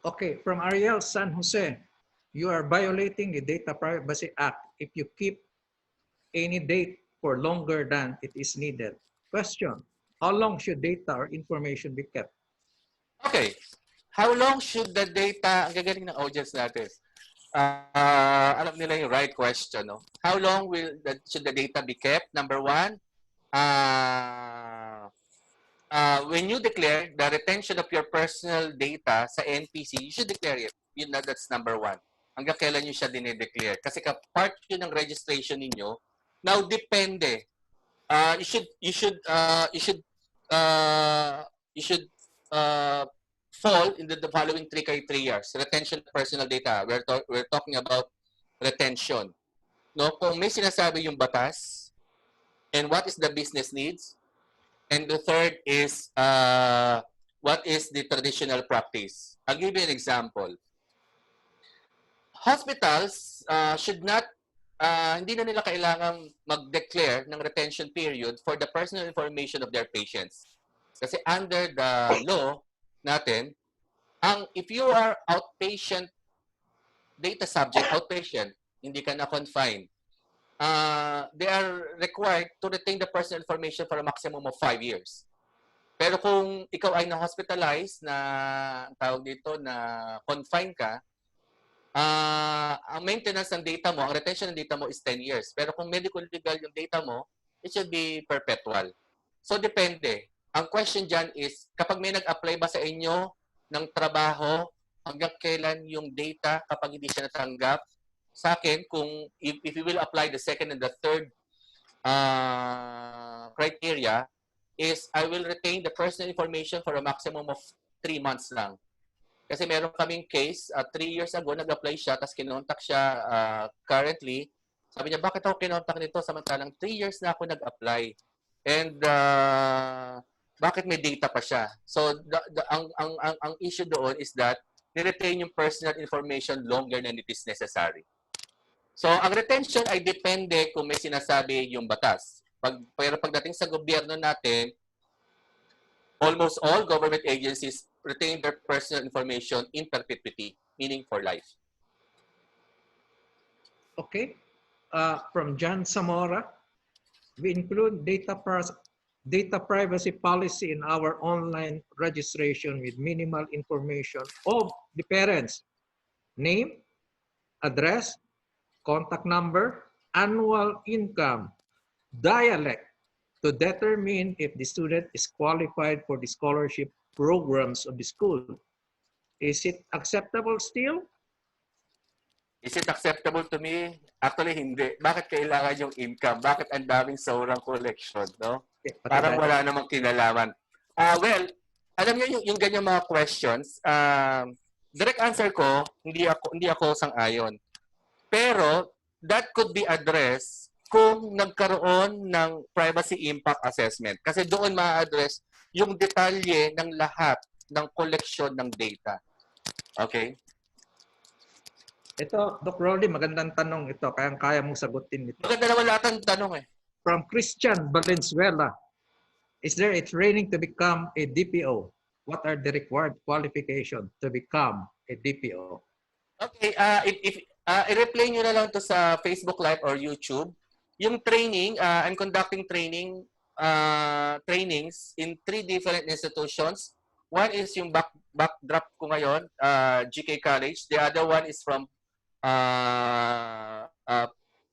Okay, from Ariel San Jose, you are violating the Data Privacy Act if you keep any date for longer than it is needed. Question, how long should data or information be kept? Okay, how long should the data, ang gagaling ng audience natin, alam nila yung right question, no? How long should the data be kept? Number one, when you declare the retention of your personal data sa NPC, you should declare it. That's number one. Hanggang kailan nyo siya dinedeclare. Kasi part yun ng registration ninyo. Now, depende. You should fall in the following three criterias. Retention of personal data. We're talking about retention. No? Kung may sinasabi yung batas, and what is the business needs, and the third is what is the traditional practice. I'll give you an example. Hospitals should not, hindi na nila kailangang mag-declare ng retention period for the personal information of their patients. Kasi under the law natin, if you are outpatient data subject, outpatient, hindi ka na confined, they are required to retain the personal information for a maximum of 5 years. Pero kung ikaw ay na-hospitalize, ang tawag dito, na confined ka, ang maintenance ng data mo, ang retention ng data mo is 10 years. Pero kung medical legal yung data mo, it should be perpetual. So, depende. Ang question dyan is, kapag may nag-apply ba sa inyo ng trabaho, hanggang kailan yung data kapag hindi siya natanggap? Sa akin, kung if you will apply the second and the third criteria, is I will retain the personal information for a maximum of 3 months lang. Kasi meron kaming case, 3 years ago, nag-apply siya, tapos kinontak siya currently. Sabi niya, bakit ako kinontak nito? Samantalang 3 years na ako nag-apply. And bakit may data pa siya? So, ang issue doon is that ni-retain yung personal information longer than it is necessary. So, ang retention ay depende kung may sinasabi yung batas. Pero pagdating sa gobyerno natin, almost all government agencies retain their personal information in perpetuity, meaning for life. Okay. From John Zamora, we include data privacy policy in our online registration with minimal information of the parents, name, address, contact number, annual income, dialect, to determine if the student is qualified for the scholarship programs of the school. Is it acceptable still? Is it acceptable to me? Actually, hindi. Bakit kailangan yung income? Bakit ang daming sobrang collection, no? Parang wala namang kinalaman. Well, alam niyo yung ganyan mga questions, direct answer ko, hindi ako sang-ayon. Pero, that could be addressed kung nagkaroon ng privacy impact assessment. Kasi doon ma-address yung detalye ng lahat ng collection ng data. Okay? Ito, Doc Rolly, magandang tanong ito. Kaya mong sagutin ito. Maganda naman lahat ng tanong eh. From Christian Valenzuela, is there a training to become a DPO? What are the required qualifications to become a DPO? Okay, i-replay nyo na lang to sa Facebook Live or YouTube. Yung training, I'm conducting trainings in 3 different institutions. One is yung backdrop ko ngayon, GK College. The other one is from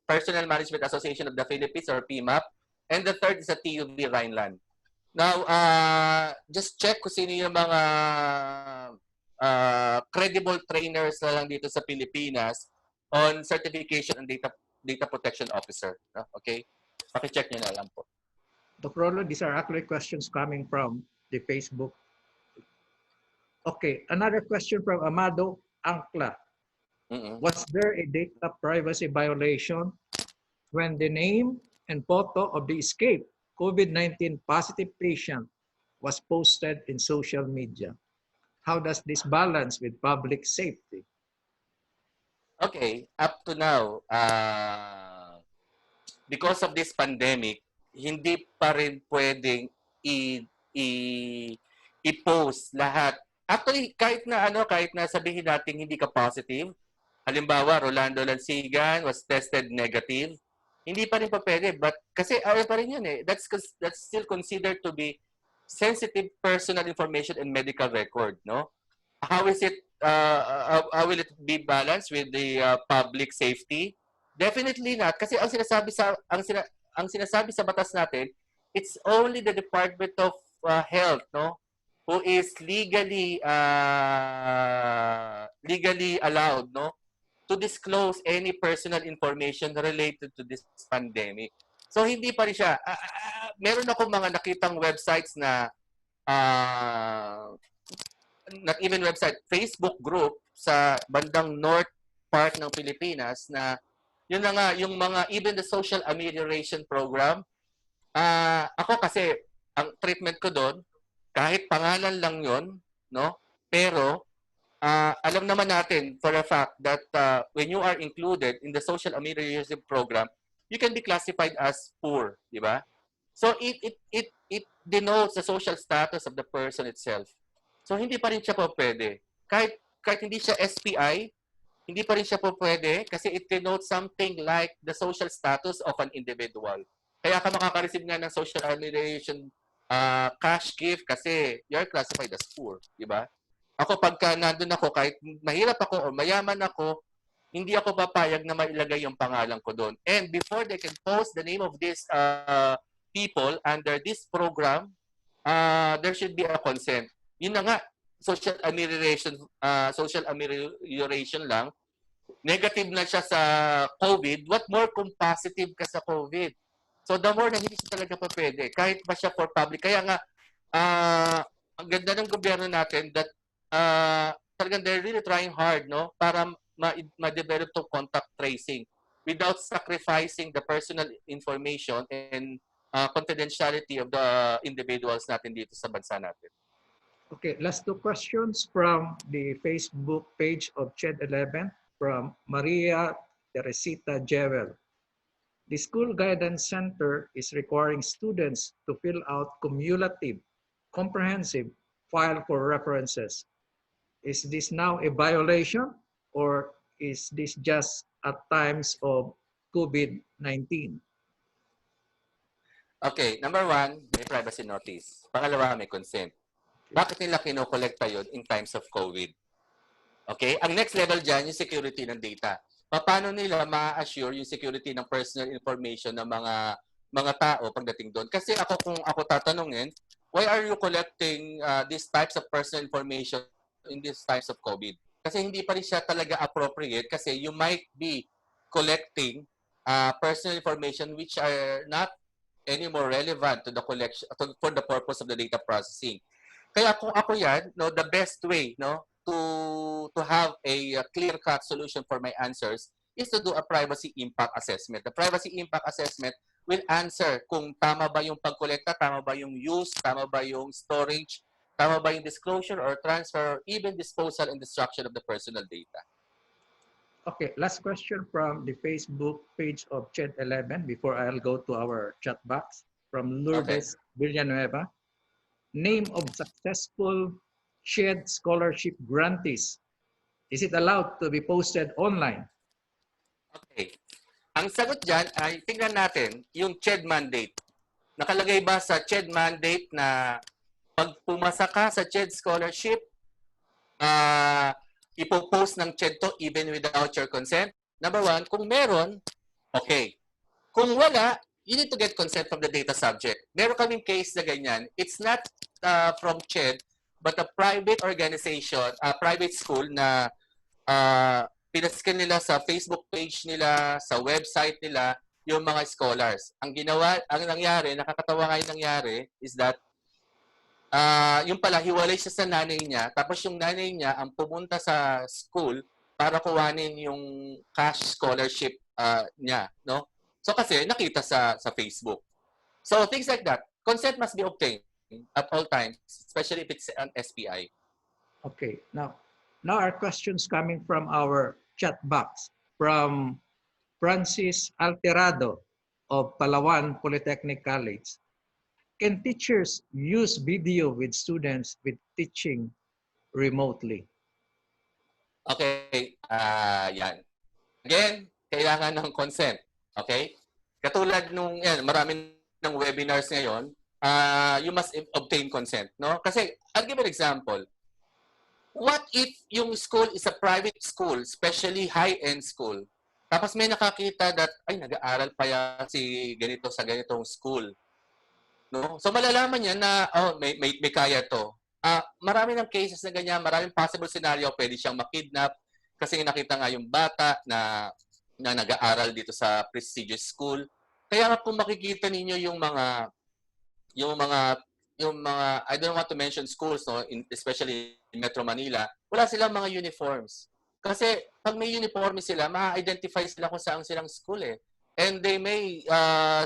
Personnel Management Association of the Philippines or PMAP. And the third is a TUV Rhineland. Now, just check kung sino yung mga credible trainers na lang dito sa Pilipinas on certification and data protection officer. Okay? Paki-check nyo na lang po. Dr. Rolo, these are actually questions coming from the Facebook. Okay, another question from Amado Ancla. Was there a data privacy violation when the name and photo of the escaped COVID-19 positive patient was posted in social media? How does this balance with public safety? Okay, up to now, because of this pandemic, hindi pa rin pwedeng i-post lahat. Actually, kahit na sabihin natin hindi ka positive, halimbawa, Rolando Lansigan was tested negative, hindi pa rin pa pwede. But kasi pa rin yun eh. That's still considered to be sensitive personal information and medical record, no? How is it, how will it be balanced with the public safety? Definitely not. Kasi ang sinasabi sa batas natin, it's only the Department of Health, no, who is legally allowed, no, to disclose any personal information related to this pandemic. So hindi pa rin siya. Meron ako mga nakitang websites na not even website, Facebook group sa bandang north part ng Pilipinas na yun na nga, yung mga, even the social amelioration program, ako kasi, ang treatment ko doon, kahit pangalan lang yon, no? Pero, alam naman natin for a fact that when you are included in the social amelioration program, you can be classified as poor, di ba? So, it denotes the social status of the person itself. So, hindi pa rin siya po pwede. Kahit hindi siya SPI, hindi pa rin siya po pwede kasi it denotes something like the social status of an individual. Kaya ka makaka-receive nga ng social amelioration cash gift kasi you're classified as poor, di ba? Ako pagka nandun ako, kahit mahirap ako o mayaman ako, hindi ako papayag na mailagay yung pangalan ko doon. And before they can post the name of these people under this program, there should be a consent. Yun na nga, social amelioration lang, negative na siya sa COVID, what more kung positive ka sa COVID? So the more na hindi siya talaga pa pwede, kahit ba siya for public. Kaya nga, ang ganda ng gobyerno natin that talagang they're really trying hard, no, para ma-develop to contact tracing without sacrificing the personal information and confidentiality of the individuals natin dito sa bansa natin. Okay, last 2 questions from the Facebook page of CHED 11 from Maria Teresita Jewel. The School Guidance Center is requiring students to fill out cumulative, comprehensive file for references. Is this now a violation or is this just at times of COVID-19? Okay, number 1, may privacy notice. Pangalawa, may consent. Bakit nila kinokolekta yun in times of COVID? Okay? Ang next level dyan, yung security ng data. Paano nila ma-assure yung security ng personal information ng mga tao pagdating doon? Kasi kung ako tatanungin, why are you collecting these types of personal information in these times of COVID? Kasi hindi pa rin siya talaga appropriate kasi you might be collecting personal information which are not anymore relevant to the collection for the purpose of the data processing. Kaya kung ako yan, no, the best way, no, to have a clear-cut solution for my answers is to do a privacy impact assessment. The privacy impact assessment will answer kung tama ba yung pagkolekta, tama ba yung use, tama ba yung storage, tama ba yung disclosure or transfer, or even disposal and destruction of the personal data. Okay, last question from the Facebook page of CHED 11 before I'll go to our chat box from Lourdes Villanueva. Name of successful CHED scholarship grantees. Is it allowed to be posted online? Okay. Ang sagot dyan ay tingnan natin yung CHED mandate. Nakalagay ba sa CHED mandate na pag pumasa ka sa CHED scholarship, ipopost ng CHED to even without your consent? Number one, kung meron, okay. Kung wala, you need to get consent from the data subject. Meron kaming case na ganyan. It's not from CHED, but a private organization, a private school na pinaskin nila sa Facebook page nila, sa website nila, yung mga scholars. Ang nangyari, nakakatawa nga yung nangyari, is that yung pala, hiwalay siya sa nanay niya, tapos yung nanay niya ang pumunta sa school para kuhanin yung cash scholarship niya, no? So kasi nakita sa Facebook. So things like that, consent must be obtained at all times, especially if it's an SPI. Okay, now our questions coming from our chat box from Francis Alterado of Palawan Polytechnic College. Can teachers use video with students with teaching remotely? Okay, yan. Again, kailangan ng consent. Okay? Katulad nung, marami ng webinars ngayon, you must obtain consent. No? Kasi, I'll give an example. What if yung school is a private school, especially high-end school, tapos may nakakita that, ay, nag-aaral pa yan si ganito sa ganitong school. No? So, malalaman niya na, oh, may kaya to. Marami ng cases na ganyan, maraming possible scenario, pwede siyang makidnap kasi nakita nga yung bata na nag-aaral dito sa prestigious school. Kaya nga kung makikita ninyo yung mga I don't want to mention schools, no, especially in Metro Manila, wala silang mga uniforms. Kasi pag may uniform sila, ma-identify sila kung saan silang school eh. And they may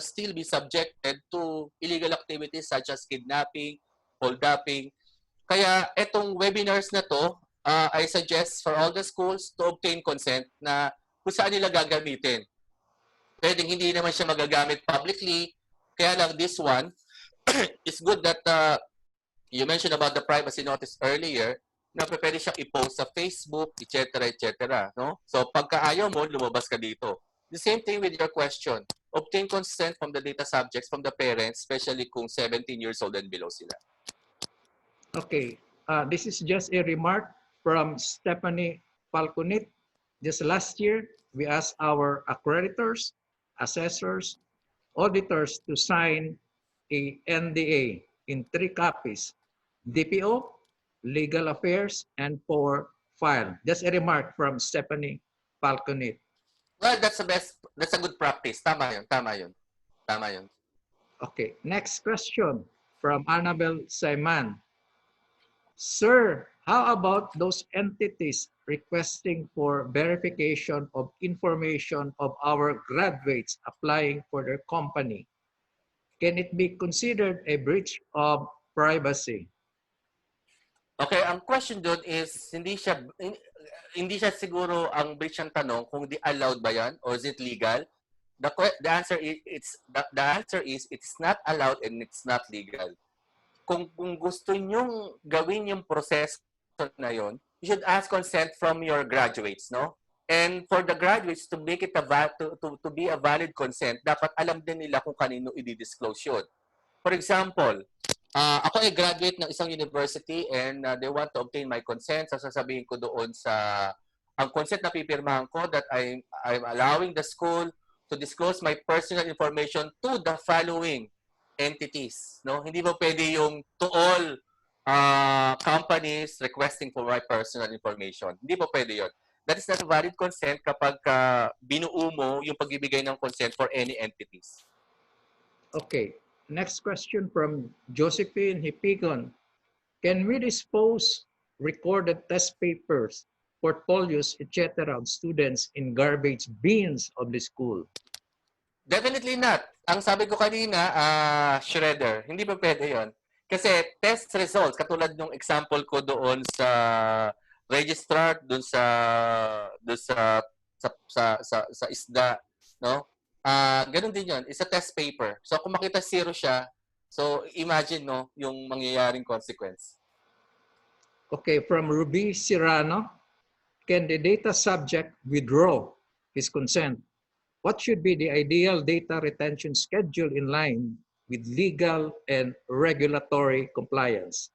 still be subjected to illegal activities such as kidnapping, holduping. Kaya etong webinars na to, I suggest for all the schools to obtain consent na kung saan nila gagamitin. Pwedeng hindi naman siya magagamit publicly, kaya lang this one, it's good that you mentioned about the privacy notice earlier na pwede siyang i-post sa Facebook, etc., etc. No? So pagka ayaw mo, lumabas ka dito. The same thing with your question. Obtain consent from the data subjects, from the parents, especially kung 17 years old and below sila. Okay, this is just a remark from Stephanie Falconit. Just last year, we asked our accreditors, assessors, auditors to sign a NDA in 3 copies, DPO, Legal Affairs, and for file. Just a remark from Stephanie Falconit. Well, that's a good practice. Tama yun. Okay, next question from Annabel Saiman. Sir, how about those entities requesting for verification of information of our graduates applying for their company? Can it be considered a breach of privacy? Okay, ang question doon is hindi siya siguro ang breach ng tanong kung di allowed ba yan or is it legal? The answer is it's not allowed and it's not legal. Kung gusto nyong gawin yung proseso na yon, you should ask consent from your graduates, no? And for the graduates to make it to be a valid consent, dapat alam din nila kung kanino i-disclose yun. For example, ako ay graduate ng isang university and they want to obtain my consent. So sasabihin ko doon ang consent na pipirmahan ko that I'm allowing the school to disclose my personal information to the following entities. No? Hindi ba pwede yung to all companies requesting for my personal information. Hindi ba pwede yun? That is not a valid consent kapag binuo mo yung pagbibigay ng consent for any entities. Okay. Next question from Josephine Hipigon. Can we dispose recorded test papers portfolios, etc. of students in garbage bins of the school? Definitely not. Ang sabi ko kanina, shredder. Hindi pa pwede yon. Kasi test results, katulad ng example ko doon sa registrar, doon sa isda, no? Ganun din yon. It's a test paper. So kung makita zero siya, so imagine, no, yung mangyayaring consequence. Okay, from Ruby Serrano, can the data subject withdraw his consent? What should be the ideal data retention schedule in line with legal and regulatory compliance?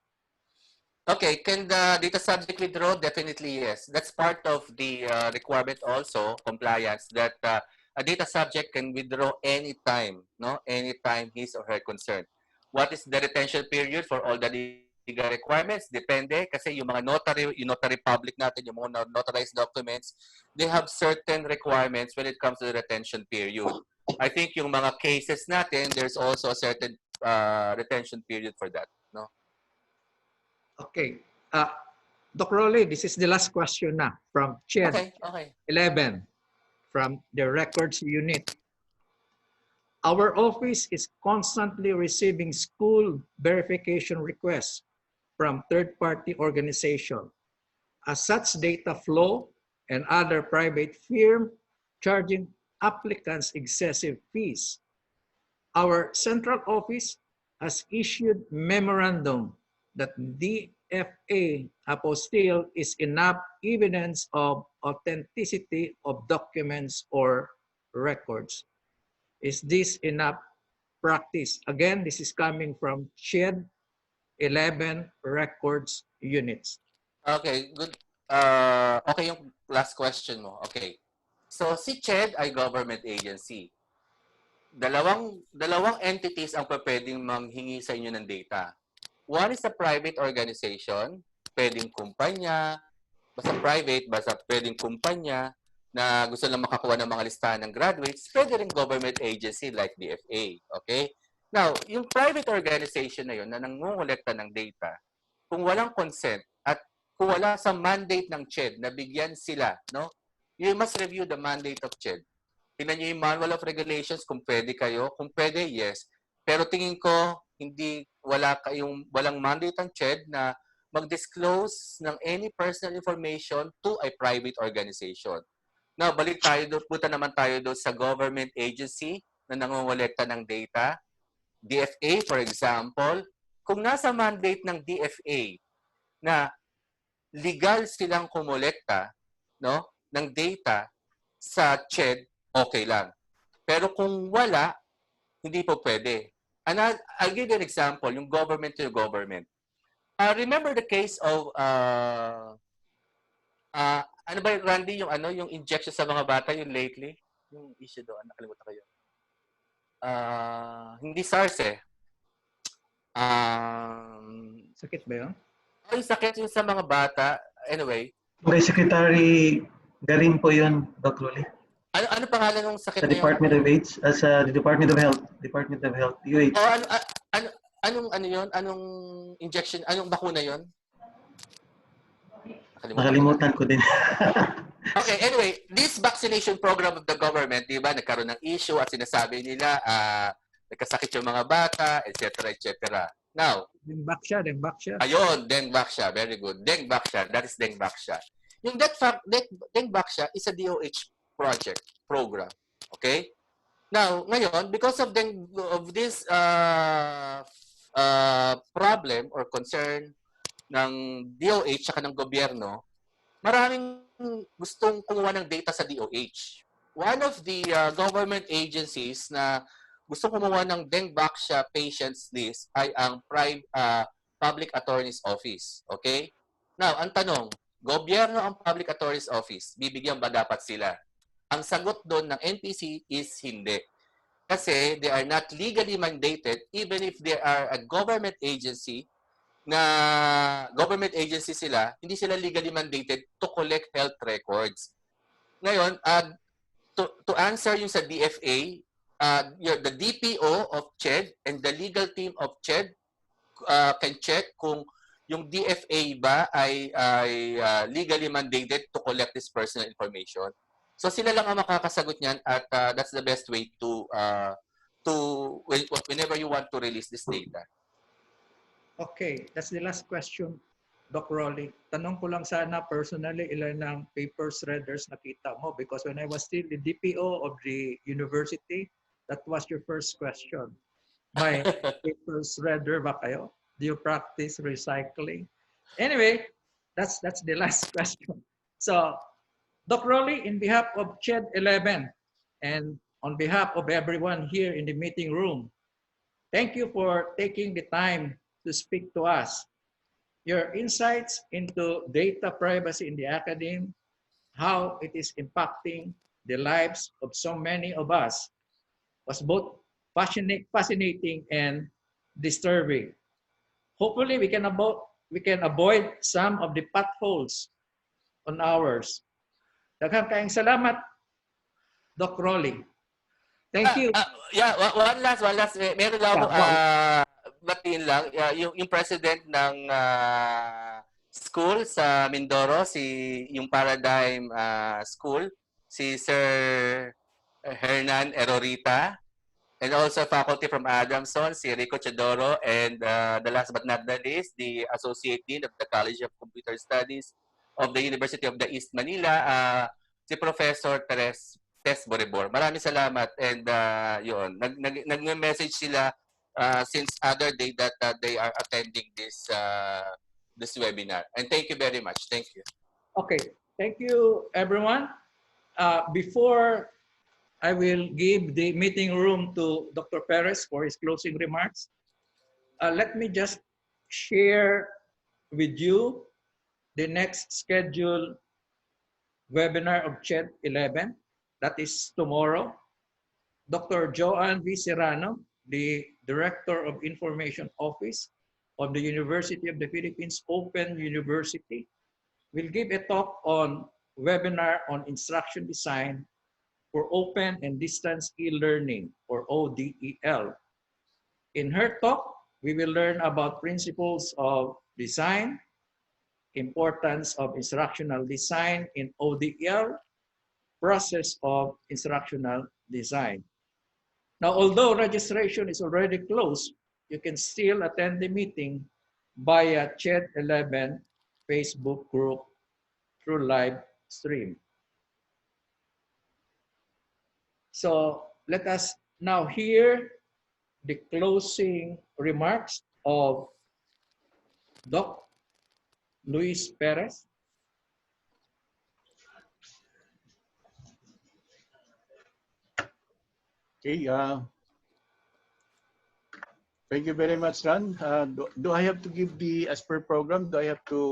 Okay, can the data subject withdraw? Definitely yes. That's part of the requirement also, compliance, that a data subject can withdraw anytime, no? Anytime his or her concerned. What is the retention period for all the legal requirements? Depende kasi yung mga notary public natin, yung mga notarized documents, they have certain requirements when it comes to the retention period. I think yung mga cases natin, there's also a certain retention period for that, no? Okay. Dr. Rowley, this is the last question now from CHED Okay. 11 from the records unit. Our office is constantly receiving school verification requests from third-party organizations. As such data flow and other private firm charging applicants excessive fees. Our central office has issued memorandum that DFA apostille is enough evidence of authenticity of documents or records. Is this enough practice? Again, this is coming from CHED 11 records units. Okay, good. Okay yung last question mo. Okay. So, si CHED ay government agency. Dalawang entities ang pwedeng manghingi sa inyo ng data. One is a private organization, pwedeng kumpanya, basta private, basta pwedeng kumpanya na gusto lang makakuha ng mga listahan ng graduates, pwede rin government agency like DFA. Okay? Now, yung private organization na yun na nangungulekta ng data, kung walang consent at kung wala sa mandate ng CHED na bigyan sila, no? You must review the mandate of CHED. Tingnan niyo yung manual of regulations kung pwede kayo. Kung pwede, yes. Pero tingin ko, walang mandate ang CHED na mag-disclose ng any personal information to a private organization. Now, balik tayo doon, punta naman tayo doon sa government agency na nangongolekta ng data. DFA, for example, kung nasa mandate ng DFA na legal silang kumolekta, no, ng data sa CHED, okay lang. Pero kung wala, hindi po pwede. And I'll give you an example, yung government to government. Remember the case of ano ba, Randy, yung injection sa mga bata, yung lately? Yung issue doon, nakalimutan ko yun. Hindi SARS eh. Sakit ba yun? Yung sakit yung sa mga bata. Anyway. Kay Secretary Garin po yun, Dr. Luli. Ano pangalan ng sakit Sa na yun? Department of AIDS, sa Department of Health, UH. Ano yun? Anong injection? Anong bakuna yun? Nakalimutan ko din. Okay, anyway, this vaccination program of the government, di ba, nagkaroon ng issue at sinasabi nila, nagkasakit yung mga bata, etc., etc. Now, Dengbak siya. Ayun, dengbak siya. Very good. Dengbak siya. That is dengbak siya. Yung dengbak siya is a DOH program. Okay? Now, ngayon, because of this problem or concern ng DOH at ng gobyerno, maraming gustong kumuha ng data sa DOH. One of the government agencies na gusto kumuha ng Dengbaksha patients list ay ang Public Attorney's Office. Okay? Now, ang tanong, gobyerno ang Public Attorney's Office, bibigyan ba dapat sila? Ang sagot doon ng NPC is hindi. Kasi they are not legally mandated even if they are a government agency sila, hindi sila legally mandated to collect health records. Ngayon, to answer yung sa DFA, the DPO of CHED and the legal team of CHED can check kung yung DFA ba ay legally mandated to collect this personal information? So sila lang ang makakasagot niyan at that's the best way to whenever you want to release this data. Okay, that's the last question, Doc Rolly. Tanong ko lang sana personally, ilan ng paper shredders nakita mo? Because when I was still the DPO of the university, that was your first question. May paper shredder ba kayo? Do you practice recycling? Anyway, that's the last question. So, Doc Rolly, in behalf of CHED 11 and on behalf of everyone here in the meeting room, thank you for taking the time to speak to us. Your insights into data privacy in the academe, how it is impacting the lives of so many of us, was both fascinating and disturbing. Hopefully, we can avoid some of the potholes on ours. Daghang kaayong salamat, Doc Rolly. Thank you. Yeah, one last. Meron lang ako, batiin lang. Yung president ng school sa Mindoro, yung Paradigm School, si Sir Hernan Erorita, and also faculty from Adamson, si Rico Chedoro, and the last but not the least, the Associate Dean of the College of Computer Studies of the University of the East Manila, si Professor Tess Boribor. Maraming salamat and yun, nag-message sila since other day that they are attending this webinar. And thank you very much. Thank you. Okay, thank you everyone. Before I will give the meeting room to Dr. Perez for his closing remarks, let me just share with you the next scheduled webinar of CHED 11. That is tomorrow. Dr. Joanne V. Serrano, the Director of Information Office of the University of the Philippines Open University, will give a talk on webinar on instruction design for open and distance e-learning, or ODEL. In her talk, we will learn about principles of design, importance of instructional design in ODEL, process of instructional design. Now, although registration is already closed, you can still attend the meeting via CHED 11 Facebook group through live stream. So let us now hear the closing remarks of Doc Luis Perez. Okay, thank you very much, Ron. Do I have to give the, as per program, do I have to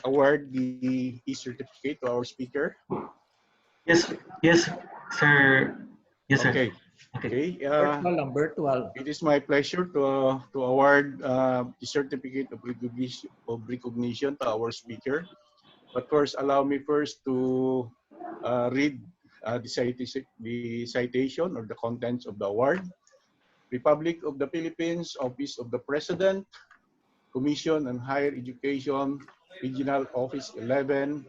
award the e-certificate to our speaker? Yes, sir. Yes, sir. Okay. Okay. Virtual. It is my pleasure to award the certificate of recognition to our speaker. But first, allow me first to read the citation or the contents of the award. Republic of the Philippines, Office of the President, Commission on Higher Education, Regional Office 11.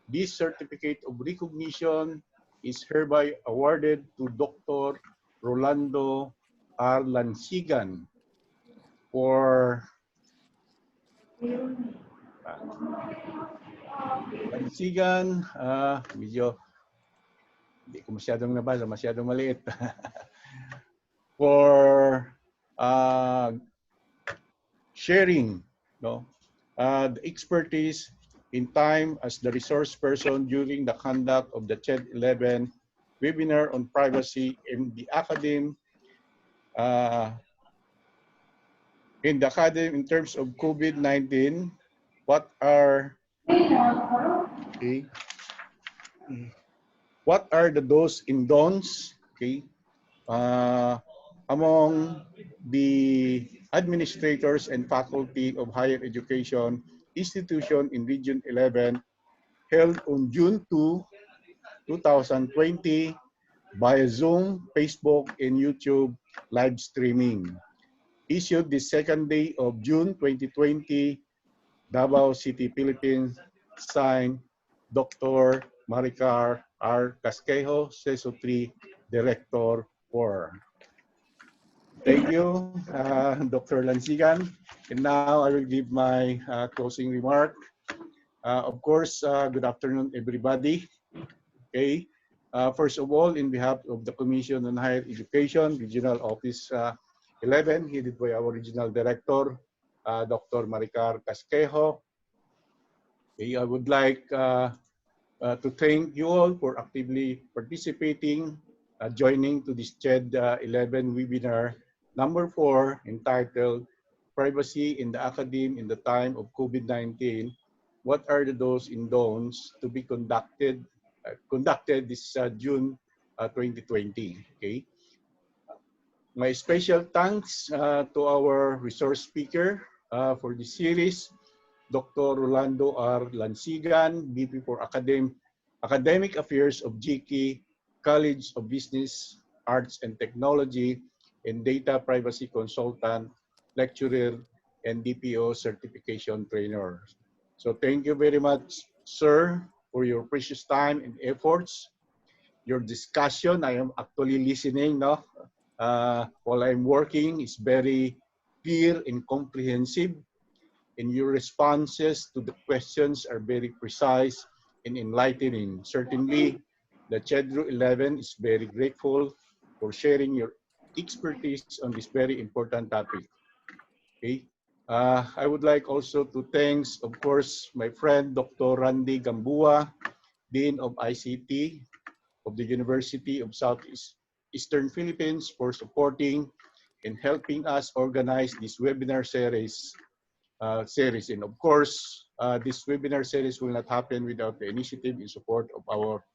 This certificate of recognition is hereby awarded to Dr. Rolando R. Lansigan for Lansigan, medyo hindi ko masyadong nabasa, masyadong maliit. For sharing the expertise in time as the resource person during the conduct of the CHED 11 webinar on privacy in the Academe. In the Academe, in terms of COVID-19, what are the do's and don'ts, among the administrators and faculty of higher education institution in Region 11 held on June 2, 2020 via Zoom, Facebook, and YouTube live streaming. issued the second day of June 2020, Davao City, Philippines, signed Dr. Maricar R. Casquejo, CESO 3 Director 4. Thank you, Dr. Lansigan. And now I will give my closing remark. Of course, good afternoon, everybody. Okay. First of all, in behalf of the Commission on Higher Education, Regional Office 11, headed by our Regional Director, Dr. Maricar Casquejo. Okay, I would like to thank you all for actively participating, joining to this CHED 11 webinar number 4 entitled Privacy in the Academe in the Time of COVID-19. What are the do's and don'ts to be conducted this June 2020? Okay. My special thanks to our resource speaker for this series, Dr. Rolando R. Lansigan, VP for Academic Affairs of GK, College of Business, Arts and Technology, and Data Privacy Consultant, Lecturer, and DPO Certification Trainer. So thank you very much, sir, for your precious time and efforts. Your discussion, I am actually listening now while I'm working, is very clear and comprehensive, and your responses to the questions are very precise and enlightening. Certainly, the CHED 11 is very grateful for sharing your expertise on this very important topic. Okay. I would like also to thank, of course, my friend, Dr. Randy Gambua, Dean of ICT of the University of Southeastern Philippines, for supporting and helping us organize this webinar series. And of course, this webinar series will not happen without the initiative in support of our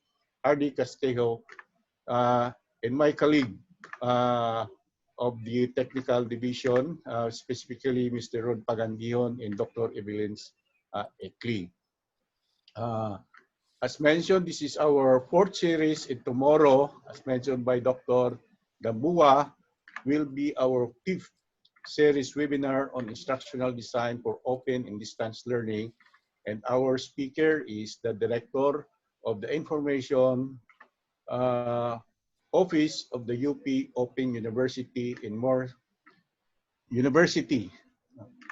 RD Casquejo and my colleague of the technical division, specifically Mr. Rod Pagandihon and Dr. Evelyn Ekli. As mentioned, this is our 4th series, and tomorrow, as mentioned by Dr. Gambua, will be our 5th series webinar on instructional design for open and distance learning. And our speaker is the director of the Information Office of the UP Open University in More University.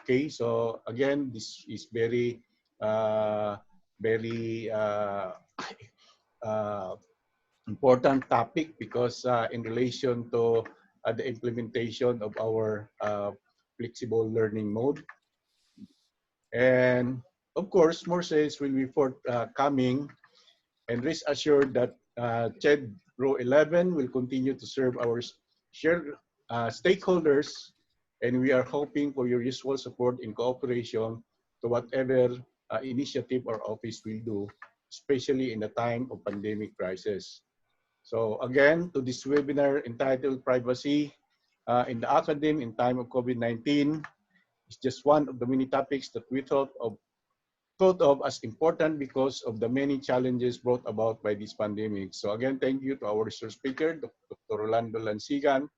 Okay, so again, this is very, very important topic because in relation to the implementation of our flexible learning mode. And of course, more sales will be forthcoming, and rest assured that CHED Row 11 will continue to serve our shared stakeholders, and we are hoping for your usual support and cooperation to whatever initiative our office will do, especially in the time of pandemic crisis. So again, to this webinar entitled Privacy in the Academe in Time of COVID-19, it's just one of the many topics that we thought of as important because of the many challenges brought about by this pandemic. So again, thank you to our resource speaker, Dr. Rolando Lansigan,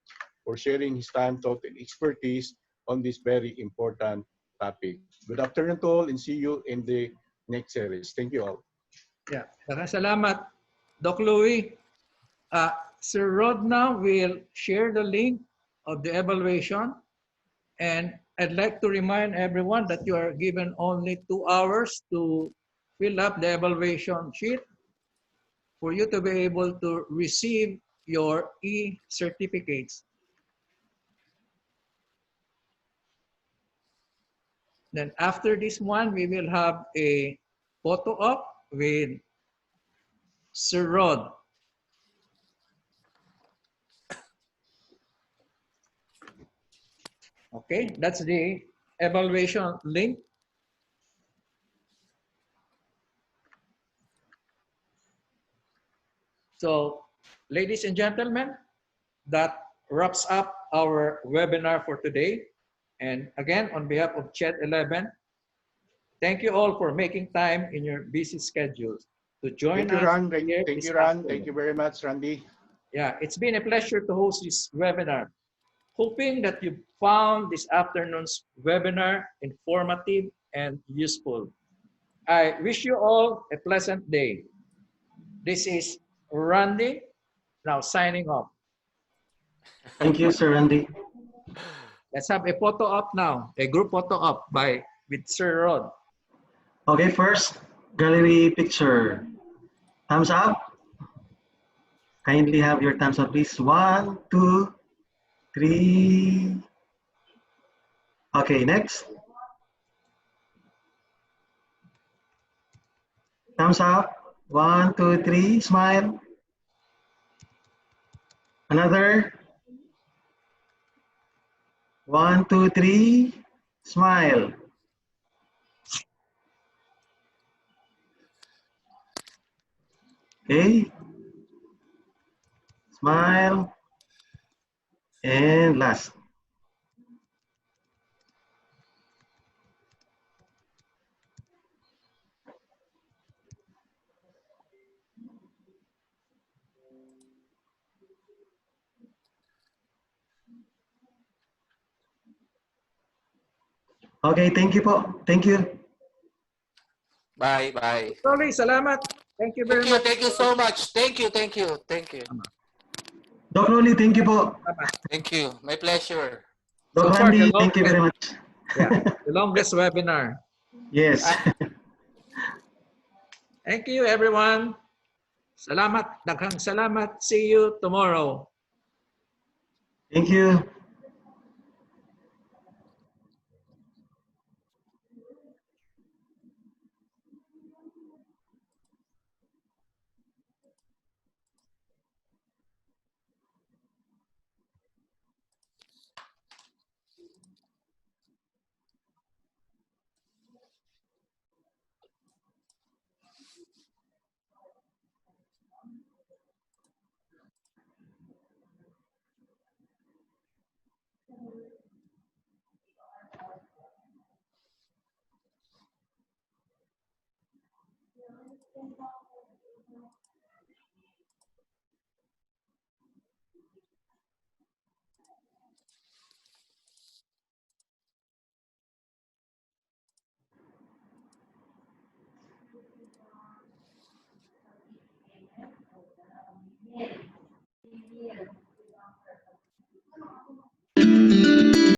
for sharing his time, thought, and expertise on this very important topic. Good afternoon to all, and see you in the next series. Thank you all. Yeah, salamat, Doc Louie. Sir Rod now will share the link of the evaluation, and I'd like to remind everyone that you are given only 2 hours to fill up the evaluation sheet for you to be able to receive your e-certificates. Then after this one, we will have a photo op with Sir Rod. Okay, that's the evaluation link. So, ladies and gentlemen, that wraps up our webinar for today. And again, on behalf of CHED 11, thank you all for making time in your busy schedules to join us. Thank you, Ran. Thank you very much, Randy. Yeah, it's been a pleasure to host this webinar. Hoping that you found this afternoon's webinar informative and useful. I wish you all a pleasant day. This is Randy, now signing off. Thank you, Sir Randy. Let's have a photo up now, a group photo up with Sir Rod. Okay, first, gallery picture. Thumbs up. Kindly have your thumbs up, please. 1, 2, 3. Okay, next. Thumbs up. 1, 2, 3. Smile. Another. 1, 2, 3. Smile. Okay. Smile. And last. Okay, thank you po. Thank you. Bye, bye. Sorry, salamat. Thank you very much. Thank you so much. Thank you. Doc Rolly, thank you po. Thank you. My pleasure. Doc So far, Randy, thank you very much. Yeah, the longest webinar. Yes. Thank you, everyone. Salamat, daghang salamat. See you tomorrow. Thank you.